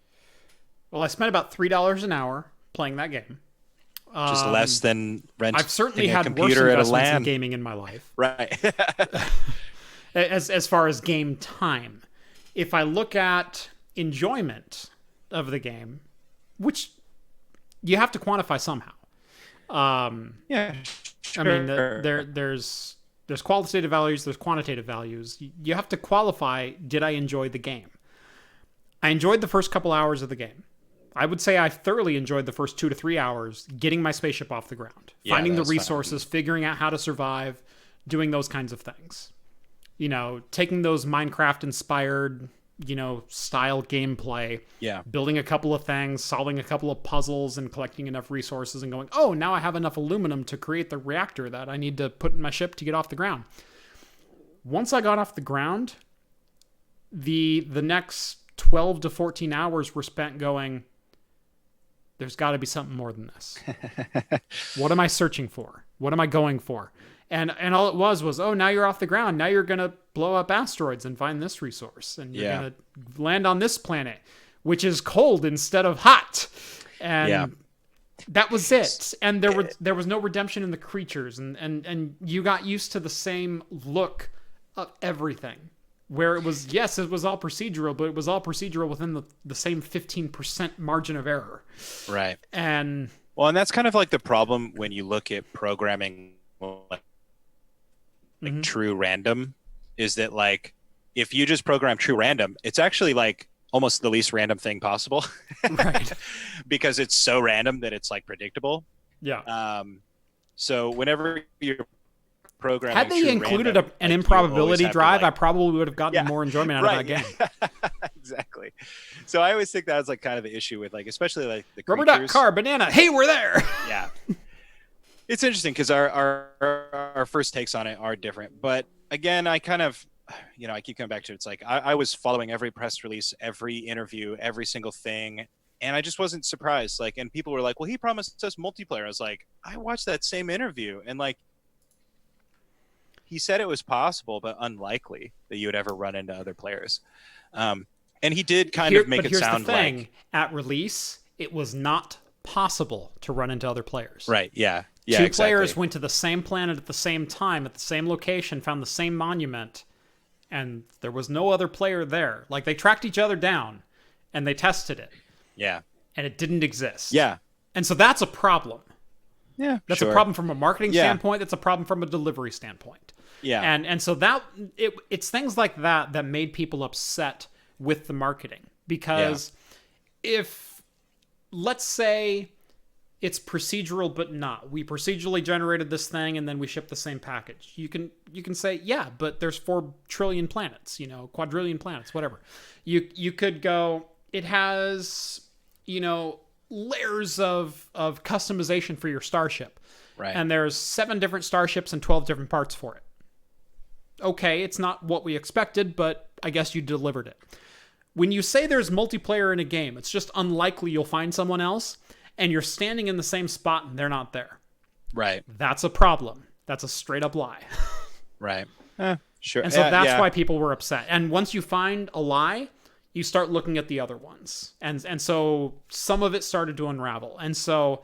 Well, I spent about $3 an hour playing that game. Just less than renting I've certainly had computer worse at a investments LAN in gaming in my life. Right. as far as game time. If I look at enjoyment of the game, which you have to quantify somehow. Yeah. Sure. I mean, there's qualitative values, there's quantitative values. You have to qualify, did I enjoy the game? I enjoyed the first couple hours of the game. I would say I thoroughly enjoyed the first 2 to 3 hours getting my spaceship off the ground, finding the resources, figuring out how to survive, doing those kinds of things. You know, taking those Minecraft-inspired, you know, style gameplay, building a couple of things, solving a couple of puzzles, and collecting enough resources and going, oh, now I have enough aluminum to create the reactor that I need to put in my ship to get off the ground. Once I got off the ground, the next 12 to 14 hours were spent going, there's got to be something more than this. What am I searching for? What am I going for? And all it was, oh, now you're off the ground. Now you're going to blow up asteroids and find this resource. And you're going to land on this planet. which is cold instead of hot. And that was it. And there was no redemption in the creatures, and you got used to the same look of everything. Where it was, yes, it was all procedural, but it was all procedural within the same 15% margin of error. Right. And that's kind of like the problem when you look at programming like true random, is that like if you just program true random, it's actually like almost the least random thing possible. Right. Because it's so random that it's like predictable. Yeah. So whenever you're programming, had they included an improbability drive, I probably would have gotten more enjoyment out of that game. Exactly. So I always think that was like kind of the issue with like, especially like the rubber duck, car, banana. Hey, we're there. Yeah. It's interesting because our first takes on it are different. But again, I kind of, I keep coming back to it. It's like I was following every press release, every interview, every single thing. And I just wasn't surprised. Like, and people were like, well, he promised us multiplayer. I was like, I watched that same interview. And like, he said it was possible, but unlikely that you would ever run into other players. And he did kind of make it sound like at release, it was not possible to run into other players. Right. Yeah. Yeah. Two players went to the same planet at the same time, at the same location, found the same monument, and there was no other player there. Like, they tracked each other down and they tested it. Yeah. And it didn't exist. Yeah. And so that's a problem. Yeah. That's a problem from a marketing standpoint. That's a problem from a delivery standpoint. Yeah. And so it's things like that made people upset with the marketing. Because if, let's say, it's procedural but not. We procedurally generated this thing and then we shipped the same package. You can say, yeah, but there's 4 trillion planets, quadrillion planets, whatever. You could go, it has, layers of customization for your starship. Right. And there's 7 different starships and 12 different parts for it. Okay, it's not what we expected, but I guess you delivered it. When you say there's multiplayer in a game, it's just unlikely you'll find someone else, and you're standing in the same spot and they're not there. Right. That's a problem. That's a straight up lie. Right. Sure. And so that's why people were upset. And once you find a lie, you start looking at the other ones. And so some of it started to unravel. And so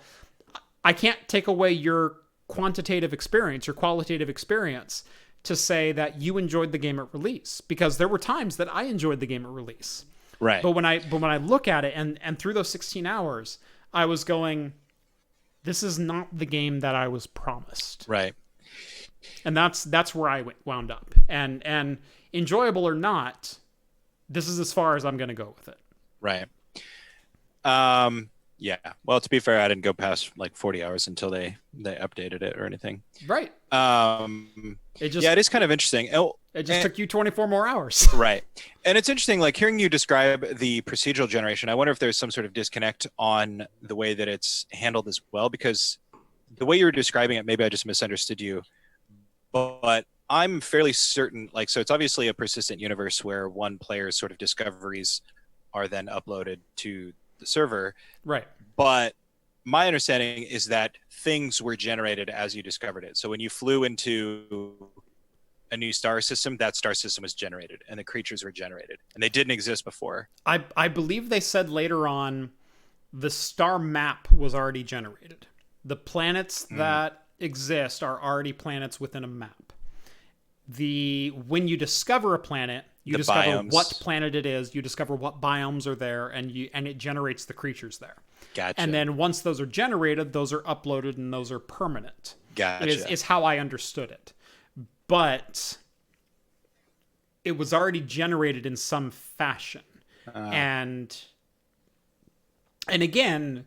I can't take away your quantitative experience, your qualitative experience, to say that you enjoyed the game at release, because there were times that I enjoyed the game at release. Right. But when I look at it and through those 16 hours, I was going, this is not the game that I was promised. Right. And that's where I wound up. And enjoyable or not, this is as far as I'm going to go with it. Right. Yeah. Well, to be fair, I didn't go past like 40 hours until they updated it or anything. Right. It is kind of interesting. It just took you 24 more hours. Right. And it's interesting, like hearing you describe the procedural generation. I wonder if there's some sort of disconnect on the way that it's handled as well, because the way you were describing it, maybe I just misunderstood you, but I'm fairly certain, like, so it's obviously a persistent universe where one player's sort of discoveries are then uploaded to the server. Right. But my understanding is that things were generated as you discovered it. So when you flew into a new star system, that star system was generated and the creatures were generated, and they didn't exist before. I believe they said later on the star map was already generated. The planets that exist are already planets within a map. When you discover a planet, you discover biomes. What planet it is, you discover what biomes are there, and it generates the creatures there. Gotcha. And then once those are generated, those are uploaded and those are permanent. Gotcha. Is how I understood it. But it was already generated in some fashion. And again,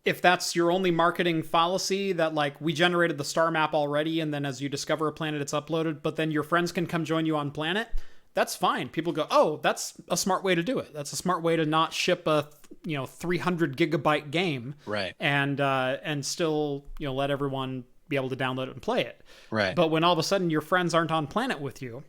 if that's your only marketing fallacy, that like we generated the star map already, and then as you discover a planet, it's uploaded, but then your friends can come join you on planet, that's fine. People go, oh, that's a smart way to do it. That's a smart way to not ship a 300 gigabyte game, right? And still let everyone be able to download it and play it, right? But when all of a sudden your friends aren't on planet with you,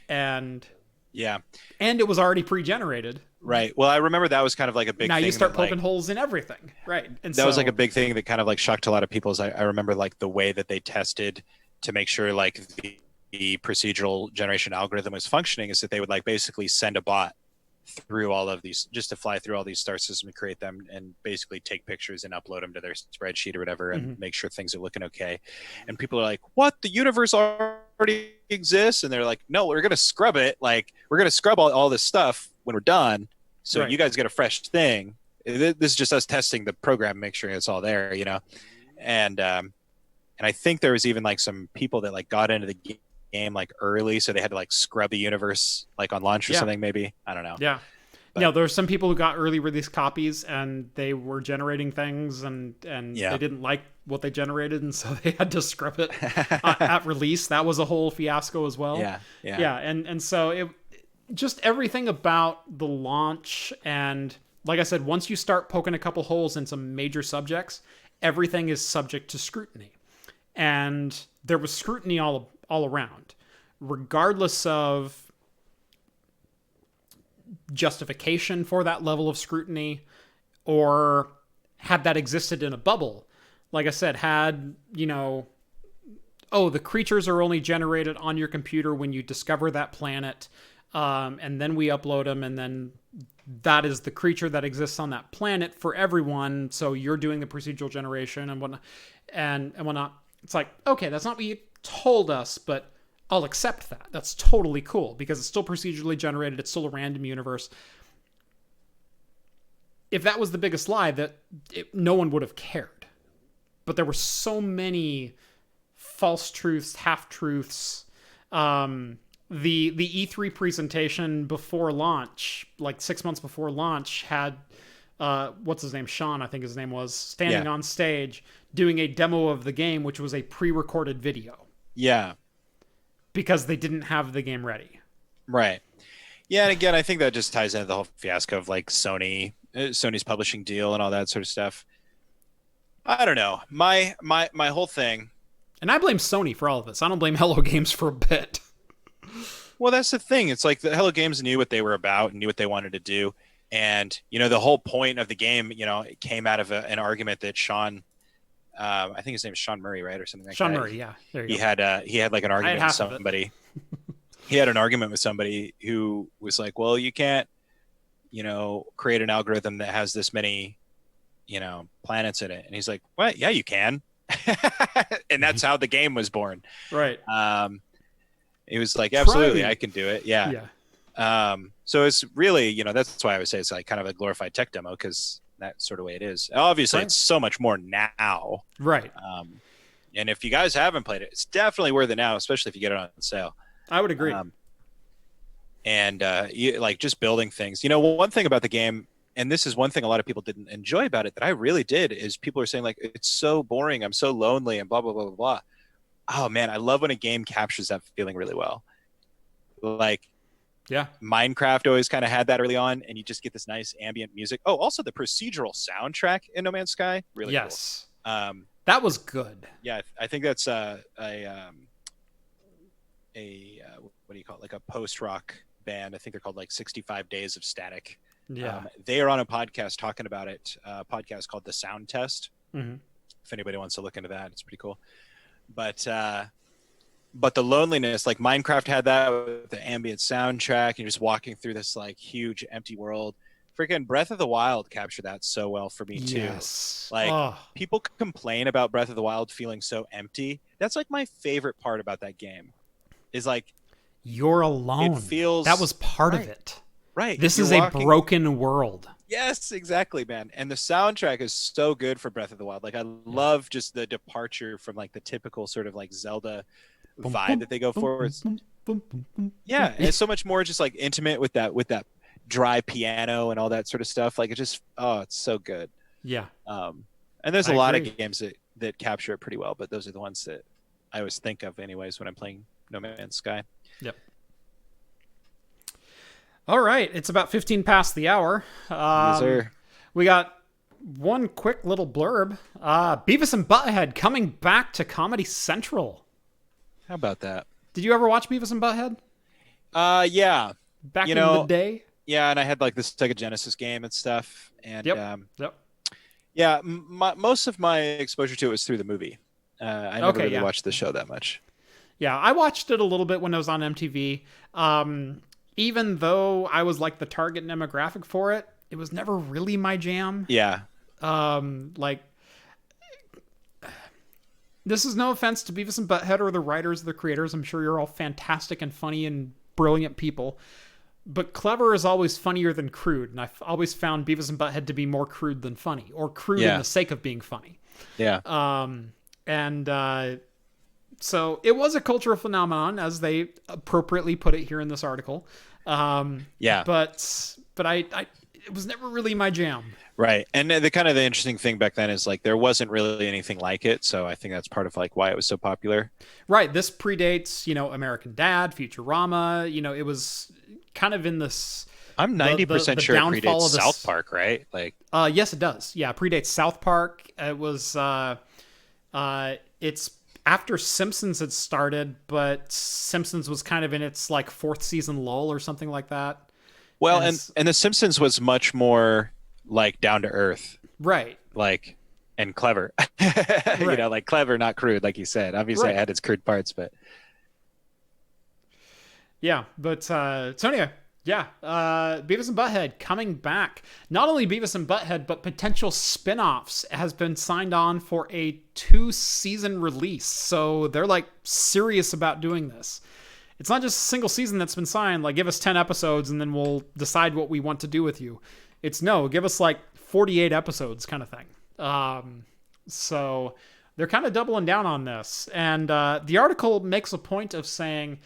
and it was already pre-generated. Right. Well, I remember that was kind of like a big thing. Now you start poking holes in everything. Right. And that was like a big thing that kind of like shocked a lot of people. I remember like the way that they tested to make sure like the procedural generation algorithm was functioning is that they would like basically send a bot through all of these, just to fly through all these star systems and create them and basically take pictures and upload them to their spreadsheet or whatever and make sure things are looking okay. And people are like, what? The universe already exists? And they're like, no, we're going to scrub it. Like, we're going to scrub all this stuff when we're done. So you guys get a fresh thing. This is just us testing the program, make sure it's all there, you know? And I think there was even like some people that like got into the game like early, so they had to like scrub the universe like on launch or something, maybe. I don't know. Yeah. But, there were some people who got early release copies and they were generating things and they didn't like what they generated, and so they had to scrub it at release. That was a whole fiasco as well. Yeah. And so it just everything about the launch, and like I said, once you start poking a couple holes in some major subjects, everything is subject to scrutiny. And there was scrutiny all around, regardless of justification for that level of scrutiny, or had that existed in a bubble. Like I said, had, you know, oh, the creatures are only generated on your computer when you discover that planet, and then we upload them, and then that is the creature that exists on that planet for everyone, so you're doing the procedural generation and whatnot, and whatnot. It's like, okay, that's not what you told us, but I'll accept that. That's totally cool, because it's still procedurally generated, it's still a random universe. If that was the biggest lie, no one would have cared. But there were so many false truths, half-truths. The E3 presentation before launch, like 6 months before launch, had what's his name? Sean, I think his name was, standing on stage doing a demo of the game, which was a pre-recorded video. Yeah. Because they didn't have the game ready. Right. Yeah, and again, I think that just ties into the whole fiasco of like Sony's publishing deal and all that sort of stuff. I don't know. My whole thing. And I blame Sony for all of this. I don't blame Hello Games for a bit. Well, that's the thing. It's like the Hello Games knew what they were about and knew what they wanted to do. And, you know, the whole point of the game, you know, it came out of an argument that Sean, I think his name is Sean Murray, right? Or something like that. Sean Murray, yeah. There you go. He had like an argument with somebody. He had an argument with somebody who was like, well, you can't, you know, create an algorithm that has this many, you know, planets in it. And he's like, what? Yeah, you can. And that's how the game was born. Right. It was like, absolutely, I can do it. Yeah. So it's really, you know, that's why I would say it's like kind of a glorified tech demo, because that's sort of the way it is. Obviously, it's so much more now. Right. And if you guys haven't played it, it's definitely worth it now, especially if you get it on sale. I would agree. You, like, just building things. You know, one thing about the game, and this is one thing a lot of people didn't enjoy about it that I really did, is people are saying, like, it's so boring, I'm so lonely, and blah, blah, blah, blah, blah. Oh, man, I love when a game captures that feeling really well. Like, yeah, Minecraft always kind of had that early on, and you just get this nice ambient music. Oh, also the procedural soundtrack in No Man's Sky, really cool. That was good. Yeah, I think that's what do you call it? Like a post-rock band. I think they're called like 65 Days of Static. Yeah. They are on a podcast talking about it, a podcast called The Sound Test. Mm-hmm. If anybody wants to look into that, it's pretty cool. But the loneliness, like Minecraft had that with the ambient soundtrack. You're just walking through this like huge empty world. Freaking Breath of the Wild captured that so well for me too. Yes. Like people complain about Breath of the Wild feeling so empty. That's like my favorite part about that game. Is like you're alone. It feels that was part of it. Right. This is a broken world. Yes, exactly, man. And the soundtrack is so good for Breath of the Wild. Like I love just the departure from like the typical sort of like Zelda vibe that they go for. Yeah, and it's so much more just like intimate with that dry piano and all that sort of stuff. Like it just it's so good. Yeah. And there's a lot of games that capture it pretty well, but those are the ones that I always think of anyways when I'm playing No Man's Sky. Yep. All right, it's about 15 past the hour. Yes, sir. We got one quick little blurb. Beavis and Butthead coming back to Comedy Central. How about that? Did you ever watch Beavis and Butthead? Yeah. Back in the day? Yeah, and I had like this Sega Genesis game and stuff. And yep. Yeah, most of my exposure to it was through the movie. I never really watched the show that much. Yeah, I watched it a little bit when it was on MTV. even though I was like the target demographic for it, it was never really my jam. Yeah. Like, this is no offense to Beavis and Butthead or the writers or the creators. I'm sure you're all fantastic and funny and brilliant people. But clever is always funnier than crude. And I've always found Beavis and Butthead to be more crude than funny, or crude in the sake of being funny. Yeah. So it was a cultural phenomenon, as they appropriately put it here in this article. Yeah. But it was never really my jam. Right. And the kind of the interesting thing back then is like there wasn't really anything like it. So I think that's part of like why it was so popular. Right. This predates, American Dad, Futurama. It was kind of in this. I'm 90% sure it predates South Park, right? Like, yes, it does. Yeah, it predates South Park. It was, it's after Simpsons had started, but Simpsons was kind of in its like fourth season lull or something like that. Well, and The Simpsons was much more like down to earth, right? Like, and clever, right. Like clever, not crude, like you said. Obviously, right. It had its crude parts, but yeah. But so anyway, yeah, Beavis and Butthead coming back. Not only Beavis and Butthead, but potential spin-offs has been signed on for a 2-season release. So they're like serious about doing this. It's not just a single season that's been signed, like give us 10 episodes and then we'll decide what we want to do with you. It's no, give us like 48 episodes kind of thing. So they're kind of doubling down on this. And the article makes a point of saying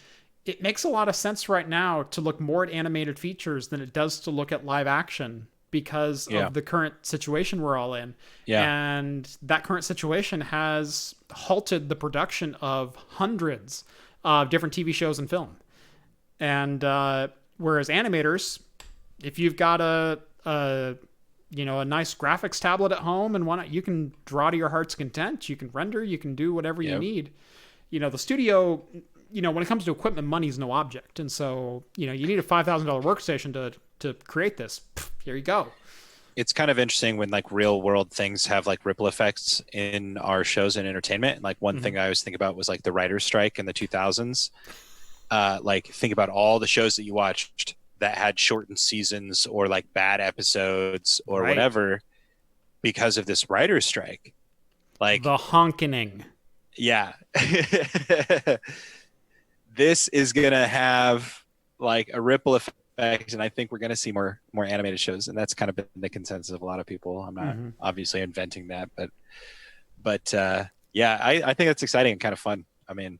it makes a lot of sense right now to look more at animated features than it does to look at live action because of the current situation we're all in. Yeah. And that current situation has halted the production of hundreds of different TV shows and film. And whereas animators, if you've got a nice graphics tablet at home and you can draw to your heart's content, you can render, you can do whatever you need. The studio, when it comes to equipment, money's no object. And so, you need a $5,000 workstation to create this. Here you go. It's kind of interesting when like real world things have like ripple effects in our shows and entertainment. Like one thing I always think about was like the writer's strike in the 2000s. Like think about all the shows that you watched that had shortened seasons or like bad episodes or whatever because of this writer's strike. Like the honkening. Yeah. This is going to have like a ripple effect, and I think we're going to see more animated shows, and that's kind of been the consensus of a lot of people. I'm not obviously inventing that, but yeah, I think that's exciting and kind of fun. I mean,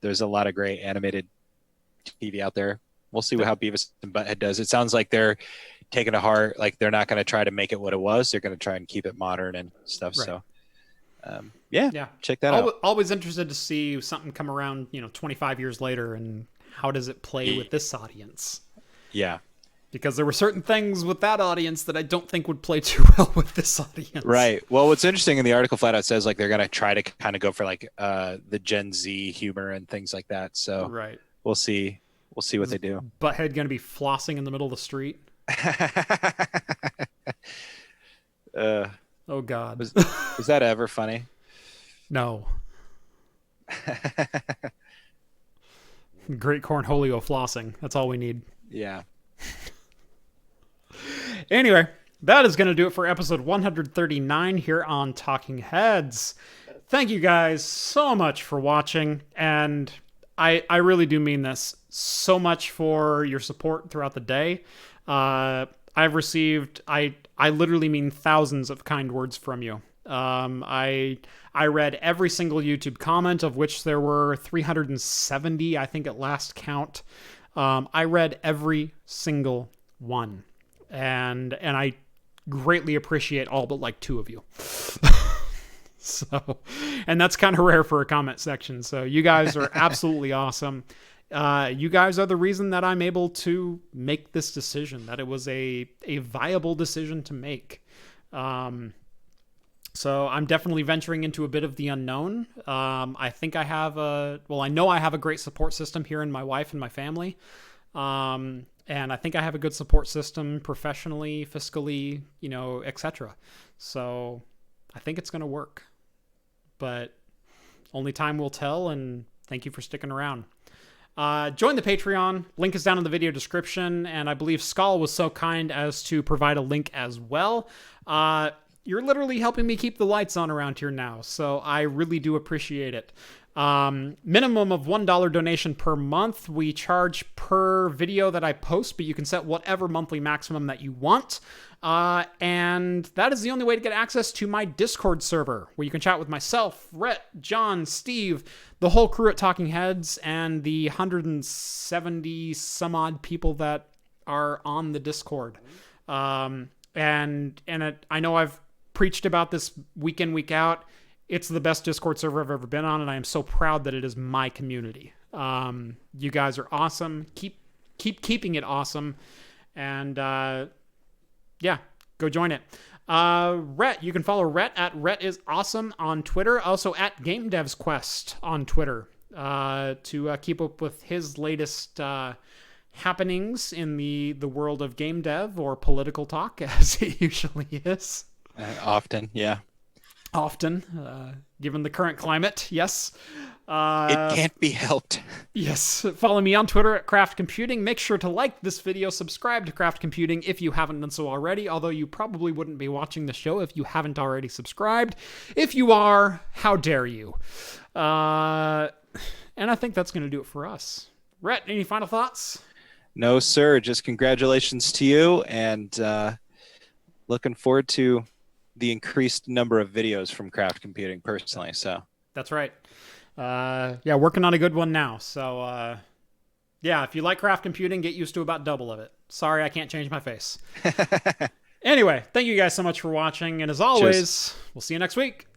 there's a lot of great animated TV out there. We'll see how Beavis and Butthead does. It sounds like they're taking to heart, like they're not going to try to make it what it was. They're going to try and keep it modern and stuff. Right. So check that out. Always interested to see something come around, 25 years later, and how does it play with this audience? Yeah. Because there were certain things with that audience that I don't think would play too well with this audience. Right. Well, what's interesting in the article flat out says like they're going to try to kind of go for like the Gen Z humor and things like that. So we'll see. We'll see what they do. Butthead going to be flossing in the middle of the street? Oh, God. Was that ever funny? No. Great cornholio flossing. That's all we need. Yeah. Anyway, that is going to do it for episode 139 here on Talking Heads. Thank you guys so much for watching, and I really do mean this. So much for your support throughout the day. I've received, I literally mean thousands of kind words from you. I read every single YouTube comment, of which there were 370, I think at last count. I read every single one, and I greatly appreciate all but like 2 of you. So, and that's kind of rare for a comment section. So you guys are absolutely awesome. You guys are the reason that I'm able to make this decision, that it was a viable decision to make. So I'm definitely venturing into a bit of the unknown. I think I know I have a great support system here in my wife and my family. And I think I have a good support system professionally, fiscally, etc. So I think it's going to work, but only time will tell. And thank you for sticking around. Join the Patreon. Link is down in the video description, and I believe Skull was so kind as to provide a link as well. You're literally helping me keep the lights on around here now, so I really do appreciate it. Minimum of $1 donation per month. We charge per video that I post, but you can set whatever monthly maximum that you want. And that is the only way to get access to my Discord server, where you can chat with myself, Rhett, John, Steve, the whole crew at Talking Heads, and the 170 some odd people that are on the Discord. I know I've preached about this week in, week out. It's the best Discord server I've ever been on, and I am so proud that it is my community. You guys are awesome. Keep keeping it awesome. And yeah, go join it. Rhett, you can follow Rhett at Rhett is awesome on Twitter. Also at Game Devs Quest on Twitter to keep up with his latest happenings in the world of game dev or political talk, as it usually is. Often, yeah. Often, given the current climate, yes. It can't be helped. Yes. Follow me on Twitter at Craft Computing. Make sure to like this video, subscribe to Craft Computing if you haven't done so already, although you probably wouldn't be watching the show if you haven't already subscribed. If you are, how dare you? And I think that's going to do it for us. Rhett, any final thoughts? No, sir. Just congratulations to you, and looking forward to the increased number of videos from Craft Computing personally. So that's right. Yeah, working on a good one now. So yeah, if you like Craft Computing, get used to about double of it. Sorry, I can't change my face. Anyway, thank you guys so much for watching, and as always, we'll see you next week.